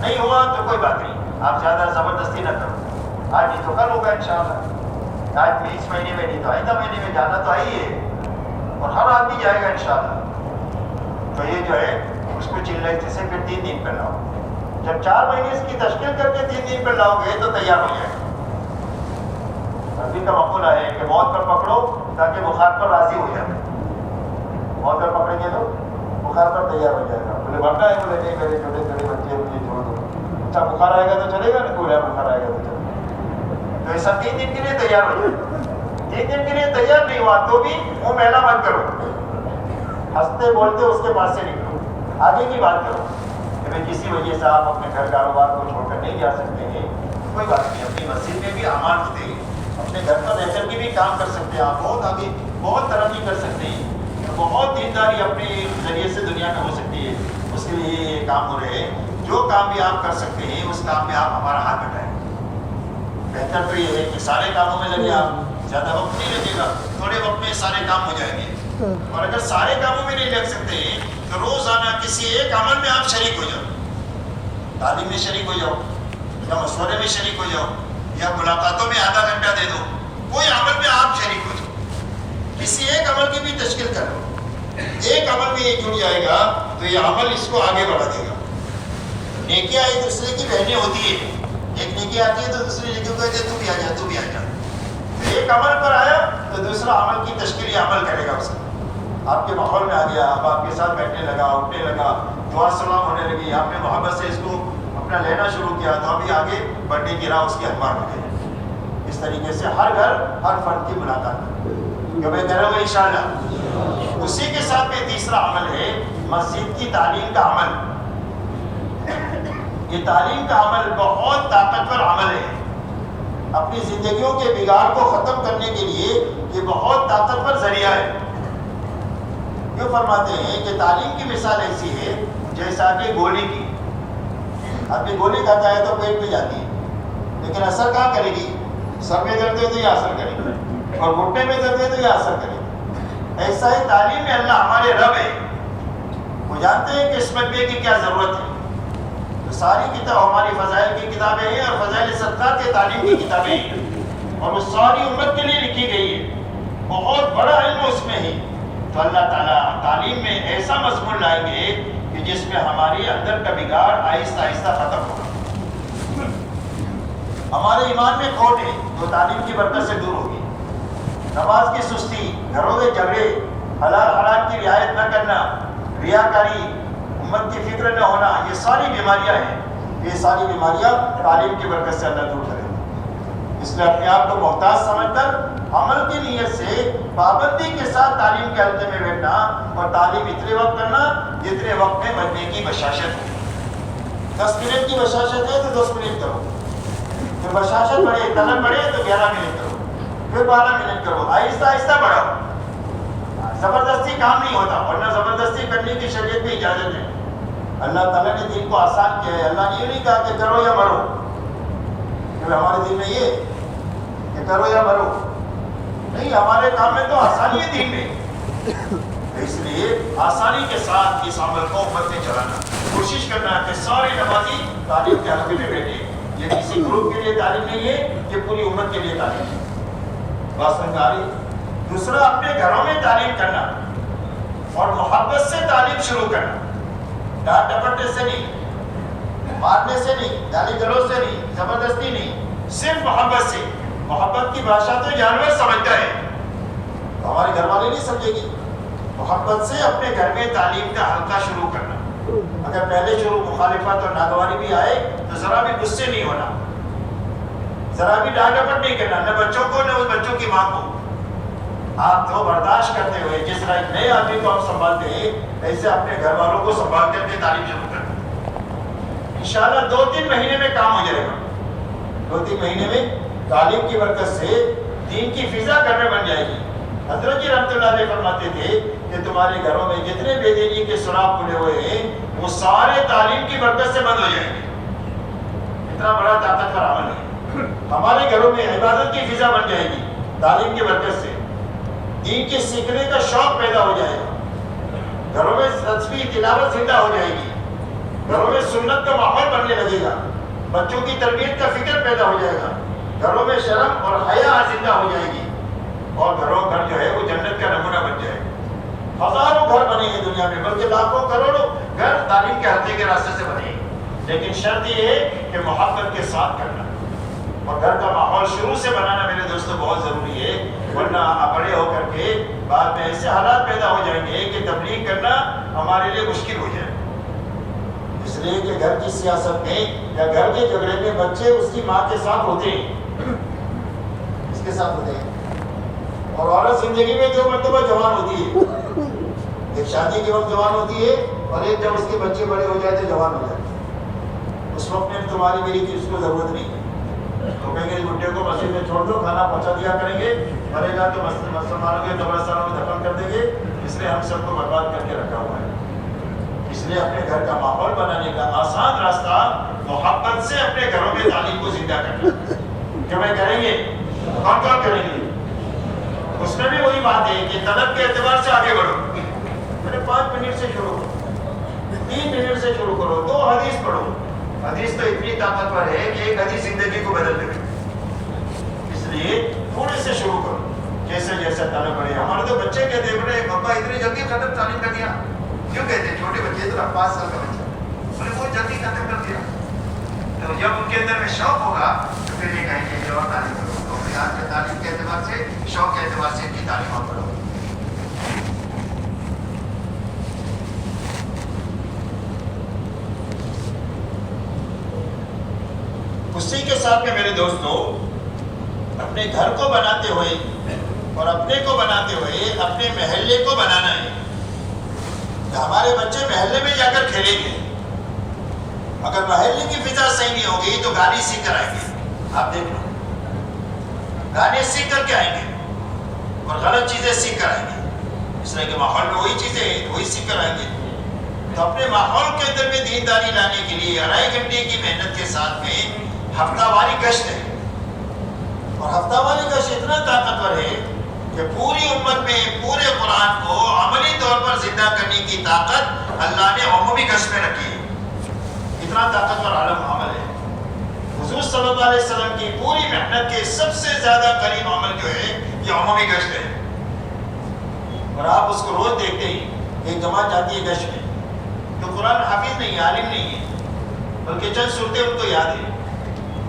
نہیں ہوا تو کوئی بات نہیں, آپ زیادہ زبردستی نہ کرو. آج نہیں تو کل ہوگا انشاءاللہ. آج بھی اس مہینے میں نہیں تو آئندہ مہینے میں جانا تو ہی ہے, اور ہر آدمی جائے گا انشاءاللہ. تو یہ جو ہے اس کو چلنے سے پھر 3 دن پہ لاؤ. جب 4 مہینے اس کی تشکیل کر کے 3 دن پہ لاؤ گے تو تیار ہو جائے گا. عربی کا مقولہ ہے کہ موت پر پکڑو تاکہ بخار پر راضی ہو جائے. موت پر پکڑیں گے تو بخار پر تیار ہو جائے گا. بولے بڑھنا ہے, بولے نہیں میرے چھوٹے چھوٹے بچے مجھے چھوڑ دو. اچھا بخار آئے گا تو چلے گا نا, بولے بخار آئے گا تو چلے گا. تو ایسا 3 دن کے لیے تیار ہو جائے. 3 دن کے لیے تیار نہیں ہوا تو بھی منہ میلا مت کرو, ہنستے بولتے اس کے پاس سے نکلو, آگے کی بات کرو کہ بھائی کسی وجہ سے آپ اپنے گھر کاروبار کو چھوڑ کر نہیں جا سکتے ہیں, کوئی بات نہیں. اپنی مسجد میں بھی امان ہوتے ہیں, اپنے گھر پر رہ کر کے بھی کام کر سکتے ہیں. آپ بہت آگے بہت ترقی کر سکتے ہیں, بہت دینداری اپنے ذریعے سے دنیا میں ہو سکتی ہے. اس کے لیے یہ کام ہو رہے ہیں. جو کام بھی آپ کر سکتے ہیں اس کام میں آپ ہمارا ہاتھ بٹائیں. بہتر تو یہ ہے کہ سارے کاموں میں لگے, آپ زیادہ وقت نہیں لگے گا, تھوڑے وقت میں سارے کام ہو جائیں گے. اور اگر سارے کاموں میں نہیں لگ سکتے تو روزانہ کسی ایک عمل میں آپ شریک ہو جاؤ. تعلیم میں شریک ہو جاؤ, یا مشورے میں شریک ہو جاؤ, یا ملاقاتوں میں آدھا گھنٹہ دے دو. کوئی عمل میں آپ شریک ہو جاؤ, کسی ایک عمل کی بھی تشکیل کر لو. ایک عمل میں یہ جڑ جائے گا تو یہ عمل اس کو آگے بڑھا دے گا. نیکیاں ایک دوسرے کی بہنیں ہوتی ہے. ایک نیکی آتی ہے تو دوسری نیکی کو کہتے ہیں تو بھی آ جا, تو بھی آ جا. ایک عمل پر آیا تو دوسرا عمل کی تشکیل عمل کرے گا. اس کا آپ کے ماحول میں آ گیا, اب آپ کے ساتھ بیٹھنے لگا, اٹھنے لگا, دعا سلام ہونے لگی, آپ نے محبت سے اس کو اپنا لینا شروع کیا تو ابھی آگے بڑھنے کی راہ اس کی ہموار ہو گئی. اس طریقے سے ہر گھر ہر فرد کی ملاقات جو میں کروں گا انشاءاللہ. اسی کے ساتھ میں تیسرا عمل ہے مسجد کی تعلیم کا عمل. یہ تعلیم کا عمل بہت طاقتور عمل ہے. اپنی زندگیوں کے بگاڑ کو ختم کرنے کے لیے یہ بہت طاقتور ذریعہ ہے. کیوں فرماتے ہیں کہ تعلیم کی مثال ایسی ہے جیسا کہ گولی کی. آدمی گولی کھاتا ہے تو پیٹ میں جاتی ہے, لیکن اثر کہاں کرے گی؟ سر میں درد ہے تو یہ اثر کرے گی, اور گھٹنے میں درد ہے تو یہ اثر کرے گی. ایسا ہے تعلیم میں اللہ ہمارے رب ہے, وہ جانتے ہیں کہ اس مدعے کی کیا ضرورت ہے. تو ساری کتاب ہماری فضائل کی کتابیں ہیں, اور فضائل صدقات کے تعلیم کی کتابیں ہیں, اور وہ ساری امت کے لیے لکھی گئی ہے. بہت بڑا علم اس میں ہے. تو اللہ تعالیٰ تعلیم میں ایسا مضمون لائیں گے کہ جس میں ہمارے اندر کا بگاڑ آہستہ آہستہ ختم ہوگا. ہمارے ایمان میں کھوٹ ہے تو تعلیم کی برکت سے دور ہوگی. نماز کی سستی, گھروں میں جھگڑے, حلال حرام کی رعایت نہ کرنا, ریاکاری, امت کی فکر نہ ہونا, یہ ساری بیماریاں ہیں. یہ ساری بیماریاں تعلیم کی برکت سے اللہ دور کرے. اس لیے اپنے آپ کو محتاج سمجھ کر عمل کی نیت سے پابندی کے ساتھ تعلیم کے حلقے میں بیٹھنا, اور تعلیم اتنے وقت کرنا جتنے وقت میں بچنے کی بشاشت ہو. 10 منٹ کی بشاشت ہے تو 10 منٹ کرو, پھر بشاشت بڑھے, طلب بڑھے تو 11 منٹ کرو, پھر 12 منٹ کرو. آہستہ آہستہ بڑھاؤ. زبردستی کام نہیں ہوتا, ورنہ زبردستی کرنے کی شریعت میں اجازت ہے. اللہ تعالیٰ نے دین کو آسان کیا ہے. اللہ نے یہ نہیں کہا کہ کرو یا مرو, کہ ہمارے دین میں یہ کہ کرو یا مرو نہیں. ہمارے کام میں تو آسانی ہے دین میں. اس لیے آسانی کے ساتھ اس عمل کو امت میں چلانا, کوشش کرنا کہ سارے نمازی تعلیم کے حلقے میں بیٹھے. یہ کسی گروپ کے لیے تعلیم نہیں ہے, یہ پوری امت کے لیے تعلیم ہے. بات سمجھ آ رہی؟ دوسرا, اپنے گھروں میں تعلیم کرنا اور محبت سے تعلیم شروع کرنا. ڈانٹ ڈپٹنے سے نہیں, مارنے سے نہیں, گالی گلوچ سے نہیں, زبردستی نہیں, صرف محبت سے. محبت کی بھاشا تو جانور سمجھتا ہے, ہمارے گھر والے نہیں سمجھے گی. محبت سے اپنے گھر میں تعلیم کا حلقہ شروع کرنا. اگر پہلے شروع مخالفت اور ناگواری بھی آئے تو ذرا بھی غصے نہیں ہونا, ذرا بھی ڈانٹ ڈپٹ نہیں کرنا, نہ بچوں کو نہ اس بچوں کی ماں کو. آپ تو برداشت کرتے ہوئے جس طرح ایک نئے آدمی کو آپ سنبھالتے ہیں ایسے اپنے گھر والوں کو سنبھال کر کے تعلیم شروع کرنا. انشاءاللہ 2-3 مہینے میں کام ہو جائے گا. 2-3 مہینے میں تعلیم کی برکت سے دین کی فضا گھر میں بن جائے گی. حضرت جی رحمۃ اللہ علیہ فرماتے تھے کہ تمہارے گھروں میں جتنے بے دینی کے سراغ کھلے ہوئے ہیں وہ سارے تعلیم کی برکت سے بند ہو جائیں گے. اتنا بڑا طاقتور عمل ہے. ہمارے گھروں میں عبادت کی فضا بن جائے گی تعلیم کی برکت سے. دین کے سیکھنے کا شوق پیدا ہو جائے گا. گھروں میں تسبیح تلاوت زندہ ہو جائے گی. گھروں میں سنت کا ماحول بننے لگے گا. بچوں کی تربیت کا فکر پیدا ہو جائے گا. گھروں میں شرم اور حیا زندہ ہو جائے گی اور گھر جو ہے وہ جنت کا نمونہ بن جائے گا. ہزاروں گھر بنے ہیں دنیا میں, بلکہ لاکھوں کروڑوں گھر تعلیم کے حلقے کے راستے سے بنے ہیں. لیکن شرط یہ ہے کہ محبت کے ساتھ کرنا اور گھر کا ماحول شروع سے بنانا میرے دوستوں بہت ضروری ہے. ورنہ بڑے ہو کر کے بعد میں ایسے حالات پیدا ہو جائیں گے کہ تبلیغ کرنا ہمارے لیے مشکل ہو جائے. اس لیے کہ گھر کی سیاست میں یا گھر کے جھگڑے میں بچے اس کی ماں کے ساتھ ہوتے ہیں, اس کے ساتھ ہوتے ہیں. اور عورت زندگی میں 2 مرتبہ جوان ہوتی ہے. ایک شادی کے وقت جوان ہوتی ہے اور ایک جب اس کے بچے بڑے ہو جاتے جوان ہو جاتے. اس وقت میں تمہاری میری کی اس کو ضرورت نہیں ہے. تو کہیں گے بڈھے کو مسجد میں چھوڑ دو, کھانا پہنچا دیا کریں گے, مرے گا تو مسلمانوں کے قبرستانوں میں دفن کر دیں گے. اس لیے ہم سب کو برباد کر کے رکھا ہوا ہے. اس لیے اپنے گھر کا ماحول بنانے کا آسان راستہ محبت سے اپنے گھروں میں تعلیم کو زندہ کرنا. کیا میں کریں گے؟ کون کون کریں گے؟ اس میں بھی وہی بات ہے کہ طلب کے اعتبار سے آگے بڑھو. میں نے 5 منٹ سے شروع کرو, 3 منٹ سے شروع کرو, 2 حدیث پڑھو. حدیث تو اتنی طاقتور ہے کہ ایک حدیث زندگی کو بدل دے. اس لیے تھوڑے سے شروع کرو, جیسے جیسے طلب بڑھے. ہمارے تو بچے کہتے ہیں بڑے پپا اتنی جلدی ختم تعلیم کر دیا. کیوں کہتے ہیں؟ چھوٹے بچے تو 5 سال کا بچہ بولے بہت جلدی ختم کر دیا. تو جب ان کے اندر میں شوق ہوگا تو پھر یہ کہیں گے اور تعلیم کرو. تو پھر آج کے تعلیم کے اعتبار سے, شوق کے اعتبار سے ان کی تعلیم اور پڑھو. اسی کے ساتھ میں میرے دوستوں اپنے گھر کو بناتے ہوئے اور اپنے کو بناتے ہوئے اپنے محلے کو بنانا ہے. ہمارے بچے محلے میں جا کر کھیلیں گے. اگر محلے کی فضا صحیح نہیں ہوگی تو گانے سیکھ کر آئیں گے. آپ دیکھ لو, گانے سیکھ کر کے آئیں گے اور غلط چیزیں سیکھ کر آئیں گے. اس طرح کے ماحول میں وہی چیزیں ہیں وہی سیکھ کر آئیں گے. تو اپنے ماحول کے اندر میں دینداری لانے کے لیے 2.5 گھنٹے کی محنت کے ساتھ میں ہفتہ واری گشت ہے. اور ہفتہ واری گشت اتنا طاقتور ہے کہ پوری امت میں پورے قرآن کو عملی طور پر زندہ کرنے کی طاقت اللہ نے عمومی گشت میں رکھی ہے. اتنا طاقتور عمل ہے. حضور صلی اللہ علیہ وسلم کی پوری محنت کے سب سے زیادہ قریب عمل جو ہے یہ عمومی گشت ہے. اور آپ اس کو روز دیکھتے ہی ایک جماعت جاتی ہے گشت میں تو قرآن حافظ نہیں ہے, عالم نہیں ہے, بلکہ چند صورتیں ان کو یاد ہیں.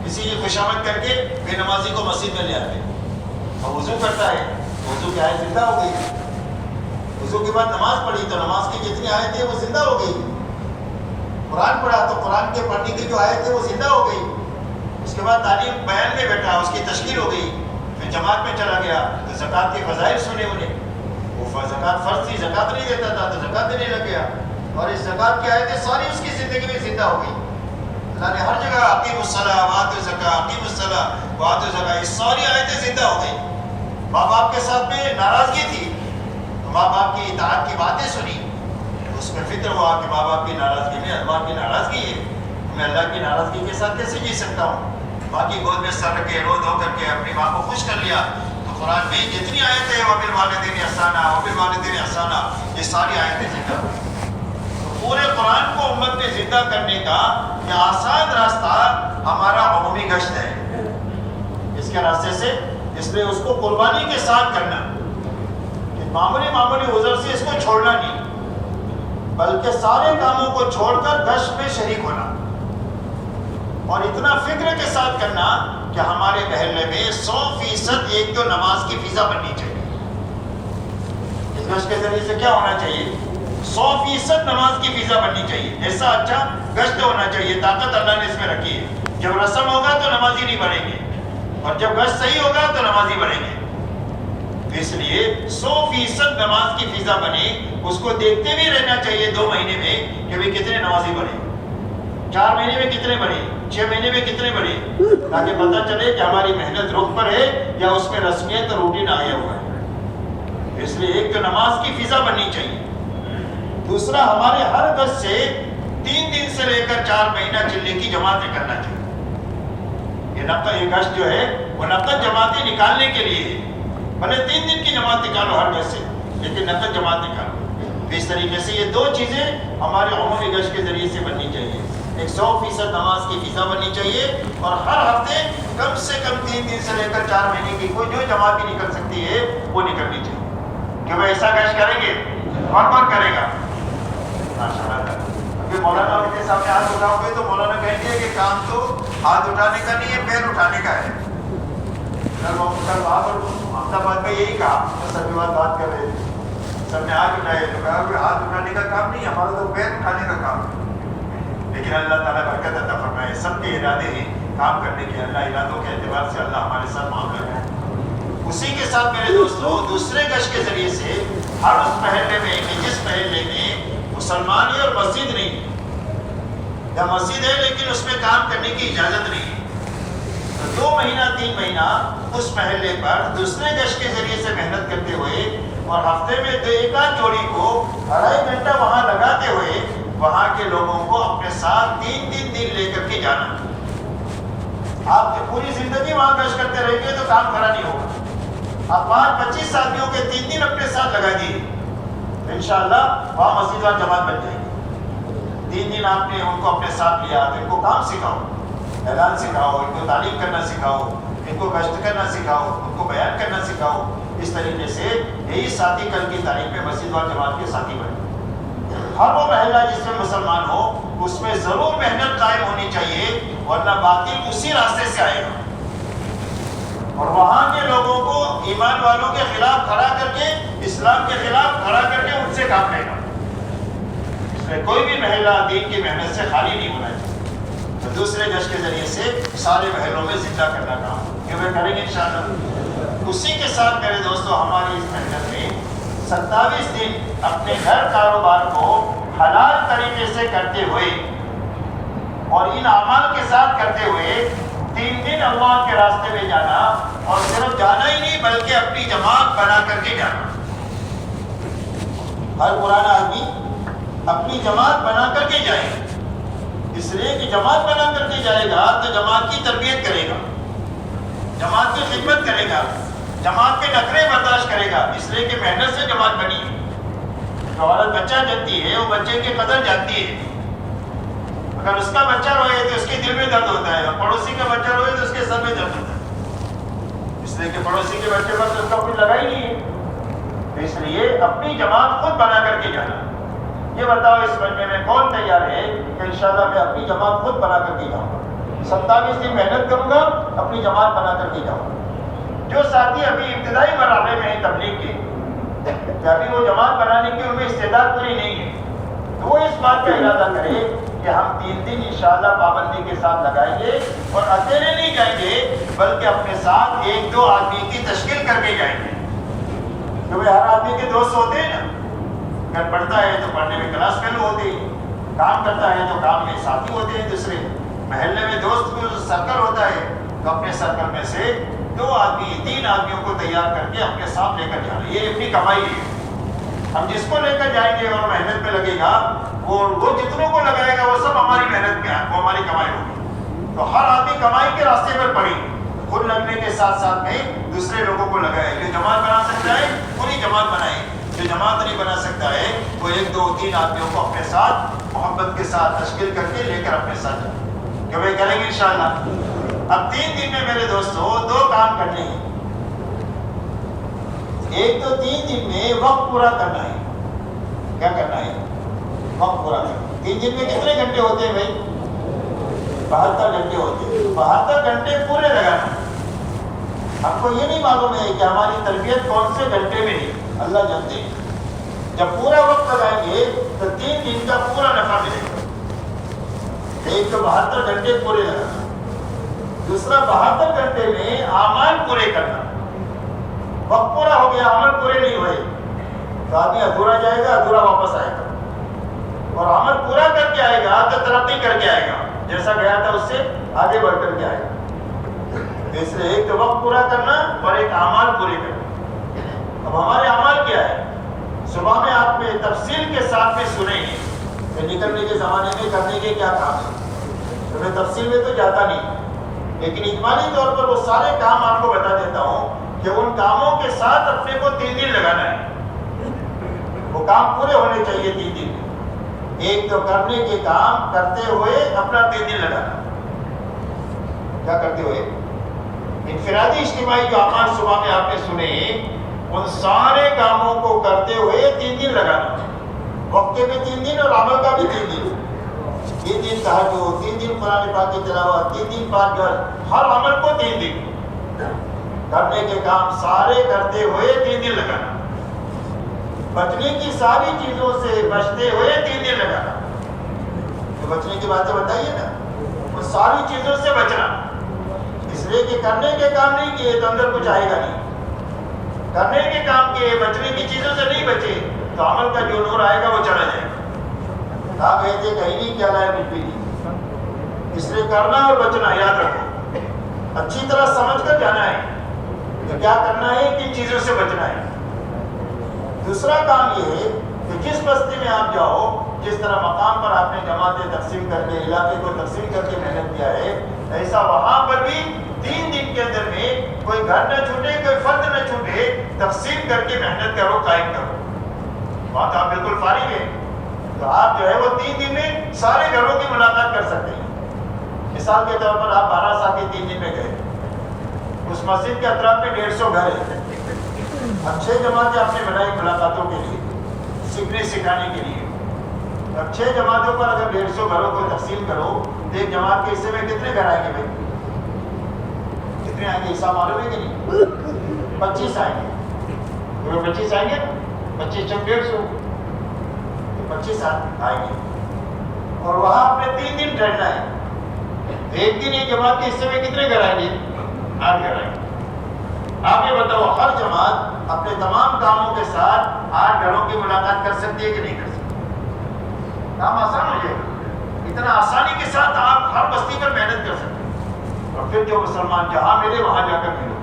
کسی کی خوشامد کر کے بے نمازی کو مسجد میں لے آتے اور وضو کرتا ہے, وضو کی آیت زندہ ہو گئی. وضو کے بعد نماز پڑھی تو نماز کی جتنی آیت ہے وہ زندہ ہو گئی. قرآن پڑھا تو قرآن کے پڑھنے کی جو آیت ہے وہ زندہ ہو گئی. اس کے بعد تعلیم بیان میں بیٹھا, اس کی تشکیل ہو گئی. پھر جماعت میں چلا گیا تو زکوٰۃ کے فضائل سنے انہیں. وہ زکوٰۃ فرض تھی, زکوٰۃ نہیں دیتا تھا تو زکوٰۃ دینے لگ گیا اور اس زکوٰۃ کی آیتیں ساری اس کی زندگی میں زندہ ہو گئی. اللہ نے ہر جگہ اقیموا الصلاۃ وآتوا الزکاۃ, اقیموا الصلاۃ وآتوا الزکاۃ, یہ ساری آیتیں زندہ ہو گئی. ماں باپ کے ساتھ میں ناراضگی تھی تو ماں باپ کی اطاعت کی باتیں سنی, اس میں فکر ہوا کہ ماں باپ کی ناراضگی میں اللہ کی ناراضگی ہے, میں اللہ کی ناراضگی کے ساتھ کیسے جی سکتا ہوں. ماں کی گود میں سر رکھ کے رو دھو کر کے اپنی ماں کو خوش کر لیا. تو قرآن میں جتنی آیتیں ہیں وبالوالدین احسانا, وبالوالدین احسانا, یہ ساری آیتیں زندہ ہوئی. پورے قرآن کو امت میں زندہ کرنے کا یہ آسان راستہ ہمارا عمومی گشت ہے. اس کے راستے سے اس لیے اس کو قربانی کے ساتھ کرنا, کہ معمولی عذر سے اس کو چھوڑنا نہیں, بلکہ سارے کاموں کو چھوڑ کر گشت میں شریک ہونا اور اتنا فکر کے ساتھ کرنا کہ ہمارے محلے میں 100% ایک تو نماز کی فضا بننی چاہیے. اس گشت کے ذریعے سے کیا ہونا چاہیے؟ 100% نماز کی فضا بننی چاہیے. ایسا اچھا گشت ہونا چاہیے. طاقت اللہ نے اس میں رکھی ہے. جب رسم ہوگا تو نمازی نہیں بڑھیں گے، اور جب گشت صحیح ہوگا تو نمازی بڑھیں گے. اس لیے 100% نماز کی فضا بنے، اس کو دیکھتے بھی رہنا چاہیے 2 مہینے میں کہ بھئی کتنے نمازی بڑھے، 4 مہینے میں کتنے بڑھے، 6 مہینے میں کتنے بڑھے، تاکہ پتہ چلے کہ ہماری محنت رخ پر ہے یا اس میں رسمیت اور روٹین آیا ہوا ہے. اس لیے ایک تو نماز کی فضا بننی چاہیے. دوسرا، ہمارے ہر گشت سے 3 دن سے لے کر 4 مہینہ چلنے کی جماعت نکلنا چاہیے. یہ گشت جو ہے وہ نقد جماعتیں نکالنے کے لیے ہے. بھلے 3 دن کی جماعت نکالو ہر گشت سے، لیکن نقد جماعت نکالو. تو اس طریقے سے یہ 2 چیزیں ہمارے عمومی گشت کے ذریعے سے بننی چاہیے. ایک 100% نماز کی فضا بننی چاہیے، اور ہر ہفتے کم سے کم 3 دن سے لے کر 4 مہینے کی کوئی جو جماعت بھی نکل سکتی ہے وہ نکلنی چاہیے. کہ وہ ایسا گشت کریں گے، کون کرے گا؟ ابھی مولانا کے سامنے ہاتھ اٹھاؤ گے تو مولانا کہیں گے کہ کام تو ہاتھ اٹھانے کا نہیں ہے، پیر اٹھانے کا ہے. کل احمد آباد میں یہی کہا، سب کے بعد بات کر رہے تھے، سب نے ہاتھ اٹھائے تو کہا کہ ہاتھ اٹھانے کا کام نہیں، ہمارا تو پیر اٹھانے کا کام ہے. لیکن اللہ تعالیٰ برکت عطا فرمائے، سب کے ارادے ہیں کام کرنے کے. اللہ ارادوں کے اعتبار سے اللہ ہمارے ساتھ معاملہ کرے. اسی کے ساتھ میرے دوستوں، دوسرے گشت کے ذریعے سے ہر اس محلے میں کہ جس محلے میں مسلمان ہے اور مسجد نہیں ہے، یا مسجد ہے لیکن اس میں کام کرنے کی اجازت نہیں ہے، تو 2 مہینہ 3 مہینہ اس محلے پر دوسرے گشت کے ذریعے سے محنت کرتے ہوئے، اور ہفتے میں 1 جوڑی کو 2.5 گھنٹہ وہاں لگاتے ہوئے وہاں کے لوگوں کو اپنے ساتھ 3 دن لے کر کے جانا. آپ پوری زندگی وہاں گشت کرتے رہیں گے تو کام کھڑا نہیں ہوگا. آپ 25 آدمیوں کے 3 دن اپنے ساتھ لگا دیے، انشاءاللہ وہاں مسجد اور جماعت بن جائے گی. 3 دن آپ نے ان کو اپنے ساتھ لیا تو ان کو کام سکھاؤ، اعلان سکھاؤ، ان کو تعلیم کرنا سکھاؤ، ان کو گشت کرنا سکھاؤ، ان کو بیان کرنا سکھاؤ. اس طریقے سے یہی ساتھی کل کی تاریخ میں مسجد اور جماعت کے ساتھی بنے. ہر وہ محلہ جس میں مسلمان ہو اس میں ضرور محنت قائم ہونی چاہیے، ورنہ باطل اسی راستے سے آئے گا. اور وہاں کے لوگوں کو ایمان والوں کے خلاف کھڑا کر کے، اسلام کے خلاف کھڑا کر کے ان سے کام لے گا. اس میں کوئی بھی محلہ دین کی محنت سے خالی نہیں ہونا چاہیے. تو دوسرے گشت کے ذریعے سے سارے محلوں میں زندہ کرنا کام یہ وہ کریں گے انشاءاللہ. اسی کے ساتھ میرے دوستو، ہماری اس محنت میں 27 دن اپنے گھر کاروبار کو حلال طریقے سے کرتے ہوئے اور ان اعمال کے ساتھ کرتے ہوئے 3 دن اللہ کے راستے میں جانا، اور صرف جانا ہی نہیں بلکہ اپنی جماعت بنا کر کے جانا. ہر پرانا آدمی اپنی جماعت بنا کر کے جائے، اس لیے کہ جماعت بنا کر کے جائے گا تو جماعت کی تربیت کرے گا، جماعت کی خدمت کرے گا، جماعت کے نخرے برداشت کرے گا. اس لیے کہ محنت سے جماعت بنی ہے. جو عورت بچہ جنتی ہے وہ بچے کی قدر جانتی ہے. اگر اس کا بچہ روئے تو اس کے دل میں درد ہوتا ہے، اور پڑوسی کا بچہ روئے تو اس کے سر میں درد ہوتا ہے. اس لیے کہ پڑوسی کے بچے پر تو اس کا کچھ لگا ہی نہیں ہے. اس لیے اپنی جماعت خود بنا کر کے جانا. یہ بتاؤ اس مجمع میں کون تیار ہے کہ انشاءاللہ میں اپنی جماعت خود بنا کر کے جاؤں گا؟ 27 دن محنت کروں گا، اپنی جماعت بنا کر کے جاؤں گا. جو ساتھی ابھی ابتدائی مرحلے میں ہیں تبلیغ کے، کہ ابھی وہ جماعت بنانے کی ان میں استعداد پوری نہیں ہے، تو وہ اس بات کا ارادہ کرے کہ ہم 3 دن انشاءاللہ پابندی کے ساتھ لگائیں گے، اور اکیلے نہیں جائیں گے بلکہ اپنے ساتھ 1-2 آدمی کی تشکیل کر کے جائیں گے. کیونکہ ہر آدمی کے دوست ہوتے ہیں نا، اگر پڑھتا ہے تو پڑھنے میں کلاس فیلو ہوتے ہیں، کام کرتا ہے تو کام میں ساتھی ہوتے ہیں، دوسرے محلے میں دوست سرکل ہوتا ہے، تو اپنے سرکل میں سے 2 آدمی 3 آدمیوں کو تیار کر کے اپنے ساتھ لے کر جانا. یہ اپنی کمائی ہے. ہم جس کو لے کر جائیں گے اور محنت پہ لگے گا، وہ جتنوں کو لگائے گا وہ سب ہماری محنت پہ، وہ ہماری کمائی ہوگی. تو ہر آدمی کمائی کے راستے پر پڑے، خود لگنے کے ساتھ ساتھ میں دوسرے لوگوں کو لگائے. جو جماعت بنا سکتا ہے پوری جماعت بنائے، جو جماعت نہیں بنا سکتا ہے وہ 1-2-3 آدمیوں کو اپنے ساتھ محبت کے ساتھ تشکیل کر کے لے کر اپنے ساتھ جائے. کہ وہ کریں گے انشاءاللہ. اب 3 دن میں میرے دوستو 2 کام کرنے ہیں. ایک تو 3 دن میں وقت پورا کرنا ہے. کیا کرنا ہے؟ وقت پورا کرنا. 3 دن میں کتنے گھنٹے ہوتے ہیں بھائی؟ 72 گھنٹے ہوتے ہیں. 72 گھنٹے پورے لگانا. ہم کو یہ نہیں معلوم ہے کہ ہماری تربیت کون سے گھنٹے میں ہے، اللہ جانتے ہیں. جب پورا وقت لگائیں گے تو 3 دن کا پورا نفع ملے گا. ایک تو 72 گھنٹے پورے لگانا, دوسرا 72 گھنٹے میں اعمال پورے کرنا. وقت پورا ہو گیا, عمل پورے نہیں ہوئے تو آدمی ادھورا جائے گا, ادھورا واپس آئے گا. اور عمل پورا کر کے آئے گا تو ترقی کر کے آئے گا, جیسا گیا تھا اس سے آگے بڑھ کر کے آئے گا. اس لیے ایک تو وقت پورا کرنا اور ایک اعمال پورے کرنا. اب ہمارے اعمال کیا ہے؟ صبح میں آپ نے تفصیل کے ساتھ میں سنے ہیں کہ نکلنے کے زمانے میں کرنے کے کیا کام ہے. تو میں تفصیل میں تو جاتا نہیں, لیکن اجمالی طور پر وہ سارے کام آپ کو بتا دیتا ہوں کہ ان کاموں کے ساتھ اپنے کو 3 دن لگانا ہے. وہ کام پورے ہونے چاہیے 3 دن. ایک تو کرنے کے کام کرتے ہوئے اپنا 3 دن لگانا. کیا کرتے ہوئے؟ انفرادی اجتماعی جو اعمال صبح میں آپ نے سنے ان سارے کاموں کو کرتے ہوئے 3 دن لگانا. وقت کے بھی 3 دن اور عمل کا بھی 3 دن. 3 دن تہجد, 3 دن قرآن پاک کی تلاوت, 3 دن 5 گز, ہر عمل کو 3 دن. کرنے کے کام سارے کرتے ہوئے 3 دن لگانا. بچنے کی ساری چیزوں سے بچتے ہوئے 3 دن لگانا. تو بچنے کی باتیں بتائیے نا, وہ ساری چیزوں سے بچنا. اس لیے کہ کرنے کے کام نہیں کیے تو اندر کچھ آئے گا نہیں. کرنے کے کام کیے, بچنے کی چیزوں سے نہیں بچے تو عمل کا جو نور آئے گا وہ چلا جائے گا. کہا گئے تھے کہیں نہیں کیا لائے کچھ بھی نہیں. اس لیے کرنا اور بچنا یاد رکھو, اچھی طرح سمجھ کر جانا ہے کہ کیا کرنا ہے, کن چیزوں سے بچنا ہے. دوسرا کام یہ ہے کہ جس بستی میں آپ جاؤ, جس طرح مقام پر آپ نے جماعتیں تقسیم کر کے علاقے کو تقسیم کر کے محنت کیا ہے, ایسا وہاں پر بھی 3 دن کے اندر میں کوئی گھر نہ چھوٹے, کوئی فرد نہ چھوٹے, تقسیم کر کے محنت کرو, قائم کرو. وہاں تو آپ بالکل فارغ ہیں, تو آپ جو ہے وہ 3 دن میں سارے گھروں کی ملاقات کر سکتے ہیں. مثال کے طور پر آپ 12 سال کے 3 دن میں گئے, اس مسجد کے اطراف میں 150 گھر ہیں. اب 6 جماعتیں آپ نے بنائی ملاقاتوں کے لیے, سیکھنے سکھانے کے لیے. اب 6 جماعتوں پر اگر 150 گھروں کو تقسیم کرو تو ایک جماعت کے حصے میں کتنے گھر آئیں گے بھائی؟ کتنے آئیں گے؟ حساب معلوم ہے کہ نہیں؟ 25 آئیں گے. 25 آئیں گے, 25 چک 150, 25 آئیں گے. اور وہاں آپ نے 3 دن ٹھہرنا ہے. ایک دن ایک جماعت کے حصے میں کتنے گھر آئیں گے؟ 8 گھر آئیں گے. آپ یہ بتاؤ, ہر جماعت اپنے تمام کاموں کے ساتھ 8 گھروں کی ملاقات کر سکتی ہے کہ نہیں کر سکتی؟ کام آسان ہو جائے گا. اتنا آسانی کے ساتھ آپ ہر بستی پر محنت کر سکتے ہیں. اور پھر جو مسلمان جہاں ملے وہاں جا کر ملو,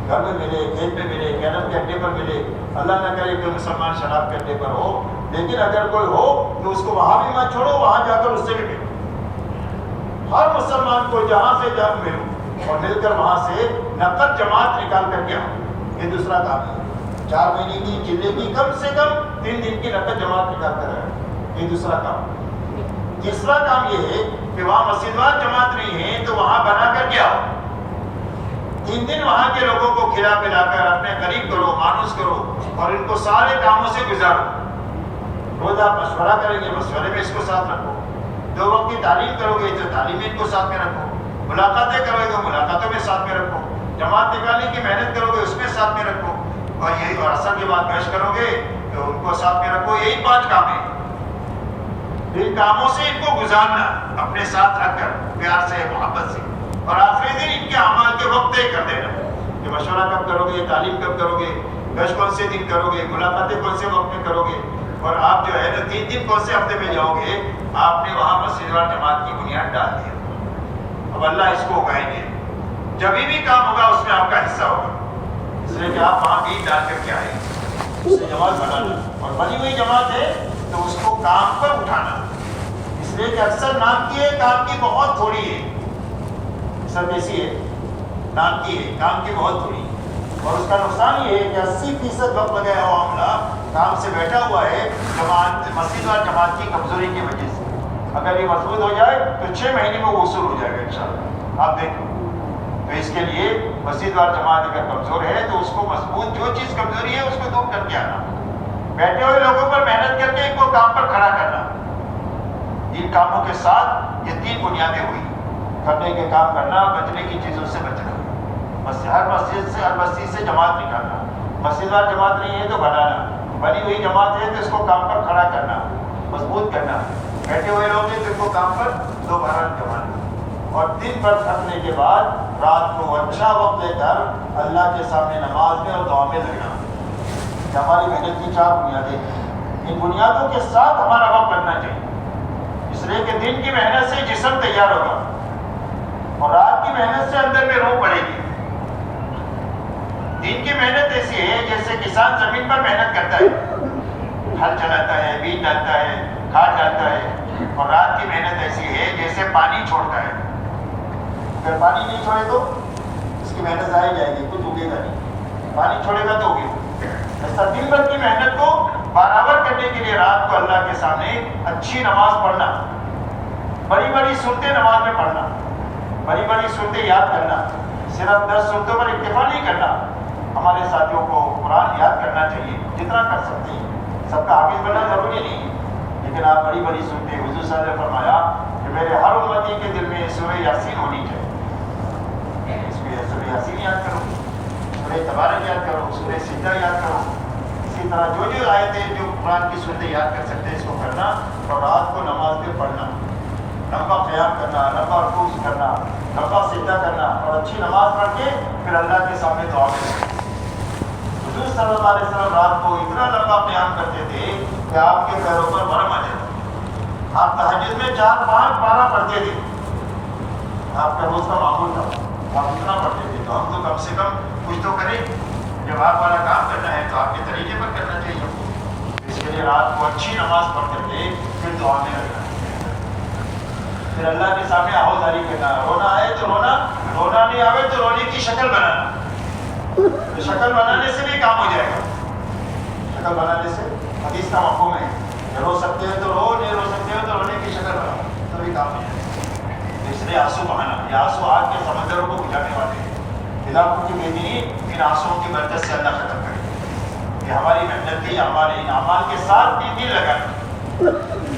گھر میں ملے, کھیت میں ملے, کینل کے اڈے پر ملے. اللہ نہ کرے کہ مسلمان شراب کے اڈے پر ہو, لیکن اگر کوئی ہو تو اس کو وہاں بھی مت چھوڑو, وہاں جا کر اس سے بھی ملو. ہر مسلمان کو جہاں سے جا ملو اور مل کر وہاں سے نقد جماعت نکال کر کے آؤ. یہ دوسرا کام ہے. 4 مہینے کی چلے کی کم سے کم 3 دن کی نقد جماعت نکال کر آئے. یہ دوسرا کام. تیسرا کام یہ ہے کہ وہاں مسجد وار جماعت نہیں ہے تو وہاں بنا کر کے آؤ. 3 دن وہاں کے لوگوں کو کھلا پلا کر اپنے قریب کرو, مانوس کرو, اور ان کو سارے کاموں سے گزارو. روز آپ مشورہ کریں گے, مشورے میں اس کو ساتھ رکھو. 2 وقت کی تعلیم کرو گے تو تعلیم میں ان کو ساتھ میں رکھو. ملاقاتیں کرو گے تو ملاقاتوں میں ساتھ میں رکھو. جماعت نکالنے کی محنت کرو گے اس میں ساتھ میں رکھو. اور یہی اور اثر کے بعد گشت کرو گے تو ان کو ساتھ میں رکھو. یہی 5 کام ہیں. ان کاموں سے ان کو گزارنا اپنے ساتھ رکھ کر پیار سے, محبت سے. اور آخری دن ان کے اعمال کے وقت طے کر دینا کہ مشورہ کب کرو گے, تعلیم کب کرو گے, گشت کون سے دن کرو گے, ملاقاتیں کون سے وقت میں کرو گے. اور آپ جو ہے نا 3 دن کون سے ہفتے میں جاؤ گے, آپ نے وہاں مسجد وار جماعت کی بنیاد ڈال دی. اب اللہ اس کو اگائیں گے. جب بھی کام ہوگا اس میں آپ کا حصہ ہوگا. اس لیے کہ آپ وہاں بیج ڈال کر کے آئے, اس سے جماعت بنانا, اور بنی ہوئی جماعت ہے تو اس کو کام پر اٹھانا. اس لیے کہ اکثر نام کی ہے, کام کی بہت تھوڑی ہے. اکثر کیسی ہے؟ نام کی ہے, کام کی بہت تھوڑی ہے. اور اس کا نقصان یہ ہے کہ 80% وقت لگایا ہوا عملہ کام سے بیٹھا ہوا ہے جماعت, مسجد اور جماعت کی کمزوری کی وجہ سے. اگر یہ مضبوط ہو جائے تو 6 مہینے میں وہ وصول ہو جائے گا انشاءاللہ. آپ دیکھو, تو اس کے لیے مسجد اور جماعت اگر کمزور ہے تو اس کو مضبوط, جو چیز کمزوری ہے اس کو دور کر کے آنا. بیٹھے ہوئے لوگوں پر محنت کر کے ان کو کام پر کھڑا کرنا. ان کاموں کے ساتھ یہ 3 بنیادیں ہوئی. کرنے کے کام کرنا, بچنے کی چیزوں سے بچنا, ہر مسجد سے, ہر بستی سے جماعت نکالنا. مسجد وار جماعت نہیں ہے تو بنانا, بنی ہوئی جماعت ہے تو اس کو کام پر کھڑا کرنا، مضبوط کرنا، بیٹھے ہوئے لوگ ہیں تو اس کو کام پر دوبارہ جمانا، اور دن بھر تھکنے کے بعد رات کو اچھا وقت لے کر اللہ کے سامنے نماز میں اور دعا میں لگنا۔ کہ ہماری محنت کی 4 بنیادیں ہیں، ان بنیادوں کے ساتھ ہمارا وقت لگنا چاہیے، اس لیے کہ دن کی محنت سے جسم تیار ہوگا اور رات کی محنت سے اندر میں روح پڑے گی۔ دن کی محنت ایسی ہے جیسے کسان زمین پر محنت کرتا ہے، ہل چلاتا ہے، بیج ڈالتا ہے، کھاد ڈالتا ہے، اور رات کی محنت ایسی ہے جیسے پانی چھوڑتا ہے۔ اگر پانی نہیں چھوڑے تو اس کی محنت ضائع جائے گی، کچھ اگے گا نہیں، پانی چھوڑے گا تو اگے گا۔ ایسا دن بھر کی محنت کو برابر کرنے کے لیے رات کو اللہ کے سامنے اچھی نماز پڑھنا، بڑی بڑی صورتیں نماز میں پڑھنا، بڑی بڑی صورتیں یاد کرنا، صرف 10 صورتوں پر اکتفا نہیں کرنا۔ ہمارے ساتھیوں کو قرآن یاد کرنا چاہیے جتنا کر سکتے ہیں، سب کا حافظ بننا ضروری نہیں ہے، لیکن آپ بڑی بڑی صورتیں، حضور صلی اللہ علیہ وسلم نے فرمایا کہ میرے ہر امتی کے دل میں سورہ یاسین ہونی چاہیے، اس لیے سورہ یاسین یاد کرو، سورہ تبارک یاد کرو، سورہ سجدہ یاد کرو، اسی طرح جو آیتیں جو قرآن کی صورتیں یاد کر سکتے ہیں اس کو کرنا، اور رات کو نماز میں پڑھنا، لمبا قیام کرنا، لمبا رکوع کرنا، لمبا سجدہ کرنا، اور اچھی نماز پڑھ کے پھر اللہ کے سامنے دعا کرنا۔ حضور صلی اللہ علیہ وسلم رات کو اتنا لمبا قیام کرتے تھے کہ آپ کے پیروں پر ورم آ جاتا۔ آپ تہجد میں 4-5 پارہ پڑھتے تھے، آپ کا روز کا معمول تھا، آپ اتنا پڑھتے تھے، تو ہم تو کم سے کم کچھ تو کریں۔ جب آپ والا کام کرنا ہے تو آپ کے طریقے پر کرنا چاہیے، اس کے لیے رات کو اچھی نماز پڑھ کر کے پھر دعا میں لگنا، پھر اللہ کے سامنے آہوزاری کرنا۔ رونا آئے تو رونا، رونا نہیں آئے تو رونے کی شکل بنانا، تو شکل بنانے سے بھی کام ہو جائے گا۔ شکل بنانے سے حدیث کا مفہوم ہے کہ رو سکتے ہیں تو رو، نہیں رو سکتے ہو تو رونے کی شکل بنانا، تو بھی کام ہو جائے گا۔ اس لیے آنسو بہانا، یہ آنسو آگ کے سمندروں کو بجھانے والے ہیں۔ خلافوں کی بےدینی ان آنسوؤں کی برکت سے اللہ ختم کرے۔ یہ ہماری محنت کی، ہمارے ان اعمال کے ساتھ دل لگانا،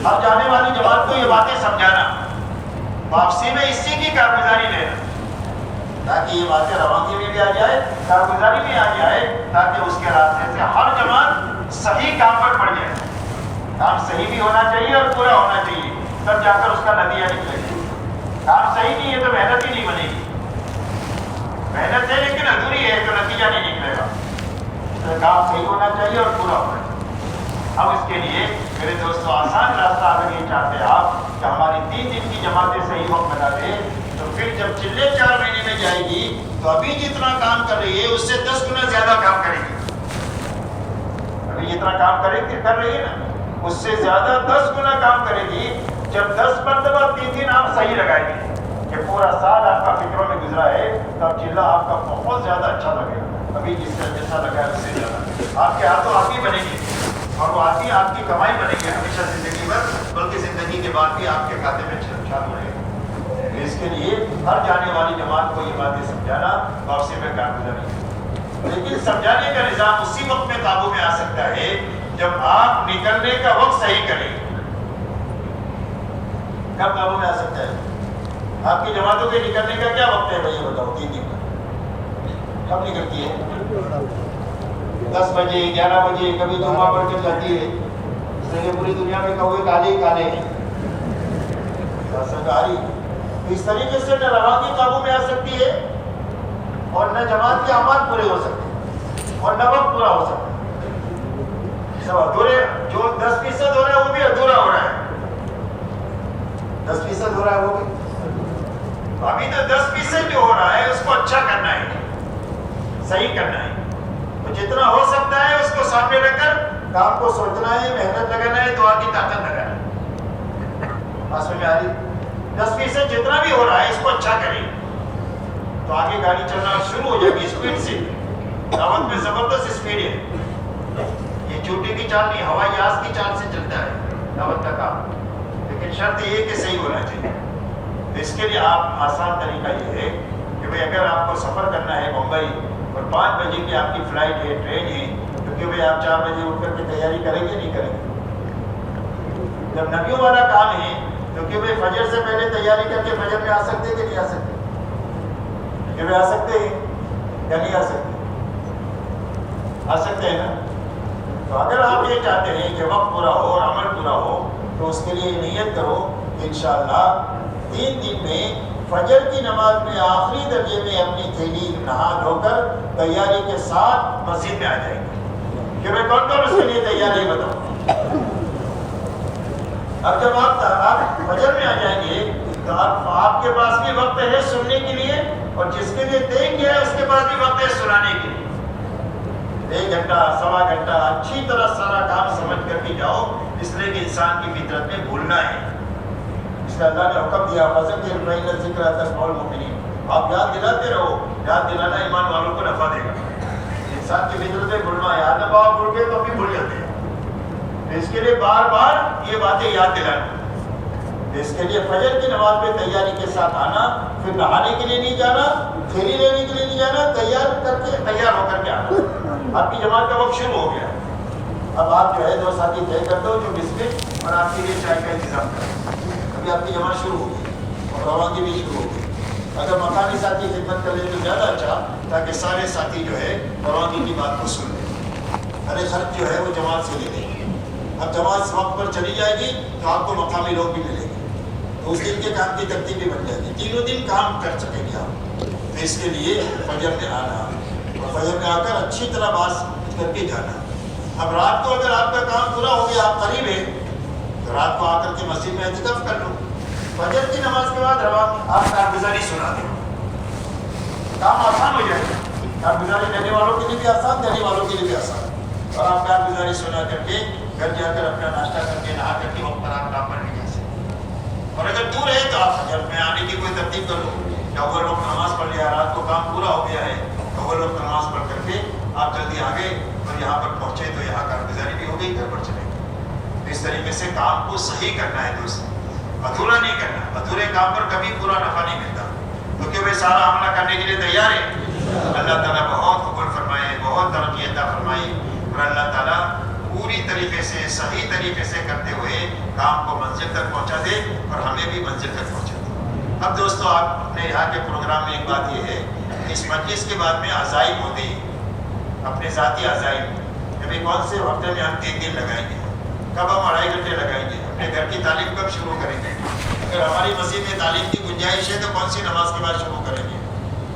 ہر جانے والی جماعت کو یہ باتیں سمجھانا، واپسی میں اسی کی کارگزاری لینا، تاکہ یہ باتیں روانگی میں بھی آ جائے، کارگزاری میں آ جائے، تاکہ اس کے راستے سے ہر جماعت صحیح کام پر پڑ جائے۔ کام صحیح بھی ہونا چاہیے اور پورا ہونا چاہیے، تب جا کر اس کا نتیجہ نکلے گا۔ کام صحیح نہیں ہے تو محنت ہی نہیں بنے گی، محنت ہے لیکن ادھوری ہے تو نتیجہ نہیں نکلے گا۔ تو کام صحیح ہونا چاہیے اور پورا ہونا چاہیے۔ اب اس کے لیے میرے دوستوں آسان راستہ اگر یہ چاہتے ہیں آپ کہ ہماری 3 دن کی جماعتیں صحیح وقت بنا دیں، تو پھر جب چلے 4 مہینے میں جائے گی تو ابھی جتنا کام کر رہی ہے اس سے 10 گنا زیادہ کام کرے گی۔ ابھی جتنا کام کر رہی ہے نا، اس سے زیادہ 10 گنا کام کرے گی۔ جب 10 مرتبہ 3 دن آپ صحیح لگائیں گے کہ پورا سال آپ کا فکروں میں گزرا ہے، تب چلہ آپ کا بہت زیادہ اچھا لگے گا۔ ابھی جس کا جیسا لگا ہے اس سے زیادہ آپ کے ہاتھوں آپ ہی بنے گے، اور وہ آدمی آپ کی کمائی بنے گی ہمیشہ زندگی بھر، بلکہ زندگی کے بعد بھی آپ کے کھاتے میں چالو رہے گا۔ اس کے لیے ہر جانے والی جماعت کو یہ باتیں سمجھانا، واپسی میں کارگزاری، لیکن سمجھانے کا نظام اسی وقت میں قابو میں آ سکتا ہے جب آپ نکلنے کا وقت صحیح کریں۔ کب قابو میں آ سکتا ہے؟ آپ کی جماعتوں کے نکلنے کا کیا وقت ہے بھائی بتاؤ؟ 3 دن کا کب نکلتی ہے؟ 10 بجے، 11 بجے، کبھی دھواں بڑھ کے جاتی ہے، اس لیے پوری دنیا میں کوے کالے ہی کالے ہیں سرکاری۔ اس طریقے سے نہ روانگی قابو میں آ سکتی ہے، اور نہ جماعت کے اعمال پورے ہو سکتے، اور نہ وقت پورا ہو سکتا۔ سب ادھورے، جو 10% ہو رہا ہے وہ بھی ادھورا ہو رہا ہے، 10% ہو رہا ہے وہ بھی، ابھی تو 10% جو ہو رہا ہے اس کو اچھا کرنا ہے، صحیح کرنا ہے، تو جتنا ہو سکتا ہے اس کو سامنے رکھ کر کام کو سوچنا ہے، محنت لگانا ہے، دعا کی طاقت لگانا ہے۔ پاس میں آ رہی 10% جتنا بھی ہو رہا ہے اس کو اچھا کریں، تو آگے گاڑی چلنا شروع ہو جائے گی اسپیڈ سے۔ دعوت میں زبردست اسپیڈ ہے، یہ چوٹی کی چال نہیں، ہوائی جہاز کی چال سے چلتا ہے دعوت کا کام، لیکن شرط یہ کہ صحیح ہونا چاہیے۔ تو اس کے لیے آپ آسان طریقہ یہ ہے کہ بھئی اگر آپ کو سفر کرنا ہے بمبئی اور 5 بجے کی آپ کی فلائٹ ہے، ٹرین ہے، تو کہ بھئی آپ 4 بجے اٹھ کر کے تیاری کریں گے نہیں کریں گے؟ جب نبیوں والا کام ہے تو کہ بھئی فجر سے پہلے تیاری کر کے فجر میں آ سکتے کہ نہیں آ سکتے؟ کہ بھئی آ سکتے ہیں یا نہیں آ سکتے؟ آ سکتے ہیں نا؟ تو اگر آپ یہ چاہتے ہیں کہ وقت پورا ہو اور عمل پورا ہو تو اس کے لیے نیت کرو کہ انشاءاللہ 3 دن میں فجر کی نماز میں آخری درجے میں اپنی تھیلی نہا دھو کر تیاری کے ساتھ مسجد میں آ جائیں گے کہ میں کون کون اس کے لیے تیار ہے بتاؤں. اب جب آپ فجر میں آ جائیں گے تو آپ کے پاس بھی وقت ہے سننے کے لیے اور جس کے لیے دیں گے اس کے پاس بھی وقت ہے سنانے کے لیے. 1 گھنٹہ 1.25 گھنٹہ اچھی طرح سارا کام سمجھ کر کے جاؤ اس لیے کہ انسان کی فطرت میں بھولنا ہے. اس لیے اللہ نے حکم دیا فذکر فإن الذکریٰ تنفع المؤمنین. آپ یاد دلاتے رہو. یاد دلانا ایمان والوں کو نفع دے گا. انسان کی فطرت میں بھولنا ہے. یاد نہ آپ بھول گئے تو بھی بھول جاتے ہیں. اس کے لیے بار بار یہ باتیں یاد دلانا. اس کے لیے فجر کی نماز میں تیاری کے ساتھ آنا, پھر نہانے کے لیے نہیں جانا, تھیلی لینے کے لیے نہیں جانا, تیار ہو کر کے آنا. آپ کی جماعت کا وقت شروع ہو گیا. اب آپ جو ہے 2 ساتھی طے کر دو جو بسکٹ اور آپ کے لیے چائے کا انتظام کریں. ابھی آپ کی جماعت شروع ہوگی اور روانگی بھی شروع ہوگی. اگر مکانی ساتھی خدمت کر لیں تو زیادہ اچھا, تاکہ سارے ساتھی جو ہے روانگی کی بات کو سن لیں. ارے خرچ جو ہے وہ جماعت سے لے لیں. اب جماعت وقت پر چلی جائے گی تو آپ کو مقامی لوگ بھی ملیں گے, تو اس دن کے کام کی ترتیب بھی بن جائے گی. 3 دن کام کر سکیں گے آپ. تو اس کے لیے فجر میں آنا اور فجر میں آ کر اچھی طرح بات کر کے جانا. اب رات کو اگر آپ کا کام پورا ہو گیا, آپ قریب ہیں, تو رات کو آ کر کے مسجد میں اعتکاف کر لو. فجر کی نماز کے بعد آپ کارگزاری سنا دیں. کام آسان ہو جائے گا. کارگزاری دینے والوں کے لیے بھی آسان, دینے والوں کے لیے بھی آسان. اور آپ کارگزاری سنا کر کے گھر جا کر اپنا ناشتہ کر کے نہا کر کے وقت پر آپ کام پر بھی جا سکتے. اور اگر دور ہے تو آپ فجر میں آنے کی کوئی ترتیب کر لو. اول وقت نماز پڑھ لیا, رات کو کام پورا ہو گیا ہے, اول وقت نماز پڑھ کر کے آپ جلدی آ گئے اور یہاں پر پہنچے تو یہاں کارگزاری بھی ہو گئی, گھر پر چلے گئے. اس طریقے سے کام کو صحیح کرنا ہے دوست, ادھورا نہیں کرنا. ادھورے کام پر کبھی پورا نفع نہیں ملتا. تو کہ وہ سارا عملہ کرنے کے لیے تیار ہے. اللہ تعالیٰ بہت قبول فرمائے, بہت ترقی عطا فرمائے, اور اللہ تعالیٰ پوری طریقے سے صحیح طریقے سے کرتے ہوئے کام کو منزل تک پہنچا دے اور ہمیں بھی منزل تک پہنچا دے. اب دوستو, آپ نے یہاں کے پروگرام میں ایک بات یہ ہے کہ اس مجلس کے بعد میں عزائم ہوتے ہیں, اپنے ذاتی عزائم. ابھی کون سے ہفتے میں ہم 3 دن لگائیں گے, کب ہم 2.5 گھنٹے لگائیں گے, اپنے گھر کی تعلیم کب شروع کریں گے, اگر ہماری مسجد میں تعلیم کی گنجائش ہے تو کون سی نماز کے بعد شروع کریں گے.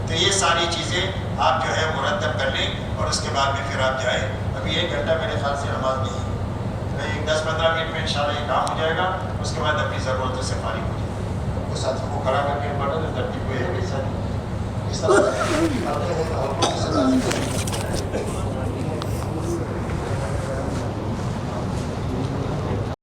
تو یہ ساری چیزیں آپ جو ہے مرتب کر لیں اور اس کے بعد میں پھر آپ جائیں. ابھی 1 گھنٹہ میرے خیال سے نماز نہیں ہے, 10-15 منٹ میں انشاءاللہ یہ کام ہو جائے گا. اس کے بعد اپنی ضرورتوں سے فارغ ہو جائے گا. تو ساتھیوں کو کھڑا کر کے پڑھا تو ترتیب ہوئے ہے. اس طرح